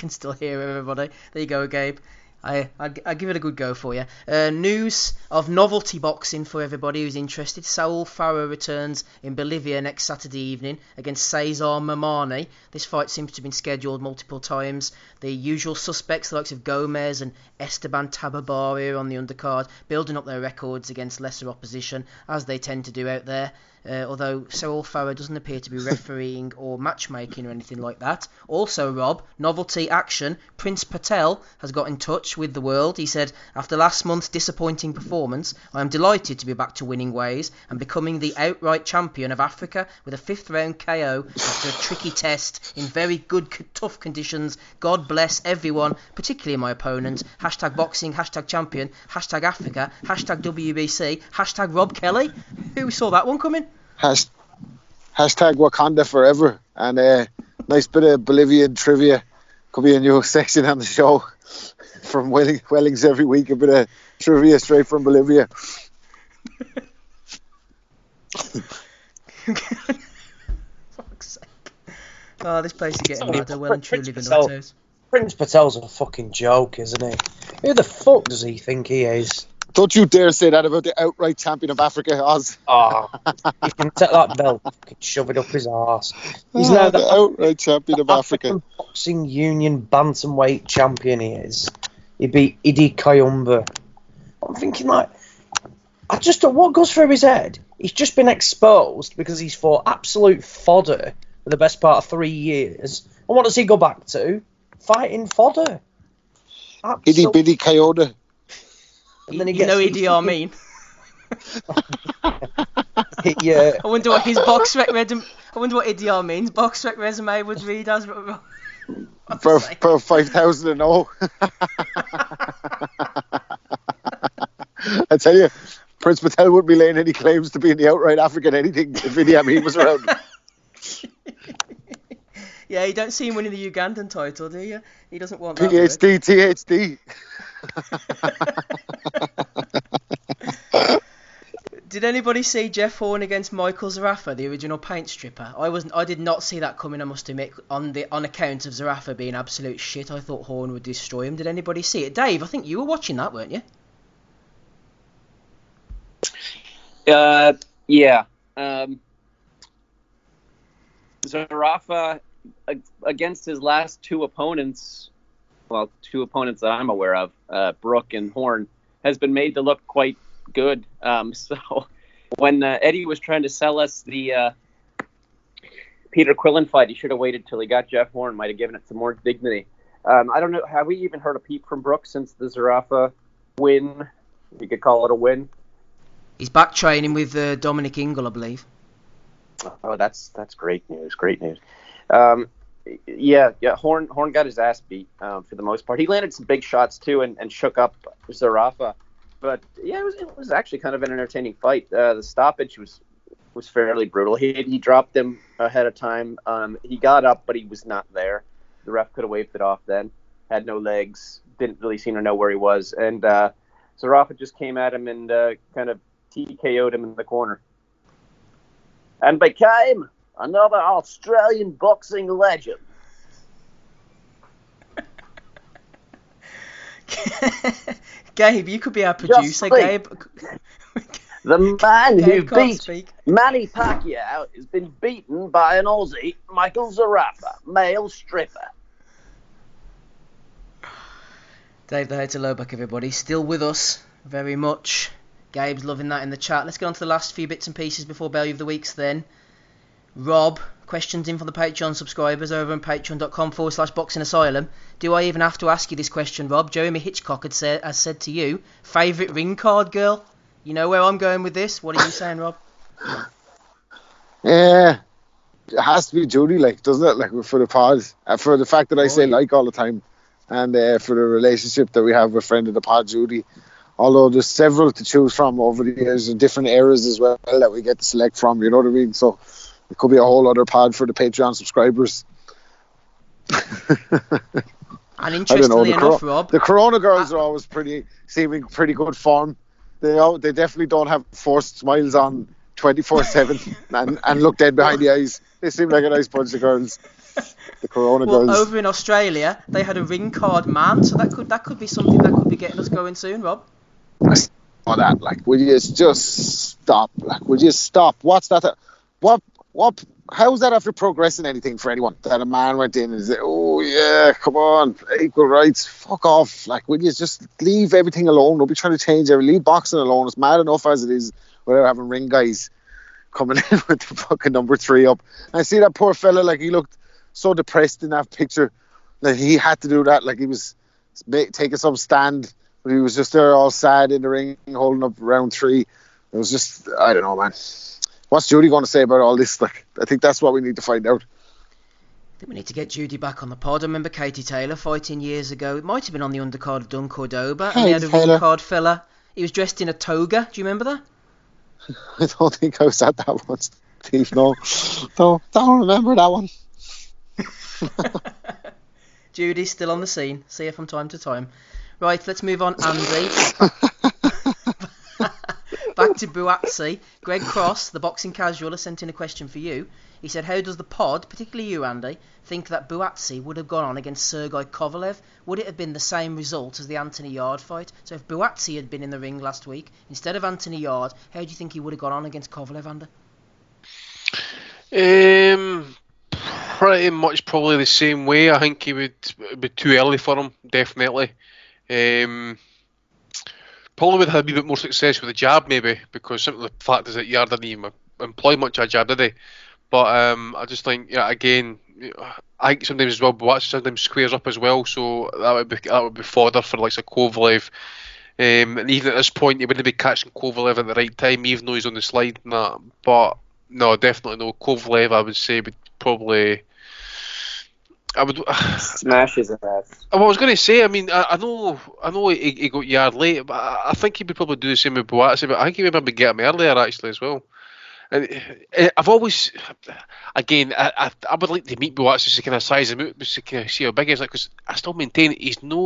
still hear everybody. There you go, Gabe. I give it a good go for you. News of novelty boxing for everybody who's interested. Saul Farah returns in Bolivia next Saturday evening against Cesar Mamani. This fight seems to have been scheduled multiple times. The usual suspects, the likes of Gomez and Esteban Tababaria on the undercard, building up their records against lesser opposition, as they tend to do out there. Although Saul Farah doesn't appear to be refereeing or matchmaking or anything like that. Also, Rob, novelty action. Prince Patel has got in touch with the world. He said, after last month's disappointing performance, I am delighted to be back to winning ways and becoming the outright champion of Africa with a 5th round KO after a tricky test in very good, tough conditions. God bless everyone, particularly my opponent. Hashtag boxing, hashtag champion, hashtag Africa, hashtag WBC, hashtag Rob Kelly. Who saw that one coming? Hashtag Wakanda forever. And nice bit of Bolivian trivia. Could be a new section on the show from Wellings every week. A bit of trivia straight from Bolivia. Fuck's sake. Oh, this place is getting madder. Well and truly the Nuthouse. Prince Patel's a fucking joke, isn't he? Who the fuck does he think he is? Don't you dare say that about the outright champion of Africa, Oz. Oh, he can take that belt, fucking shove it up his arse. He's now the outright champion of Africa. Boxing Union bantamweight champion he is. He beat Idi Kayumba. I'm thinking like, what goes through his head? He's just been exposed because he's fought absolute fodder for the best part of 3 years. And what does he go back to? Fighting fodder. Itty bitty coyote. And then he gets Idi Amin. Yeah. I wonder what his box rec resume. I wonder what Idi Amin's box rec resume would read as. For 5,000 and 0. I tell you, Prince Patel wouldn't be laying any claims to being the outright African anything if Idi Amin was around. Yeah, you don't see him winning the Ugandan title, do you? He doesn't want that. THD. Did anybody see Jeff Horn against Michael Zarafa, the original paint stripper? I did not see that coming, I must admit, on account of Zarafa being absolute shit. I thought Horn would destroy him. Did anybody see it? Dave, I think you were watching that, weren't you? Yeah. Zarafa, against his last two opponents that I'm aware of, Brooke and Horn, has been made to look quite good. So when Eddie was trying to sell us the Peter Quillen fight, he should have waited till he got Jeff Horn. Might have given it some more dignity. I don't know. Have we even heard a peep from Brooke since the Zarafa win? You could call it a win. He's back training with Dominic Ingle, I believe. Oh, that's great news. Great news. Yeah. Horn got his ass beat for the most part. He landed some big shots too and shook up Zarafa. But yeah, it was actually kind of an entertaining fight. The stoppage was fairly brutal. He dropped him ahead of time. He got up, but he was not there. The ref could have waved it off then. Had no legs. Didn't really seem to know where he was. And Zarafa just came at him and kind of TKO'd him in the corner. And became another Australian boxing legend. Gabe, you could be our producer, Gabe. The man who Gabe can't beat speak. Manny Pacquiao has been beaten by an Aussie, Michael Zarafa, male stripper. Dave the Hater Loback, everybody. Still with us, very much. Gabe's loving that in the chat. Let's get on to the last few bits and pieces before Value of the Weeks then. Rob, questions in from the Patreon subscribers over on patreon.com/Boxing Asylum. Do I even have to ask you this question, Rob? Jeremy Hitchcock has said to you, favourite ring card girl? You know where I'm going with this. What are you saying, Rob? Yeah, it has to be Judy, doesn't it? For the pod, for the fact that I say all the time, and for the relationship that we have with friend of the pod, Judy. Although there's several to choose from over the years in different eras as well that we get to select from, you know what I mean? So it could be a whole other pod for the Patreon subscribers. And interestingly enough, Rob, the Corona girls are always seeming pretty good form. They definitely don't have forced smiles on 24/7 and look dead behind the eyes. They seem like a nice bunch of girls. The Corona girls. Over in Australia, they had a ring card man, so that could be something that could be getting us going soon, Rob. Oh, that would you just stop? Would you stop? What's that? What? How's that after progressing anything for anyone? That a man went in and said, "Oh yeah, come on, equal rights." Fuck off! Would you just leave everything alone? Don't be trying to change everything. Leave boxing alone. It's mad enough as it is without having ring guys coming in with the fucking number 3 up. And I see that poor fella. He looked so depressed in that picture. He had to do that. He was taking some stand. But he was just there all sad in the ring, holding up round 3. It was just, I don't know, man. What's Judy going to say about all this? I think that's what we need to find out. I think we need to get Judy back on the pod. I remember Katie Taylor fighting years ago. It might have been on the undercard of Dun Cordoba. And they had a ring card fella. He was dressed in a toga. Do you remember that? I don't think I was at that one, Steve. No, don't remember that one. Judy's still on the scene. See her from time to time. Right, let's move on, Andy. Back to Buatsi. Greg Cross, the boxing casual, has sent in a question for you. He said, how does the pod, particularly you, Andy, think that Buatsi would have gone on against Sergei Kovalev? Would it have been the same result as the Anthony Yard fight? So if Buatsi had been in the ring last week, instead of Anthony Yard, how do you think he would have gone on against Kovalev, Andy? Pretty much probably the same way. I think it would be too early for him, definitely. Probably would have had a wee bit more success with the jab, maybe, because simply the fact is that Yard didn't even employ much of a jab, did he? But I just think, again, I think sometimes as well, Buatsi sometimes squares up as well, so that would be fodder for like a Kovalev. And even at this point, he wouldn't be catching Kovalev at the right time, even though he's on the slide and that. But no, definitely no. Kovalev, I would say, would probably. I would smash his ass. I was going to say, I mean, I know he got Yard late, but I think he would probably do the same with Buatsi, but I think he would maybe get him earlier actually as well. And I've always, again, I would like to meet Buatsi just to kind of size him out, just to kind of see how big he is, because I still maintain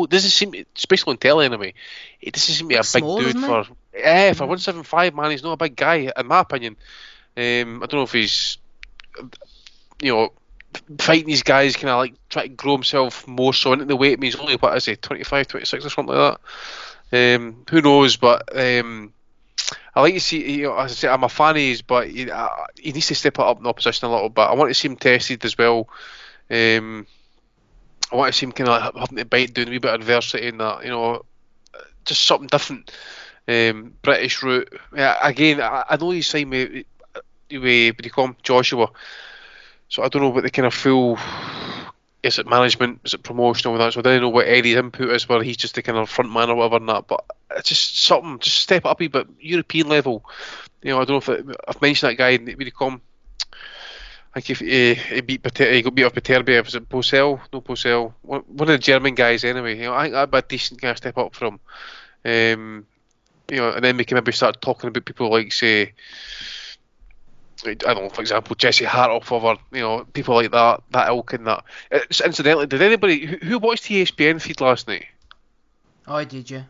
doesn't seem, especially on telly anyway, it doesn't seem to be a big small, dude for 175, man. He's not a big guy in my opinion. I don't know if he's, fighting these guys kind of try to grow himself more so into the weight. I mean, he's only, 25, 26 or something like that. Who knows, but I like to see, as I say, I'm a fan of his, but he needs to step it up in the opposition a little bit. I want to see him tested as well. I want to see him kind of having to bite, doing a wee bit of adversity and that, just something different. British route. Yeah, again, I know he's signed with what do you call him? Joshua. So I don't know what the kind of full, is it management, is it promotional with that, so I don't know what Eddie's input is, where he's just the kind of front man or whatever and that, but it's just something, just step it up a wee bit, European level. I don't know if I've mentioned that guy, what do you call him? I think if he got beat off Paterby, was it Posel? No, Posel. One of the German guys anyway. I think that'd be a decent kind of step up from him. And then we can maybe start talking about people like, say, I don't know, for example, Jesse Hartoff over, people like that ilk and that. Incidentally, did anybody who watched the ESPN feed last night? I did, yeah.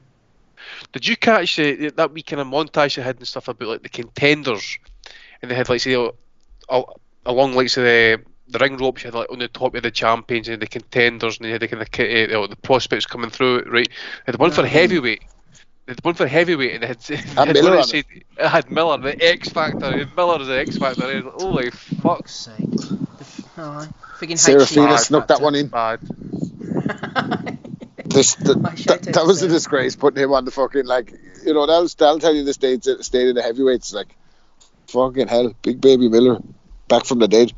Did you catch that wee kind of montage they had and stuff about like the contenders, and they had like say along like say the ring ropes, you had like on the top of the champions and the contenders, and they had the kind of the prospects coming through, right? They had one for heavyweight. The one for heavyweight, and it had Miller, the X Factor. Miller is the X Factor. Holy fuck's sake! Freaking Serafina snuck that one in. Bad. That was a disgrace putting him on the fucking, like, you know, that'll tell you the state of the heavyweights. Like, fucking hell, Big Baby Miller back from the dead.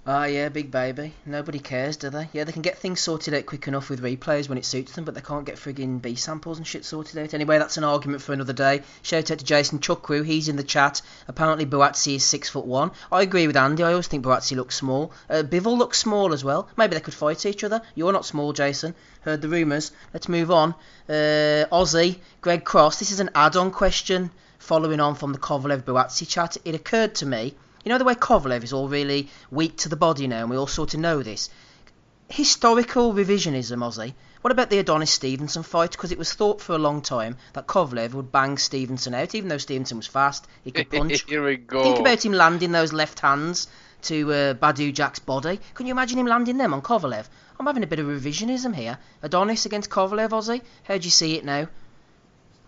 Ah, yeah, Big Baby. Nobody cares, do they? Yeah, they can get things sorted out quick enough with replays when it suits them, but they can't get friggin' B samples and shit sorted out. Anyway, that's an argument for another day. Shout out to Jason Chukwu, he's in the chat. Apparently Buatsi is 6'1". I agree with Andy, I always think Buatsi looks small. Bivol looks small as well. Maybe they could fight each other. You're not small, Jason. Heard the rumours. Let's move on. Aussie, Greg Cross, this is an add-on question following on from the Kovalev-Buatsi chat. It occurred to me, you know the way Kovalev is all really weak to the body now, and we all sort of know this. Historical revisionism, Aussie. What about the Adonis-Stevenson fight? Because it was thought for a long time that Kovalev would bang Stevenson out, even though Stevenson was fast, he could punch. Here we go. Think about him landing those left hands to Badu Jack's body. Can you imagine him landing them on Kovalev? I'm having a bit of revisionism here. Adonis against Kovalev, Aussie. How do you see it now?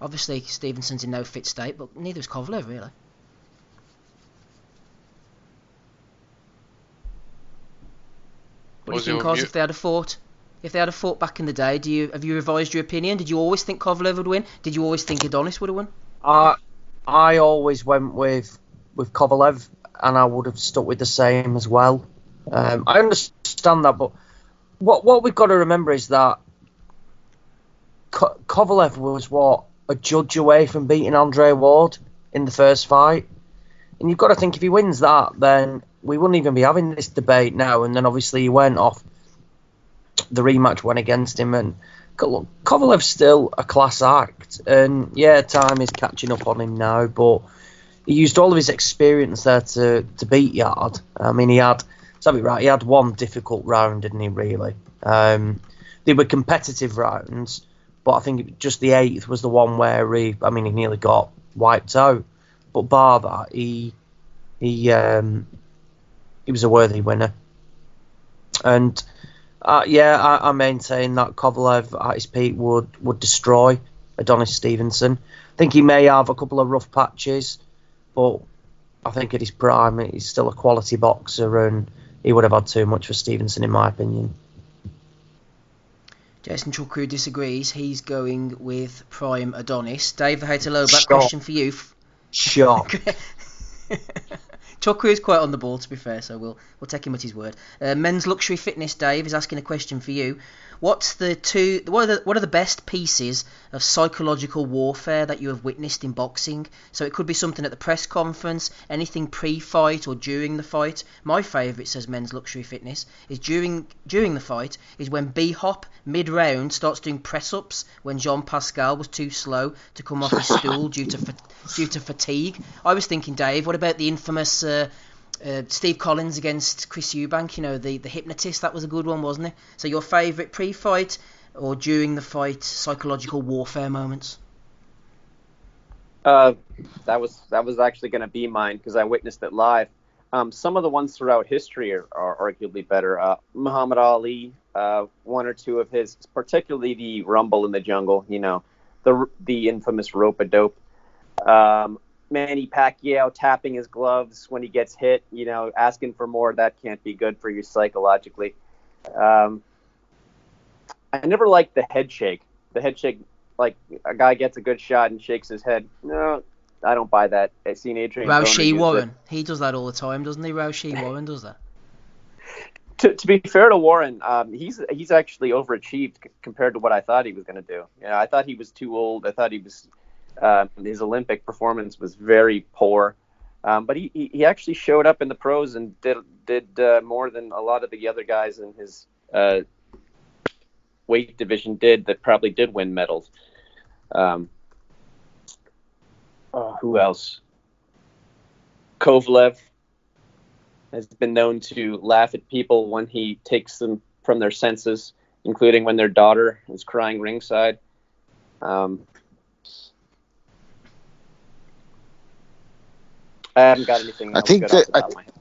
Obviously, Stevenson's in no fit state, but neither is Kovalev, really. What do you think, Oz, if they had a fought? If they had a fought back in the day, have you revised your opinion? Did you always think Kovalev would win? Did you always think Adonis would have won? I always went with Kovalev, and I would have stuck with the same as well. I understand that, but what we've got to remember is that Kovalev was a judge away from beating Andre Ward in the first fight, and you've got to think if he wins that, then we wouldn't even be having this debate now. And then obviously he went off. The rematch went against him, and look, Kovalev's still a class act. And yeah, time is catching up on him now, but he used all of his experience there to beat Yard. I mean, he had one difficult round, didn't he? Really, they were competitive rounds, but I think just the 8th was the one where he nearly got wiped out. But bar that, he was a worthy winner. And I maintain that Kovalev at his peak would destroy Adonis Stevenson. I think he may have a couple of rough patches, but I think at his prime he's still a quality boxer, and he would have had too much for Stevenson, in my opinion. Jason Chukwu disagrees. He's going with prime Adonis. Dave the Hater Lowback, question for you. Sure. Chukwu is quite on the ball, to be fair, so we'll take him at his word. Men's Luxury Fitness Dave is asking a question for you. What are the best pieces of psychological warfare that you have witnessed in boxing? So it could be something at the press conference, anything pre-fight or during the fight. My favourite, says Men's Luxury Fitness, is during the fight is when B-Hop mid-round starts doing press-ups when Jean Pascal was too slow to come off his stool due to fatigue. I was thinking, Dave, what about the infamous Steve Collins against Chris Eubank, the hypnotist? That was a good one, wasn't it? So your favourite pre-fight or during the fight psychological warfare moments? That was actually going to be mine because I witnessed it live. Some of the ones throughout history are arguably better. Muhammad Ali, one or two of his, particularly the Rumble in the Jungle, the infamous rope-a-dope. Manny Pacquiao tapping his gloves when he gets hit, asking for more. That can't be good for you psychologically. I never liked the head shake. The head shake, like a guy gets a good shot and shakes his head. No, I don't buy that. I've seen Adrian Raushi Warren. He does that all the time, doesn't he? Raushi Warren does that. To be fair to Warren, he's actually overachieved compared to what I thought he was going to do. I thought he was too old. I thought he was his Olympic performance was very poor, but he actually showed up in the pros and did more than a lot of the other guys in his weight division that probably did win medals. Who else? Kovalev has been known to laugh at people when he takes them from their senses, including when their daughter is crying ringside. I haven't got anything else good off the top of my head.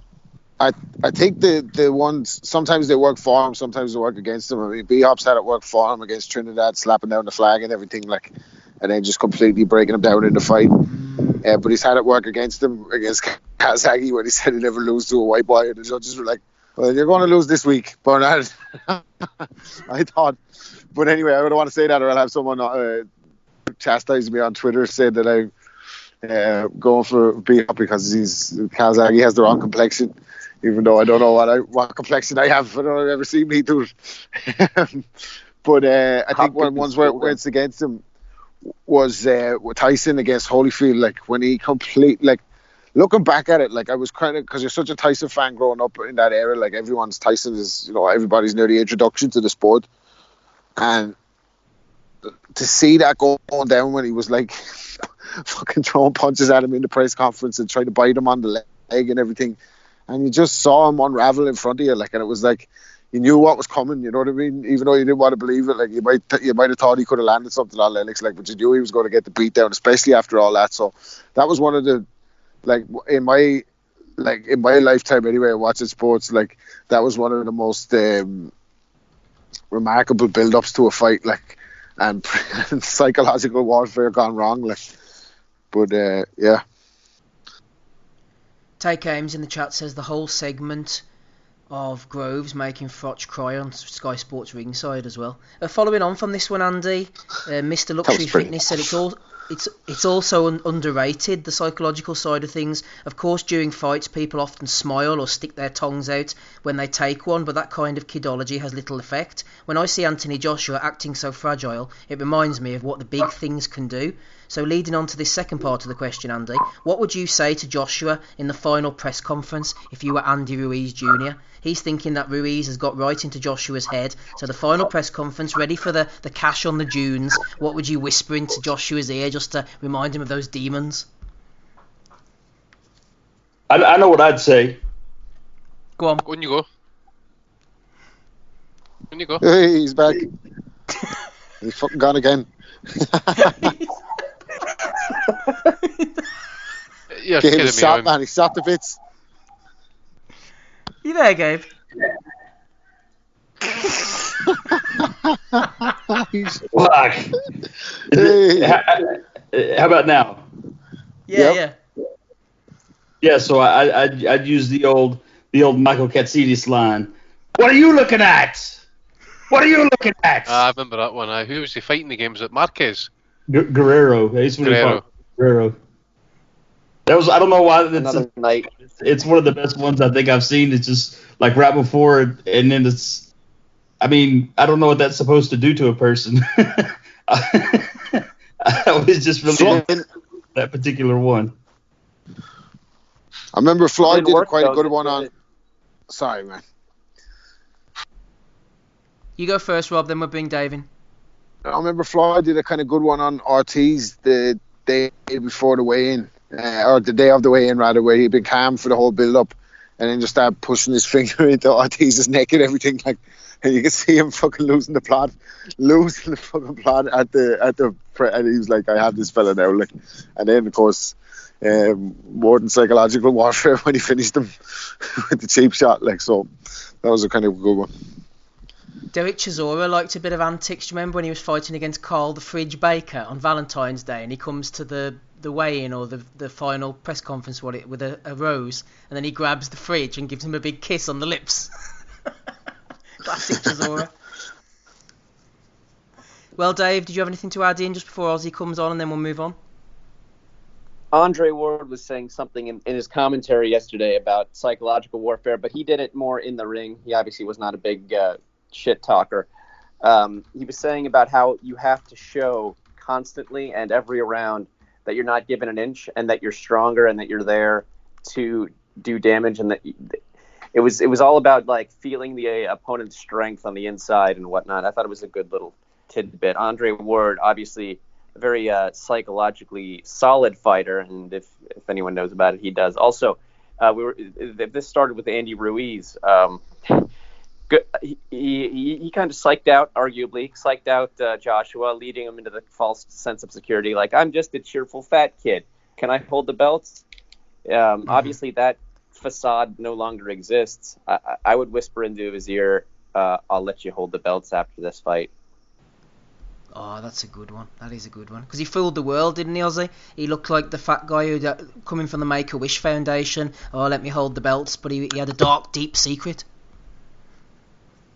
I think the ones, sometimes they work for him, sometimes they work against him. I mean, B-Hop's had it work for him against Trinidad, slapping down the flag and everything, and then just completely breaking him down in the fight. But he's had it work against him, against Kazagi, when he said he'd never lose to a white boy, and the judges were like, Well, you're going to lose this week, Bernard. I thought. But anyway, I don't want to say that, or I'll have someone chastise me on Twitter, say that I'm going for beat-up because Kazagi has the wrong complexion, even though I don't know what complexion I have. I don't know if I've ever seen me do it. But I think one ones where it's against him was Tyson against Holyfield. Like when he looking back at it, like I was kind of, because you're such a Tyson fan growing up in that era. Like Tyson is, everybody's nearly introduction to the sport, and to see that going down when he was like fucking throwing punches at him in the press conference and trying to bite him on the leg and everything, and you just saw him unravel in front of you, like, and it was like you knew what was coming. You know what I mean? Even though you didn't want to believe it, like you might have thought he could have landed something on Lennox, like, but you knew he was going to get the beat down, especially after all that. So that was one of the, like in my lifetime anyway, watching sports, like that was one of the most remarkable build-ups to a fight, like, and psychological warfare gone wrong, like. But yeah. Take Ames in the chat says the whole segment of Groves making Frotch cry on Sky Sports ringside as well. Following on from this one, Andy, Mr. Luxury Fitness said it's also underrated, the psychological side of things. Of course, during fights, people often smile or stick their tongues out when they take one, but that kind of kidology has little effect. When I see Anthony Joshua acting so fragile, it reminds me of what the big things can do. So leading on to this second part of the question, Andy, what would you say to Joshua in the final press conference if you were Andy Ruiz Jr.? He's thinking that Ruiz has got right into Joshua's head. So the final press conference, ready for the cash on the dunes, what would you whisper into Joshua's ear just to remind him of those demons? I know what I'd say. Go on. When you go. Hey, he's back. He's fucking gone again. You're Gabe kidding is me. shot, man. He's shot to bits. You there, Gabe? Fuck. How about now? Yeah. Yeah, so I'd use the old Michael Katsidis line. What are you looking at? What are you looking at? I remember that one. Who was he fighting the games at? Marquez? Guerrero. Guerrero. That was, I don't know why. Another night. It's one of the best ones I think I've seen. It's just like right before, and then it's, I mean, I don't know what that's supposed to do to a person. I was just really that particular one. I remember Floyd did quite a good one on. on. Sorry, man. You go first, Rob, then we'll bring Dave in. I remember Floyd did a kind of good one on Ortiz the day before the weigh-in, or the day of the weigh-in rather, where he'd been calm for the whole build-up, and then just started pushing his finger into Ortiz's neck and everything, like, and you could see him fucking losing the plot at the and he was like, I have this fella now, like, and then of course more than psychological warfare when he finished him with the cheap shot, like, so that was a kind of good one. Derek Chisora liked a bit of antics. Do you remember when he was fighting against Carl the Fridge Baker on Valentine's Day, and he comes to the weigh-in or the final press conference with a rose, and then he grabs the fridge and gives him a big kiss on the lips. Classic Chisora. Well, Dave, did you have anything to add in just before Ozzy comes on, and then we'll move on? Andre Ward was saying something in his commentary yesterday about psychological warfare, but he did it more in the ring. He obviously was not a big shit talker. He was saying about how you have to show constantly and every round that you're not given an inch and that you're stronger and that you're there to do damage, and that it was all about like feeling the opponent's strength on the inside and whatnot. I thought it was a good little tidbit. Andre Ward, obviously a very psychologically solid fighter, and if anyone knows about it, he does. Also, this started with Andy Ruiz. He kind of psyched out Joshua, leading him into the false sense of security. Like, I'm just a cheerful fat kid. Can I hold the belts? Obviously, that facade no longer exists. I would whisper into his ear, I'll let you hold the belts after this fight. Oh, that's a good one. That is a good one. Because he fooled the world, didn't he, Ozzy? He looked like the fat guy who coming from the Make-A-Wish Foundation. Oh, let me hold the belts. But he had a dark, deep secret.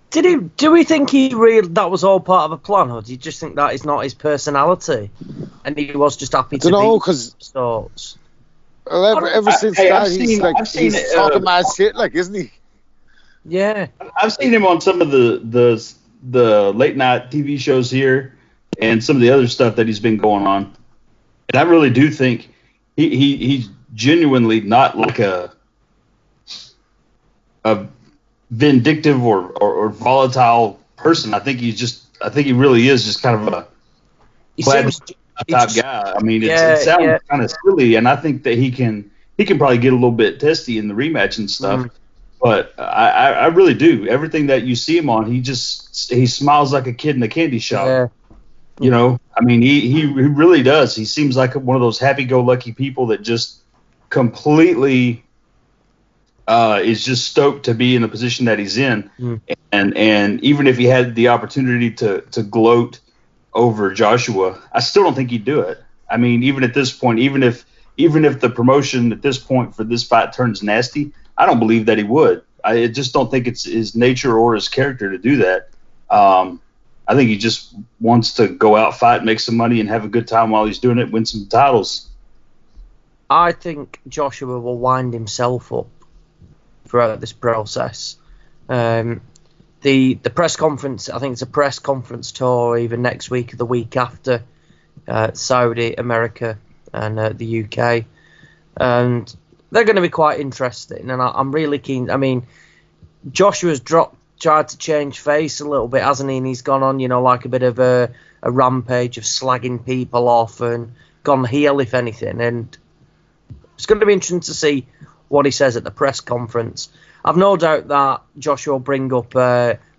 Do we think that was all part of a plan, or do you just think that is not his personality, and he was just happy to be because sorts? Ever since that, he's talking mad shit, like, isn't he? Yeah, I've seen him on some of the late night TV shows here, and some of the other stuff that he's been going on, and I really do think he's genuinely not like a vindictive or volatile person. I think he really is just kind of a top guy. I mean, it sounds kind of silly, and I think that he can probably get a little bit testy in the rematch and stuff. But I really do. Everything that you see him on, he smiles like a kid in a candy shop. Yeah. You know, I mean, he really does. He seems like one of those happy-go-lucky people that just completely is just stoked to be in the position that he's in. And even if he had the opportunity to gloat over Joshua, I still don't think he'd do it. I mean, even at this point, even if the promotion at this point for this fight turns nasty, I don't believe that he would. I just don't think it's his nature or his character to do that. I think he just wants to go out, fight, make some money, and have a good time while he's doing it, win some titles. I think Joshua will wind himself up throughout this process. The press conference, I think it's a press conference tour either next week or the week after, Saudi, America, and the UK. And they're going to be quite interesting, and I'm really keen. I mean, Joshua's tried to change face a little bit, hasn't he? And he's gone on, like a bit of a rampage of slagging people off and gone heel, if anything. And it's going to be interesting to see what he says at the press conference. I've no doubt that Joshua will bring up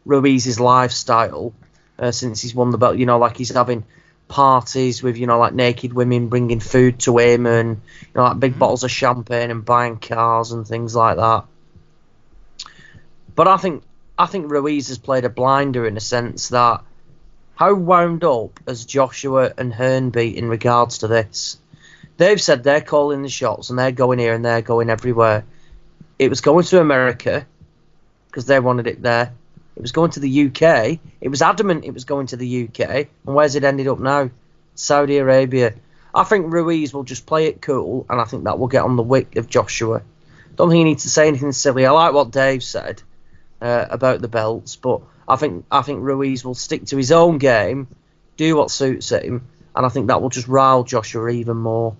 Ruiz's lifestyle since he's won the belt. Like he's having parties with, like naked women bringing food to him and, like big bottles of champagne and buying cars and things like that. But I think Ruiz has played a blinder in a sense that how wound up has Joshua and Hearn be in regards to this? They've said they're calling the shots and they're going here and they're going everywhere. It was going to America because they wanted it there. It was going to the UK. It was adamant it was going to the UK. And where's it ended up now? Saudi Arabia. I think Ruiz will just play it cool, and I think that will get on the wick of Joshua. Don't think he needs to say anything silly. I like what Dave said about the belts, but I think Ruiz will stick to his own game, do what suits him, and I think that will just rile Joshua even more.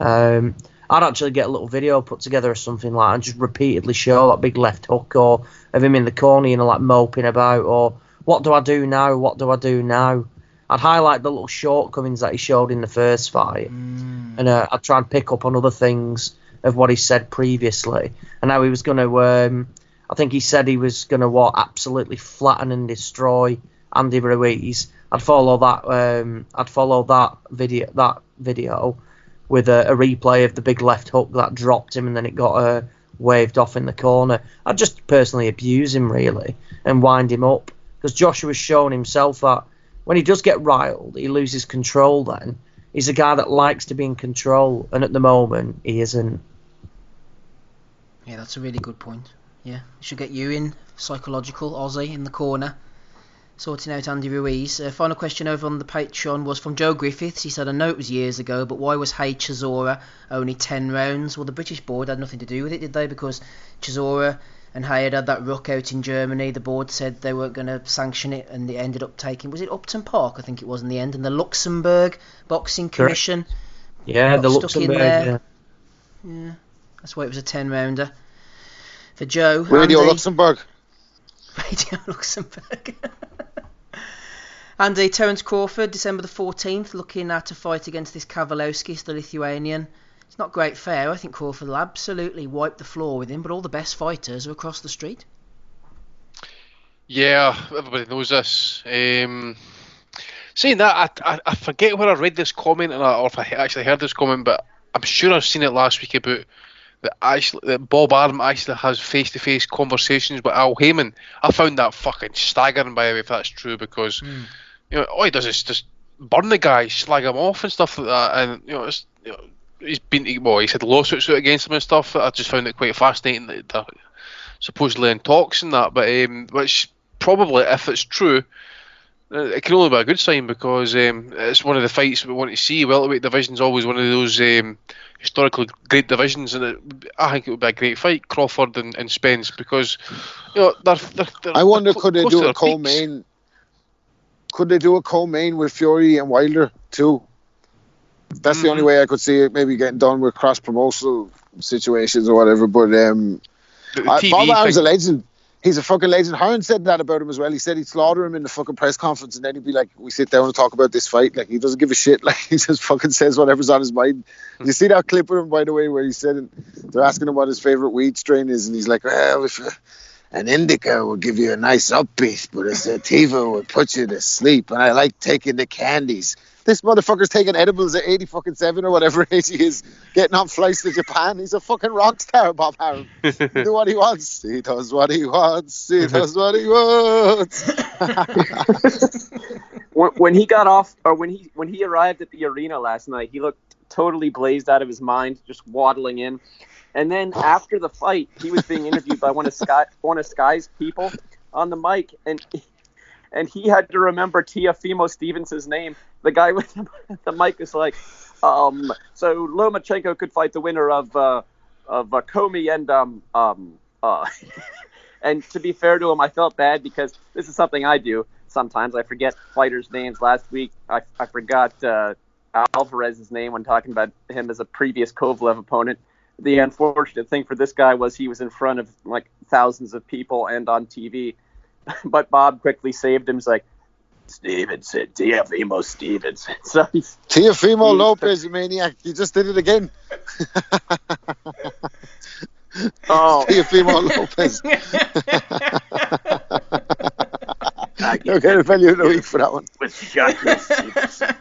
I'd actually get a little video put together or something like that and just repeatedly show that big left hook or of him in the corner, like moping about, or what do I do now? What do I do now? I'd highlight the little shortcomings that he showed in the first fight, and I'd try and pick up on other things of what he said previously, and how he was going to. I think he said he was going to absolutely flatten and destroy Andy Ruiz. I'd follow that video with a replay of the big left hook that dropped him and then it got waved off in the corner. I'd just personally abuse him, really, and wind him up. Because Joshua's shown himself that when he does get riled, he loses control then. He's a guy that likes to be in control, and at the moment, he isn't. Yeah, that's a really good point. Yeah, should get you in, psychological Aussie in the corner, sorting out Andy Ruiz. Final question over on the Patreon was from Joe Griffiths. He said, I know it was years ago, but why was Hay Chisora only 10 rounds? Well, the British board had nothing to do with it, did they? Because Chisora and Hay had that ruck out in Germany. The board said they weren't going to sanction it, and they ended up taking, was it Upton Park? I think it was in the end. And the Luxembourg Boxing Commission. Yeah, the Luxembourg. Yeah, that's why it was a 10-rounder. For Joe, Radio Luxembourg. Radio Luxembourg. Andy, Terence Crawford, December the 14th, looking at a fight against this Kowalowskis, the Lithuanian. It's not great fare. I think Crawford will absolutely wipe the floor with him, but all the best fighters are across the street. Yeah, everybody knows this. Saying that, I forget where I read this comment or if I actually heard this comment, but I'm sure I've seen it last week about that Bob Arum actually has face-to-face conversations with Al Heyman. I found that fucking staggering, by the way, if that's true, because all he does is just burn the guy, slag him off and stuff like that, and he's had lawsuits out against him and stuff. I just found it quite fascinating that they're supposedly in talks and that, but which probably, if it's true, it can only be a good sign, because it's one of the fights we want to see. Welterweight division's always one of those historically great divisions, and I think it would be a great fight, Crawford and Spence, because they're I wonder, could they do a co-main? Could they do a co-main with Fury and Wilder too? That's the only way I could see it maybe getting done with cross-promotional situations or whatever. But Bob Arum's a legend. He's a fucking legend. Hearn said that about him as well. He said he'd slaughter him in the fucking press conference, and then he'd be like, we sit down and talk about this fight. Like, he doesn't give a shit. Like, he just fucking says whatever's on his mind. You see that clip with him, by the way, where he said, they're asking him what his favourite weed strain is, and he's like, well, if an indica will give you a nice upbeat, but a sativa will put you to sleep, and I like taking the candies. This motherfucker's taking edibles at 87 or whatever age he is, getting on flights to Japan. He's a fucking rock star, Bob Arum. He do what he wants. He does what he wants. He does what he wants. When he got off, or when he arrived at the arena last night, he looked totally blazed out of his mind, just waddling in. And then after the fight, he was being interviewed by one of Sky's people on the mic, and he had to remember Teofimo Stevens' name. The guy with the mic was like, so Lomachenko could fight the winner of Comey and and to be fair to him, I felt bad, because this is something I do sometimes. I forget fighters' names. Last week, I forgot Alvarez's name when talking about him as a previous Kovalev opponent. The unfortunate thing for this guy was he was in front of like thousands of people and on TV. But Bob quickly saved him. He's like, Stevenson, Teofimo Stevenson. So Teofimo Lopez, you maniac. You just did it again. Oh. Teofimo Lopez. You're going to value the week for that one. With chocolate Stevenson.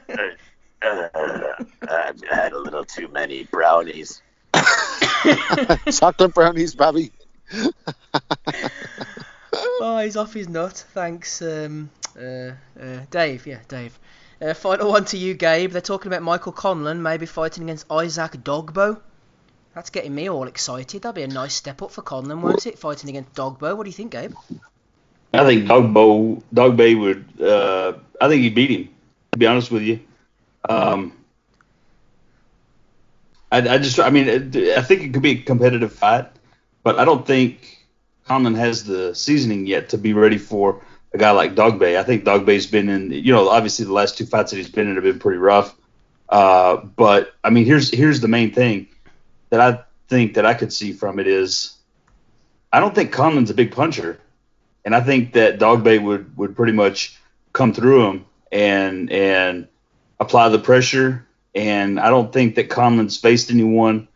I've had a little too many brownies. Chocolate brownies, Bobby. Oh, he's off his nut. Thanks, Dave. Yeah, Dave. Final one to you, Gabe. They're talking about Michael Conlan maybe fighting against Isaac Dogbo. That's getting me all excited. That'd be a nice step up for Conlan, won't it? Fighting against Dogbo. What do you think, Gabe? I think Dogbo would. I think he'd beat him. To be honest with you, I think it could be a competitive fight, but I don't think Conlan has the seasoning yet to be ready for a guy like Dogbo. I think Dogbo's been in, obviously the last two fights that he's been in have been pretty rough. But I mean, here's the main thing that I think that I could see from it is, I don't think Conlan's a big puncher, and I think that Dogbo would pretty much come through him and apply the pressure. And I don't think that Conlan's faced anyone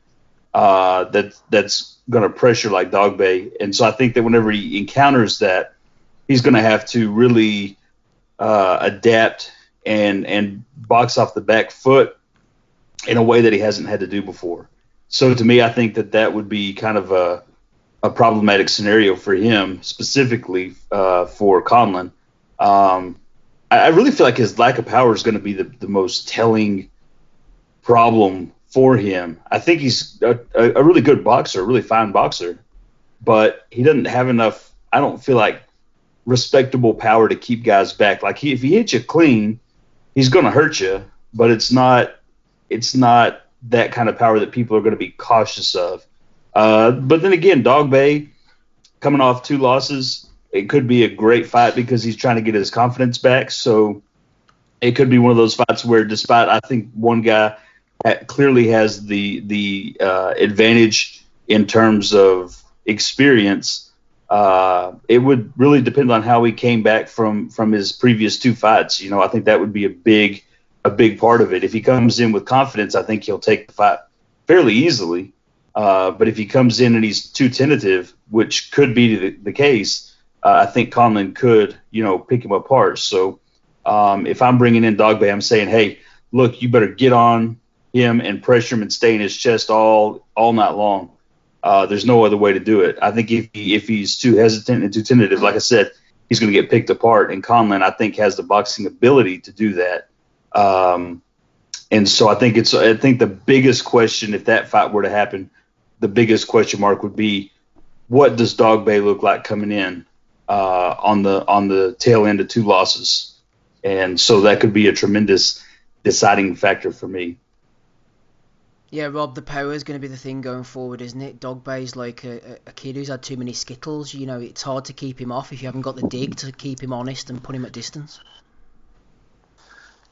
that's going to pressure like Dogbo. And so I think that whenever he encounters that, he's going to have to really adapt and box off the back foot in a way that he hasn't had to do before. So to me, I think that would be kind of a problematic scenario for him, specifically for Conlan. I really feel like his lack of power is going to be the most telling problem for him. I think he's a really good boxer, a really fine boxer, but he doesn't have enough, I don't feel like, respectable power to keep guys back. Like if he hits you clean, he's going to hurt you, but it's not that kind of power that people are going to be cautious of. But then again, Dogbo coming off 2 losses, it could be a great fight because he's trying to get his confidence back. So it could be one of those fights where, despite I think one guy clearly has the advantage in terms of experience, it would really depend on how he came back from his previous 2 fights. I think that would be a big part of it. If he comes in with confidence, I think he'll take the fight fairly easily. But if he comes in and he's too tentative, which could be the case, I think Conlan could, pick him apart. So if I'm bringing in Dogbo, I'm saying, hey, look, you better get on him and pressure him and stay in his chest all night long. There's no other way to do it. I think if he's too hesitant and too tentative, like I said, he's going to get picked apart. And Conlan, I think, has the boxing ability to do that. And so I think the biggest question, if that fight were to happen, the biggest question mark would be, what does Dogbo look like coming in? on the tail end of 2 losses, and so that could be a tremendous deciding factor for me. Yeah, Rob, the power is going to be the thing going forward, isn't it? Dogbay's like a kid who's had too many skittles. You know, it's hard to keep him off if you haven't got the dig to keep him honest and put him at distance.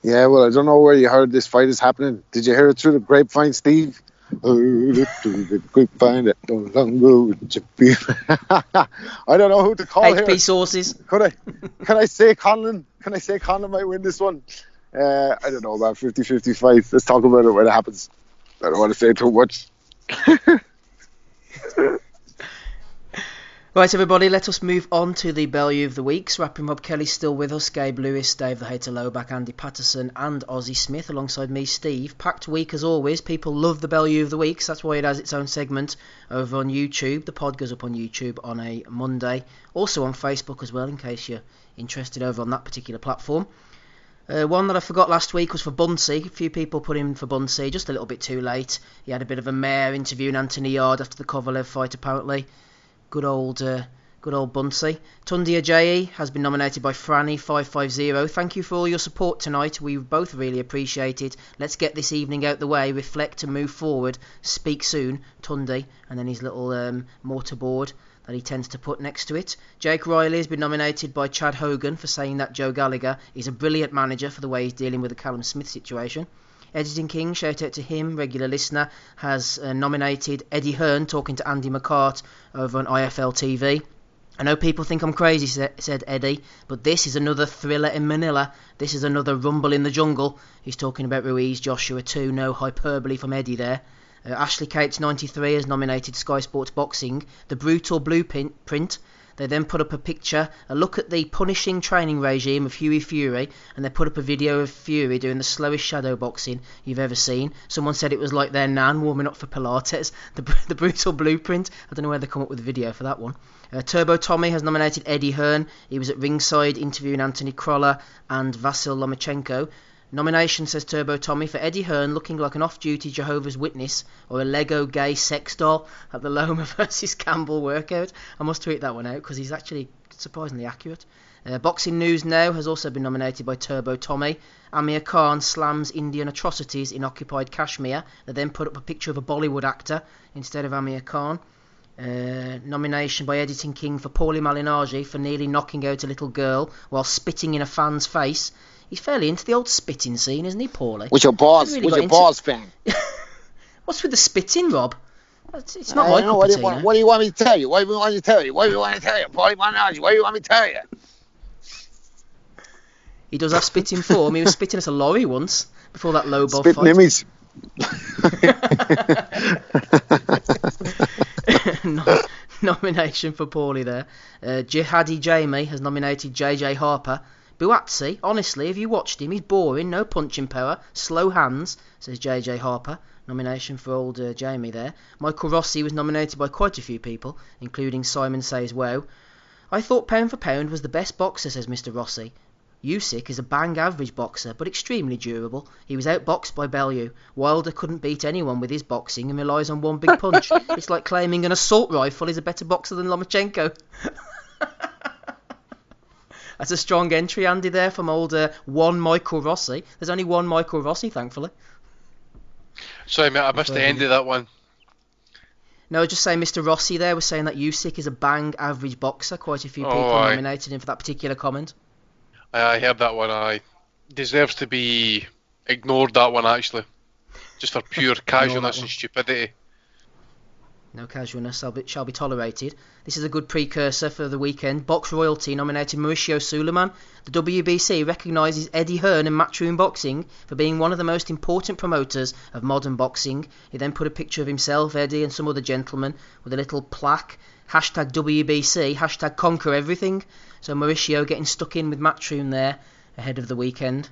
Yeah, well, I don't know where you heard this fight is happening. Did you hear it through the grapevine, Steve? Heard it through the grapevine that no longer would you be. I don't know who to call HP here. sources. Can I say Conlon? Can I say Conlon might win this one? I don't know about 50-50 fight. Let's talk about it when it happens. I don't want to say too much. Right, everybody, let us move on to the Bellew of the Weeks. Rapping Rob Kelly still with us, Gabe Lewis, Dave the Hater Lowback, Andy Patterson and Ozzy Smith alongside me, Steve. Packed week as always. People love the Bellew of the Weeks. That's why it has its own segment over on YouTube. The pod goes up on YouTube on a Monday. Also on Facebook as well, in case you're interested over on that particular platform. One that I forgot last week was for Bunsey. A few people put in for Bunsey, just a little bit too late. He had a bit of a mare interviewing Anthony Yard after the Kovalev fight, apparently. Good old Bunsey. Tunde Ajayi has been nominated by Franny550. Thank you for all your support tonight. We both really appreciate it. Let's get this evening out the way, reflect and move forward. Speak soon, Tunde. And then his little mortarboard that he tends to put next to it. Jake Riley has been nominated by Chad Hogan for saying that Joe Gallagher is a brilliant manager for the way he's dealing with the Callum Smith situation. Editing King, shout out to him, regular listener, has nominated Eddie Hearn talking to Andy McCart over on IFL TV. I know people think I'm crazy, said Eddie, but this is another thriller in Manila. This is another rumble in the jungle. He's talking about Ruiz, Joshua too. No hyperbole from Eddie there. Ashley Cates 93 has nominated Sky Sports Boxing, The Brutal Blueprint. They then put up a picture, a look at the punishing training regime of Hughie Fury, and they put up a video of Fury doing the slowest shadow boxing you've ever seen. Someone said it was like their nan warming up for Pilates. The Brutal Blueprint. I don't know where they come up with a video for that one. Turbo Tommy has nominated Eddie Hearn. He was at ringside interviewing Anthony Crolla and Vasyl Lomachenko. Nomination, says Turbo Tommy, for Eddie Hearn looking like an off-duty Jehovah's Witness or a Lego gay sex doll at the Loma versus Campbell workout. I must tweet that one out because he's actually surprisingly accurate. Boxing News Now has also been nominated by Turbo Tommy. Amir Khan slams Indian atrocities in occupied Kashmir. They then put up a picture of a Bollywood actor instead of Amir Khan. Nomination by Editing King for Paulie Malignaggi for nearly knocking out a little girl while spitting in a fan's face. He's fairly into the old spitting scene, isn't he, Paulie? What's your balls fan? What's with the spitting, Rob? It's not my cup of tea. What do you want me to tell you? What do you want me to tell you? Paulie Malignaggi, what do you want me to tell you? He does have spitting form. He was spitting at a lorry once before that low ball fight. Spitting immies. Nomination for Paulie there. Jihadi Jamie has nominated JJ Harper. Buatsi, honestly, have you watched him? He's boring, no punching power, slow hands, says JJ Harper. Nomination for old Jamie there. Michael Rossi was nominated by quite a few people, including Simon Says Wow. I thought pound for pound was the best boxer, says Mr. Rossi. Usyk is a bang average boxer, but extremely durable. He was outboxed by Bellew. Wilder couldn't beat anyone with his boxing and relies on one big punch. It's like claiming an assault rifle is a better boxer than Lomachenko. That's a strong entry, Andy, there from old one Michael Rossi. There's only one Michael Rossi, thankfully. Sorry, mate, I missed the end of that one. No, just saying Mr. Rossi there was saying that Usyk is a bang average boxer. Quite a few people nominated him for that particular comment. I heard that one. I deserves to be ignored, that one, actually. Just for pure casualness and stupidity. No casualness shall be tolerated. This is a good precursor for the weekend. Box Royalty nominated Mauricio Suleiman. The WBC recognises Eddie Hearn in Matchroom Boxing for being one of the most important promoters of modern boxing. He then put a picture of himself, Eddie, and some other gentlemen with a little plaque. Hashtag WBC, hashtag conquer everything. So Mauricio getting stuck in with Matchroom there ahead of the weekend.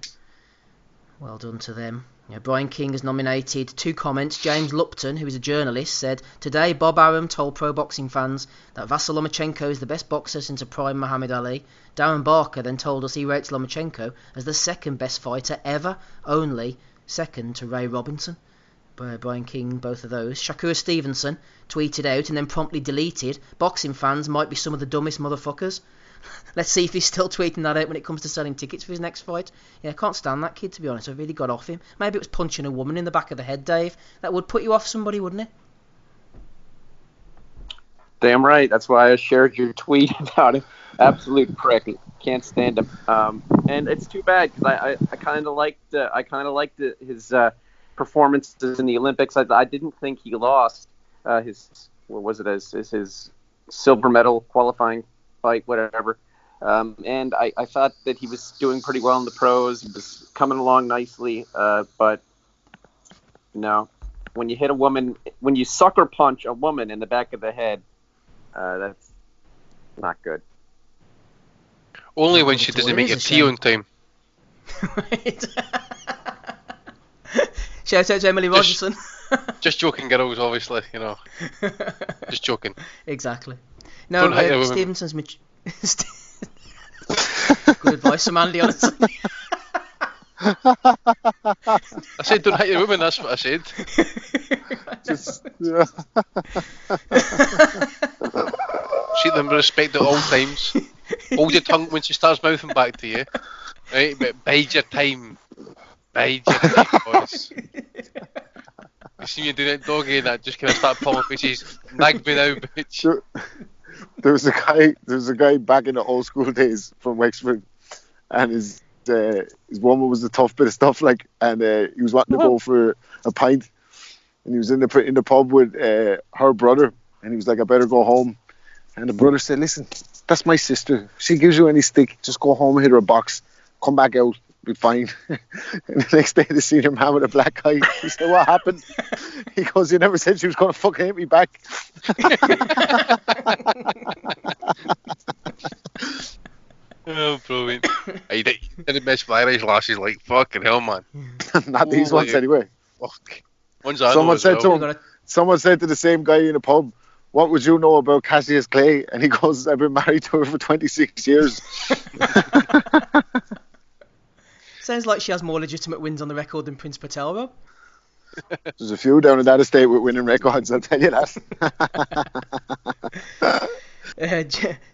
Well done to them. Brian King has nominated 2 comments. James Lupton, who is a journalist, said, Today Bob Arum told pro boxing fans that Vasyl Lomachenko is the best boxer since a prime Muhammad Ali. Darren Barker then told us he rates Lomachenko as the second best fighter ever, only second to Ray Robinson. Brian King, both of those. Shakur Stevenson tweeted out and then promptly deleted, Boxing fans might be some of the dumbest motherfuckers. Let's see if he's still tweeting that out when it comes to selling tickets for his next fight. Yeah, I can't stand that kid, to be honest. I really got off him. Maybe it was punching a woman in the back of the head, Dave. That would put you off somebody, wouldn't it? Damn right. That's why I shared your tweet about him. Absolute prick. Can't stand him. And it's too bad because I kind of liked his performances in the Olympics. I didn't think he lost his silver medal qualifying fight, whatever. And I thought that he was doing pretty well in the pros. He was coming along nicely. But no, when you hit a woman, when you sucker punch a woman in the back of the head, that's not good. Only when she doesn't make your tea on time. Right. Shout out to Emily Rogerson. Just joking, girls, obviously, Just joking. Exactly. No, Stevenson's good advice from Andy, honestly. I said don't hit your woman, that's what I said. Treat them with respect at all times. Hold your tongue when she starts mouthing back to you. Right, but bide your time. Bide your time, boys. You see you doing it, doggy, and that just kind of start pulling faces. Nag me now, bitch. There was a guy back in the old school days from Wexford, and his woman was the tough bit of stuff, like, and he was wanting to go for a pint, and he was in the pub with her brother, and he was like, I better go home. And the brother said, listen, that's my sister. If she gives you any stick, just go home and hit her a box. Come back out, be fine. And the next day, the senior man with a black eye, he said, what happened? He goes, you never said she was going to fucking hit me back. Oh, brilliant. He didn't mess with Irish lasses like fucking hell, man. Not these ones, anyway. Fuck. Someone said to the same guy in a pub, what would you know about Cassius Clay? And he goes, I've been married to her for 26 years. Sounds like she has more legitimate wins on the record than Prince Patel, Rob. There's a few down in that estate with winning records, I'll tell you that.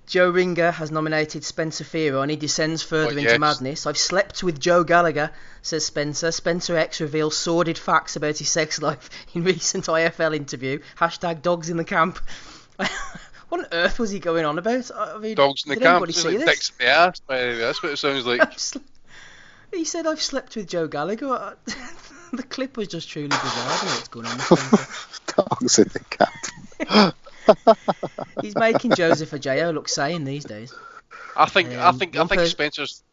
Joe Ringer has nominated Spencer Fearon, and he descends further into madness. I've slept with Joe Gallagher, says Spencer. Spencer X reveals sordid facts about his sex life in recent IFL interview. # dogs in the camp. What on earth was he going on about? I mean, dogs in the camp? Like dicks in the ass, maybe. That's what it sounds like. He said, I've slept with Joe Gallagher. The clip was just truly bizarre. I don't know what's going on. Dogs in the camp. He's making Joseph Ajayo look sane these days. I think Spencer's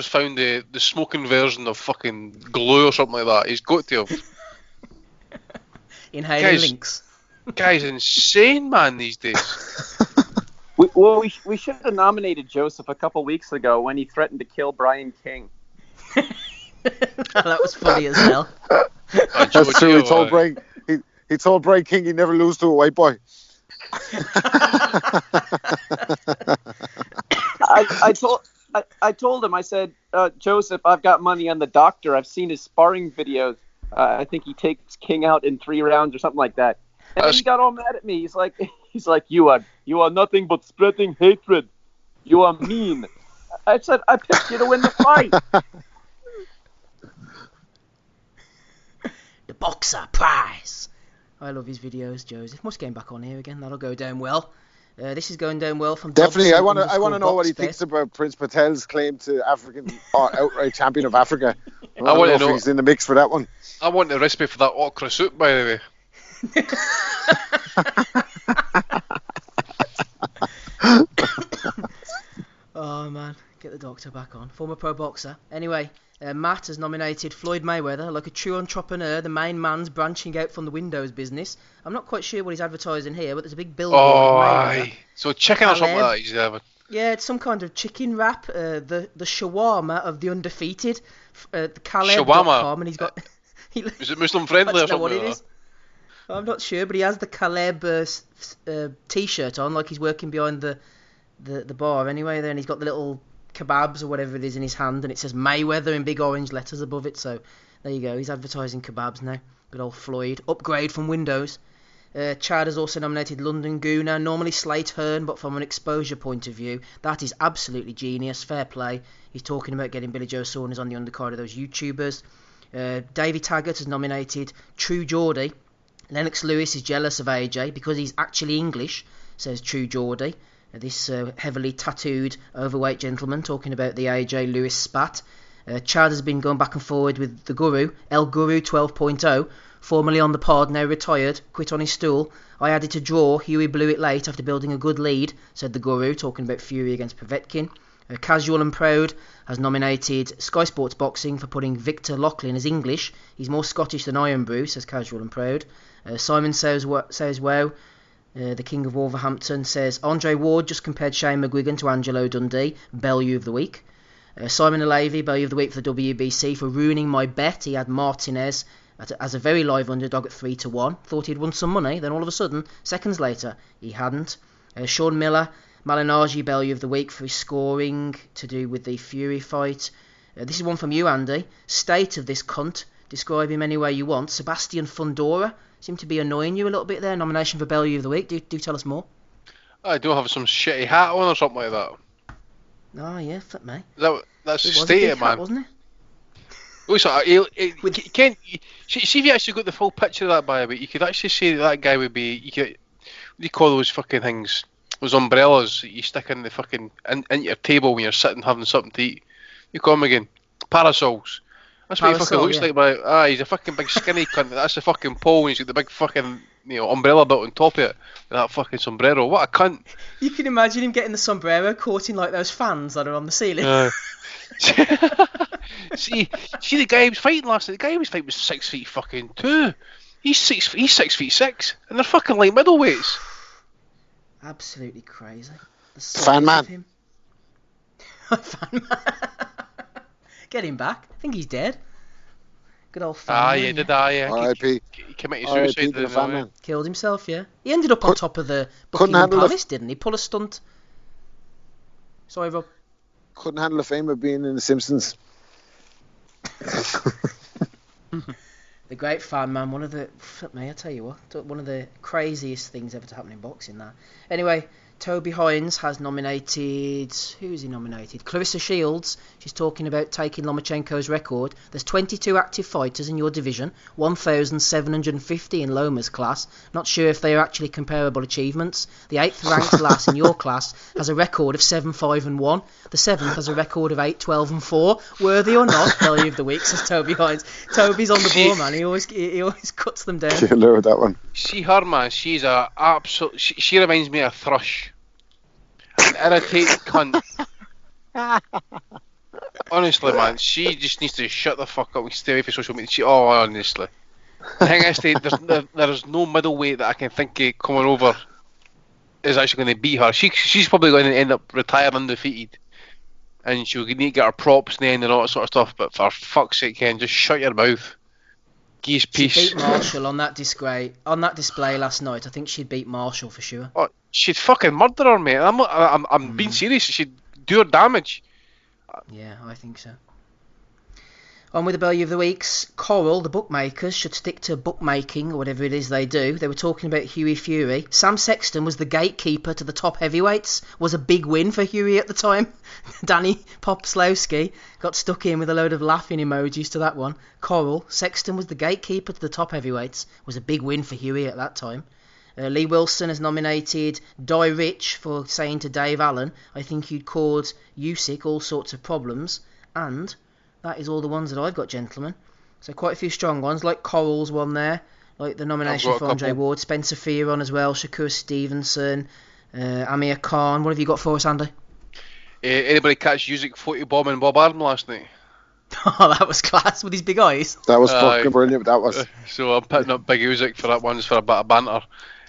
found the smoking version of fucking glue or something like that. He's got to have. Inhaling links. Guy's insane, man, these days. We should have nominated Joseph a couple weeks ago when he threatened to kill Brian King. That was funny as hell. That's true. He told Brian King he'd never lose to a white boy. I told him, I said, Joseph, I've got money on the doctor. I've seen his sparring videos. I think he takes King out in 3 rounds or something like that. And then he got all mad at me. He's like, you are nothing but spreading hatred. You are mean. I said, I picked you to win the fight. The boxer prize. I love his videos, Joseph. Must get him back on here again. That'll go down well. This is going down well from definitely. Dobson, I want to know what he thinks about Prince Patel's claim to African outright champion of Africa. I want to know if he's in the mix for that one. I want the recipe for that okra soup, by the way. Oh man, get the doctor back on. Former pro boxer. Anyway, Matt has nominated Floyd Mayweather. Like a true entrepreneur, the main man's branching out from the Windows business. I'm not quite sure what he's advertising here, but there's a big billboard. Oh, aye. So chicken or something like that he's having. Yeah, it's some kind of chicken wrap. The shawarma of the undefeated. The Caleb.com, and he's got. Is it Muslim friendly or something? What it is. I'm not sure, but he has the Caleb t-shirt on, like he's working behind the bar anyway. Then he's got the little kebabs or whatever it is in his hand, and it says Mayweather in big orange letters above it. So there you go. He's advertising kebabs now. Good old Floyd. Upgrade from Windows. Chad has also nominated London Gooner, normally Slate Hearn, but from an exposure point of view, that is absolutely genius. Fair play. He's talking about getting Billy Joe Saunders on the undercard of those YouTubers. Davey Taggart has nominated True Geordie. Lennox Lewis is jealous of AJ because he's actually English, says True Geordie. This heavily tattooed, overweight gentleman talking about the AJ Lewis spat. Chad has been going back and forward with the Guru, El Guru 12.0, formerly on the pod, now retired, quit on his stool. I added to draw, Huey blew it late after building a good lead, said the Guru, talking about Fury against Povetkin. Casual and Proud has nominated Sky Sports Boxing for putting Victor Lachlan as English. He's more Scottish than Iron Brew, says Casual and Proud. Simon says wow. The King of Wolverhampton says Andre Ward just compared Shane McGuigan to Angelo Dundee, Bellew of the Week. Simon Alavey, Bellew of the Week for the WBC for ruining my bet. He had Martinez as a very live underdog at 3-1. Thought he'd won some money, then all of a sudden, seconds later, he hadn't. Sean Miller, Malignaggi, Bellew of the Week for his scoring to do with the Fury fight. This is one from you, Andy. State of this cunt. Describe him any way you want. Sebastian Fundora seemed to be annoying you a little bit there. Nomination for Bellew of the Week. Do tell us more. I do have some shitty hat on or something like that. Oh yeah, flip me. That's the state of it, man. Hat, wasn't it? Ken, see if you actually got the full picture of that, by the way, you could actually say that guy would be. What do you call those fucking things? Those umbrellas that you stick in the fucking into your table when you're sitting having something to eat. You call them again? Parasols. That's what he fucking looks like. But he's a fucking big skinny cunt. That's the fucking pole, and he's got the big fucking umbrella belt on top of it. With that fucking sombrero. What a cunt! You can imagine him getting the sombrero caught in like those fans that are on the ceiling. see the guy he was fighting last night. The guy he was fighting was 6 feet fucking 2. He's 6 feet 6, and they're fucking like middleweights. Absolutely crazy. Fan man. Fan man. Get him back. I think he's dead. Good old fan man. Yeah, did I? Yeah. R.I.P. He committed suicide. The fan man. Killed himself, yeah. He ended up on top of the Buckingham Palace, didn't he? Pull a stunt. Sorry, Rob. Couldn't handle the fame of being in The Simpsons. The great fan man, one of the craziest things ever to happen in boxing. That. Anyway, Toby Hines has nominated. Who is he nominated? Clarissa Shields. She's talking about taking Lomachenko's record. There's 22 active fighters in your division, 1,750 in Loma's class. Not sure if they are actually comparable achievements. The 8th ranked lass in your class has a record of 7-5-1. The 7th has a record of 8-12-4. Worthy or not, Bellew of the Week, says Toby Hines. Toby's on the ball, man. He always cuts them down. Killer with that one. See her, man. She's a absolute. She reminds me of Thrush. An irritating cunt. Honestly, man, she just needs to shut the fuck up and stay away from social media. Honestly. The thing is, there's no middleweight that I can think of coming over is actually going to beat her. She's probably going to end up retiring undefeated. And she'll need to get her props in the end and all that sort of stuff. But for fuck's sake, Ken, just shut your mouth. Geese peace. She beat Marshall on that display last night. I think she'd beat Marshall for sure. Oh, she'd fucking murder her, mate. I'm being serious. She'd do her damage. Yeah, I think so. On with the Bellew of the Weeks. Coral, the bookmakers, should stick to bookmaking or whatever it is they do. They were talking about Huey Fury. Sam Sexton was the gatekeeper to the top heavyweights. Was a big win for Huey at the time. Danny Popslowski got stuck in with a load of laughing emojis to that one. Coral, Sexton was the gatekeeper to the top heavyweights. Was a big win for Huey at that time. Lee Wilson has nominated Di Rich for saying to Dave Allen, I think you'd cause Usyk all sorts of problems. And that is all the ones that I've got, gentlemen. So quite a few strong ones, like Coral's one there, like the nomination for Andre Ward, Spencer Fearon as well, Shakur Stevenson, Amir Khan. What have you got for us, Andy? Anybody catch Usyk photobombing Bob Arum last night? Oh, that was class with his big eyes. That was fucking brilliant. That was. So I'm putting up Big Usyk for that one, just for a bit of banter.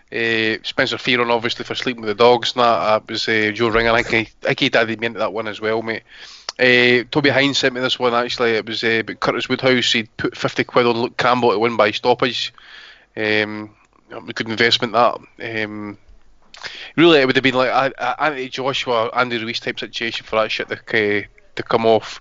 Spencer Fearon obviously for sleeping with the dogs and that was Joe Ringer. I think he did me into that one as well, mate. Toby Hines sent me this one actually. It was about Curtis Woodhouse. He'd put 50 quid on Luke Campbell to win by stoppage. A good investment that. Really it would have been like Anthony Joshua, Andy Ruiz type situation for that shit to come off.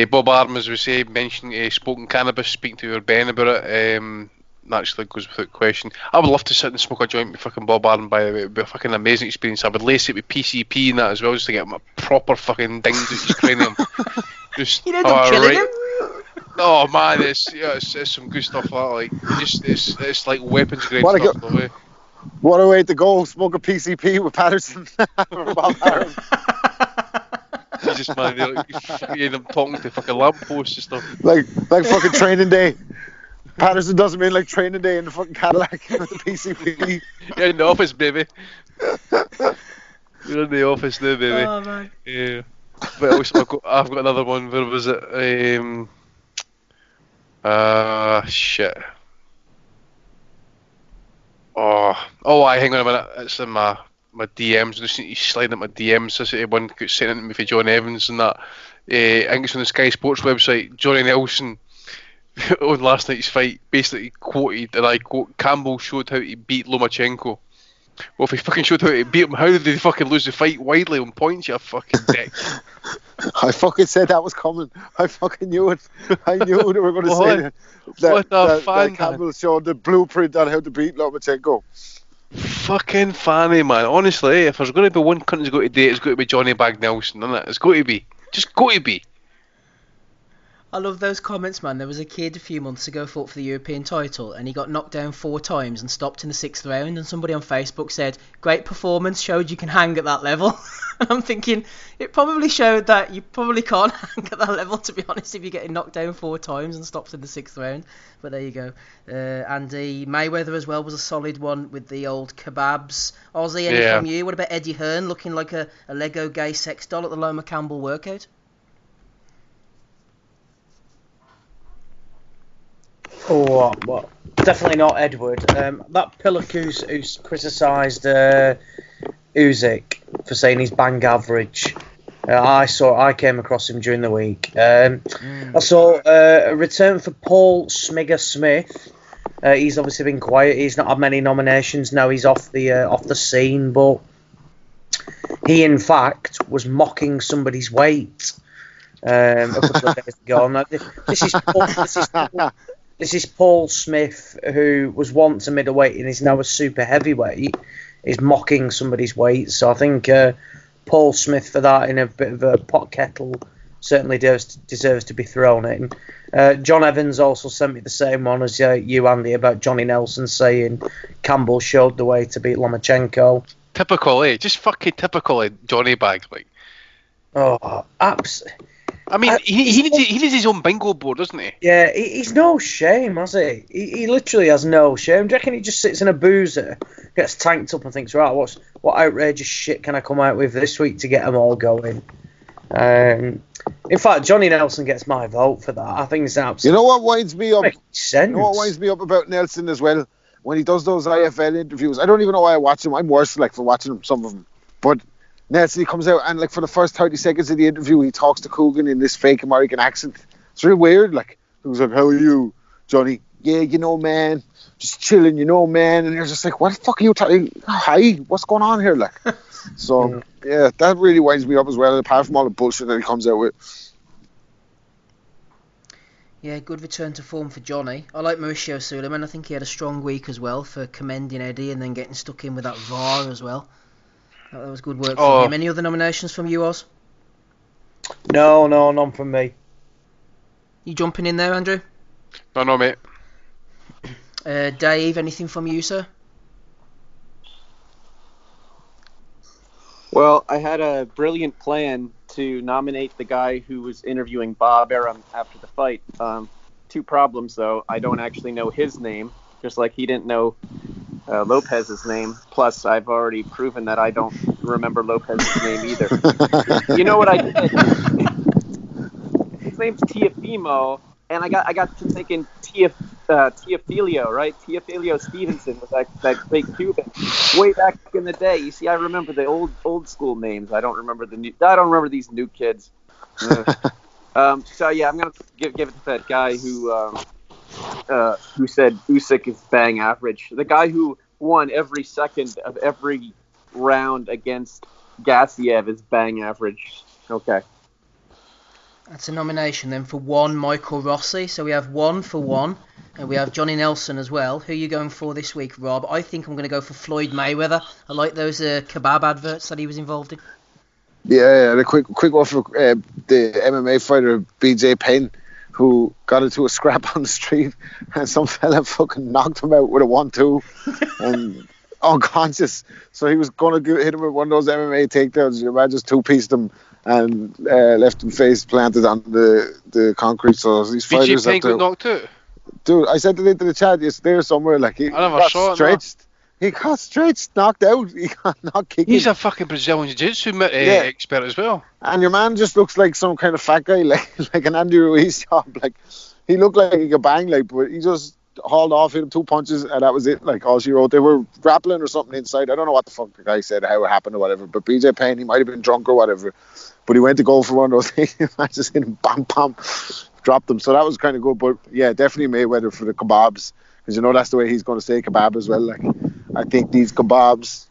Bob Arum, as we say, mentioned smoking cannabis, speaking to your Ben about it. naturally goes without question. I would love to sit and smoke a joint with fucking Bob Allen, by the way. It would be a fucking amazing experience. I would lace it with PCP and that as well, just to get him a proper fucking dinged at his cranium. Just, You'd end up killing him. Oh man, it's some good stuff like that. Like, it's like weapons grade stuff. What a way to go! Smoke a PCP with Patterson. Bob Allen. Jesus man, you're talking to fucking lampposts and stuff. Like fucking training day. Patterson doesn't mean like training day in the fucking Cadillac with the PCP. You're in the office, baby. You're in the office now, baby. Oh man. Yeah. But also, I've got another one. Where was it? Shit. Hang on a minute. It's in my DMs. I just need to slide in my DMs. This is one sent in to me for John Evans and that. I think it's on the Sky Sports website. Johnny Nelson on last night's fight basically quoted, and I quote, Campbell showed how to beat Lomachenko. Well, if he fucking showed how to beat him, how did they fucking lose the fight widely on points, you fucking dick? I fucking said that was coming. I fucking knew it. I knew they were going to say that Campbell showed the blueprint on how to beat Lomachenko. Fucking funny, man. Honestly, if there's going to be one cunt who's got to do it, it's got to be Johnny Bag Nelson, isn't it? It's got to be. Just got to be. I love those comments, man. There was a kid a few months ago fought for the European title, and he got knocked down 4 times and stopped in the 6th round, and somebody on Facebook said, great performance, showed you can hang at that level. And I'm thinking, it probably showed that you probably can't hang at that level, to be honest, if you're getting knocked down 4 times and stopped in the 6th round. But there you go. Andy Mayweather as well was a solid one with the old kebabs. Ozzy, any from you? What about Eddie Hearn looking like a Lego gay sex doll at the Loma Campbell workout? Oh, well, definitely not Edward. That Pillock who's criticised Usyk for saying he's bang average. I came across him during the week. I saw a return for Paul Smigger Smith. He's obviously been quiet. He's not had many nominations. Now he's off the scene, but he in fact was mocking somebody's weight a couple of days ago. Now, this is Paul Smith, who was once a middleweight and is now a super heavyweight, is mocking somebody's weight. So I think Paul Smith, for that, in a bit of a pot kettle, certainly deserves to be thrown in. John Evans also sent me the same one as you, Andy, about Johnny Nelson saying Campbell showed the way to beat Lomachenko. Typical, eh? Just fucking typical, Johnny Bag, like. Oh, absolutely. I mean, he needs his own bingo board, doesn't he? Yeah, he's no shame, has he? He literally has no shame. Do you reckon he just sits in a boozer, gets tanked up and thinks, right, what outrageous shit can I come out with this week to get them all going? In fact, Johnny Nelson gets my vote for that. I think it's absolutely... You know what winds me up? Makes sense. You know what winds me up about Nelson as well? When he does those IFL interviews, I don't even know why I watch them. I'm worse for watching some of them. But Nelson, he comes out and for the first 30 seconds of the interview, he talks to Coogan in this fake American accent. It's real weird. He was like, how are you, Johnny? Yeah, man, just chilling, man. And you're just like, what the fuck are you talking? Hi, what's going on here? So, yeah, that really winds me up as well, apart from all the bullshit that he comes out with. Yeah, good return to form for Johnny. I like Mauricio Suleiman. I think he had a strong week as well for commending Eddie and then getting stuck in with that VAR as well. That was good work from him. Any other nominations from you, Oz? No, none from me. You jumping in there, Andrew? No, mate. Dave, anything from you, sir? Well, I had a brilliant plan to nominate the guy who was interviewing Bob Arum after the fight. 2 problems, though. I don't actually know his name, just like he didn't know Lopez's name. Plus, I've already proven that I don't remember Lopez's name either. You know what I did? His name's Teofimo, and I got to thinking Teofilio, right? Teofilio Stevenson was that fake Cuban way back in the day. You see, I remember the old school names. I don't remember these new kids. So yeah, I'm gonna give it to that guy who said Usyk is bang average. The guy who won every second of every round against Gassiev is bang average. Okay. That's a nomination then for 1 Michael Rossi. So we have 1 for 1 And we have Johnny Nelson as well. Who are you going for this week, Rob? I think I'm going to go for Floyd Mayweather. I like those kebab adverts that he was involved in. Yeah, and a quick one for the MMA fighter BJ Penn, who got into a scrap on the street, and some fella fucking knocked him out with a 1-2 and unconscious. So he was going to hit him with one of those MMA takedowns. You imagine, just two-pieced him and left him face planted on the concrete. So these fighters BJ Penn got knocked out. Dude, I sent it into the chat. It's there somewhere. Like he got stretched. He got stretched, knocked out. He got knocked kicking. He's a fucking Brazilian jiu-jitsu expert as well. And your man just looks like some kind of fat guy, like an Andy Ruiz job. Like he looked like he could bang, but he just hauled off, hit him 2 punches, and that was it. Like all she wrote. They were grappling or something inside. I don't know what the fuck the guy said, how it happened or whatever. But BJ Penn, he might have been drunk or whatever. But he went to go for one of those things. I just hit him, bam, bam, dropped him. So that was kind of good. But yeah, definitely Mayweather for the kebabs. Because that's the way he's going to say kebab as well. Like, I think these kebabs,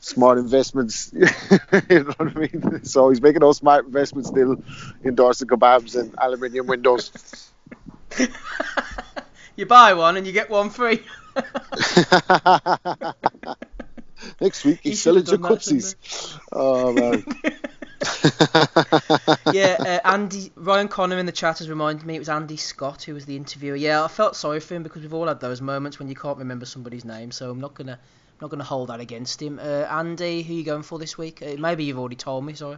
smart investments, you know what I mean? So he's making those smart investments, still endorsing kebabs and aluminium windows. You buy one and you get one free. Next week he's selling jacuzzis. Oh man. Yeah, Ryan Connor in the chat has reminded me it was Andy Scott who was the interviewer. Yeah, I felt sorry for him because we've all had those moments when you can't remember somebody's name, so I'm not gonna hold that against him. Andy, who are you going for this week? Maybe you've already told me. Sorry.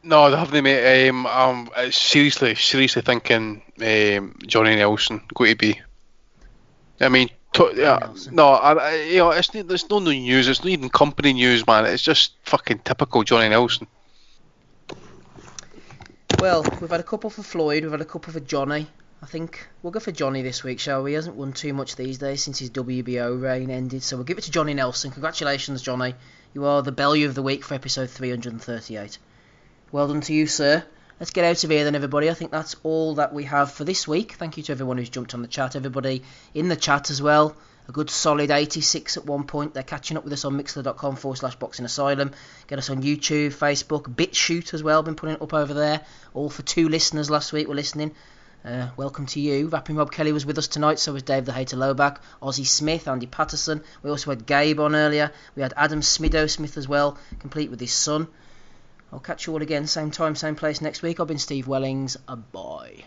No, I haven't, mate. I'm seriously thinking Johnny Nelson going to be. I mean, there's no new news. It's not even company news, man. It's just fucking typical Johnny Nelson. Well, we've had a couple for Floyd, we've had a couple for Johnny. I think we'll go for Johnny this week, shall we? He hasn't won too much these days since his WBO reign ended, so we'll give it to Johnny Nelson. Congratulations, Johnny. You are the Bellew of the Week for episode 338. Well done to you, sir. Let's get out of here then, everybody. I think that's all that we have for this week. Thank you to everyone who's jumped on the chat, everybody in the chat as well. A good solid 86 at one point. They're catching up with us on mixler.com/Boxing Asylum. Get us on YouTube, Facebook, Bitchute as well. Been putting it up over there. All for 2 listeners last week were listening. Welcome to you. Rapping Rob Kelly was with us tonight, so was Dave the Hater Lowback, Ozzy Smith, Andy Patterson. We also had Gabe on earlier. We had Adam Smith as well, complete with his son. I'll catch you all again, same time, same place next week. I've been Steve Wellings. Bye.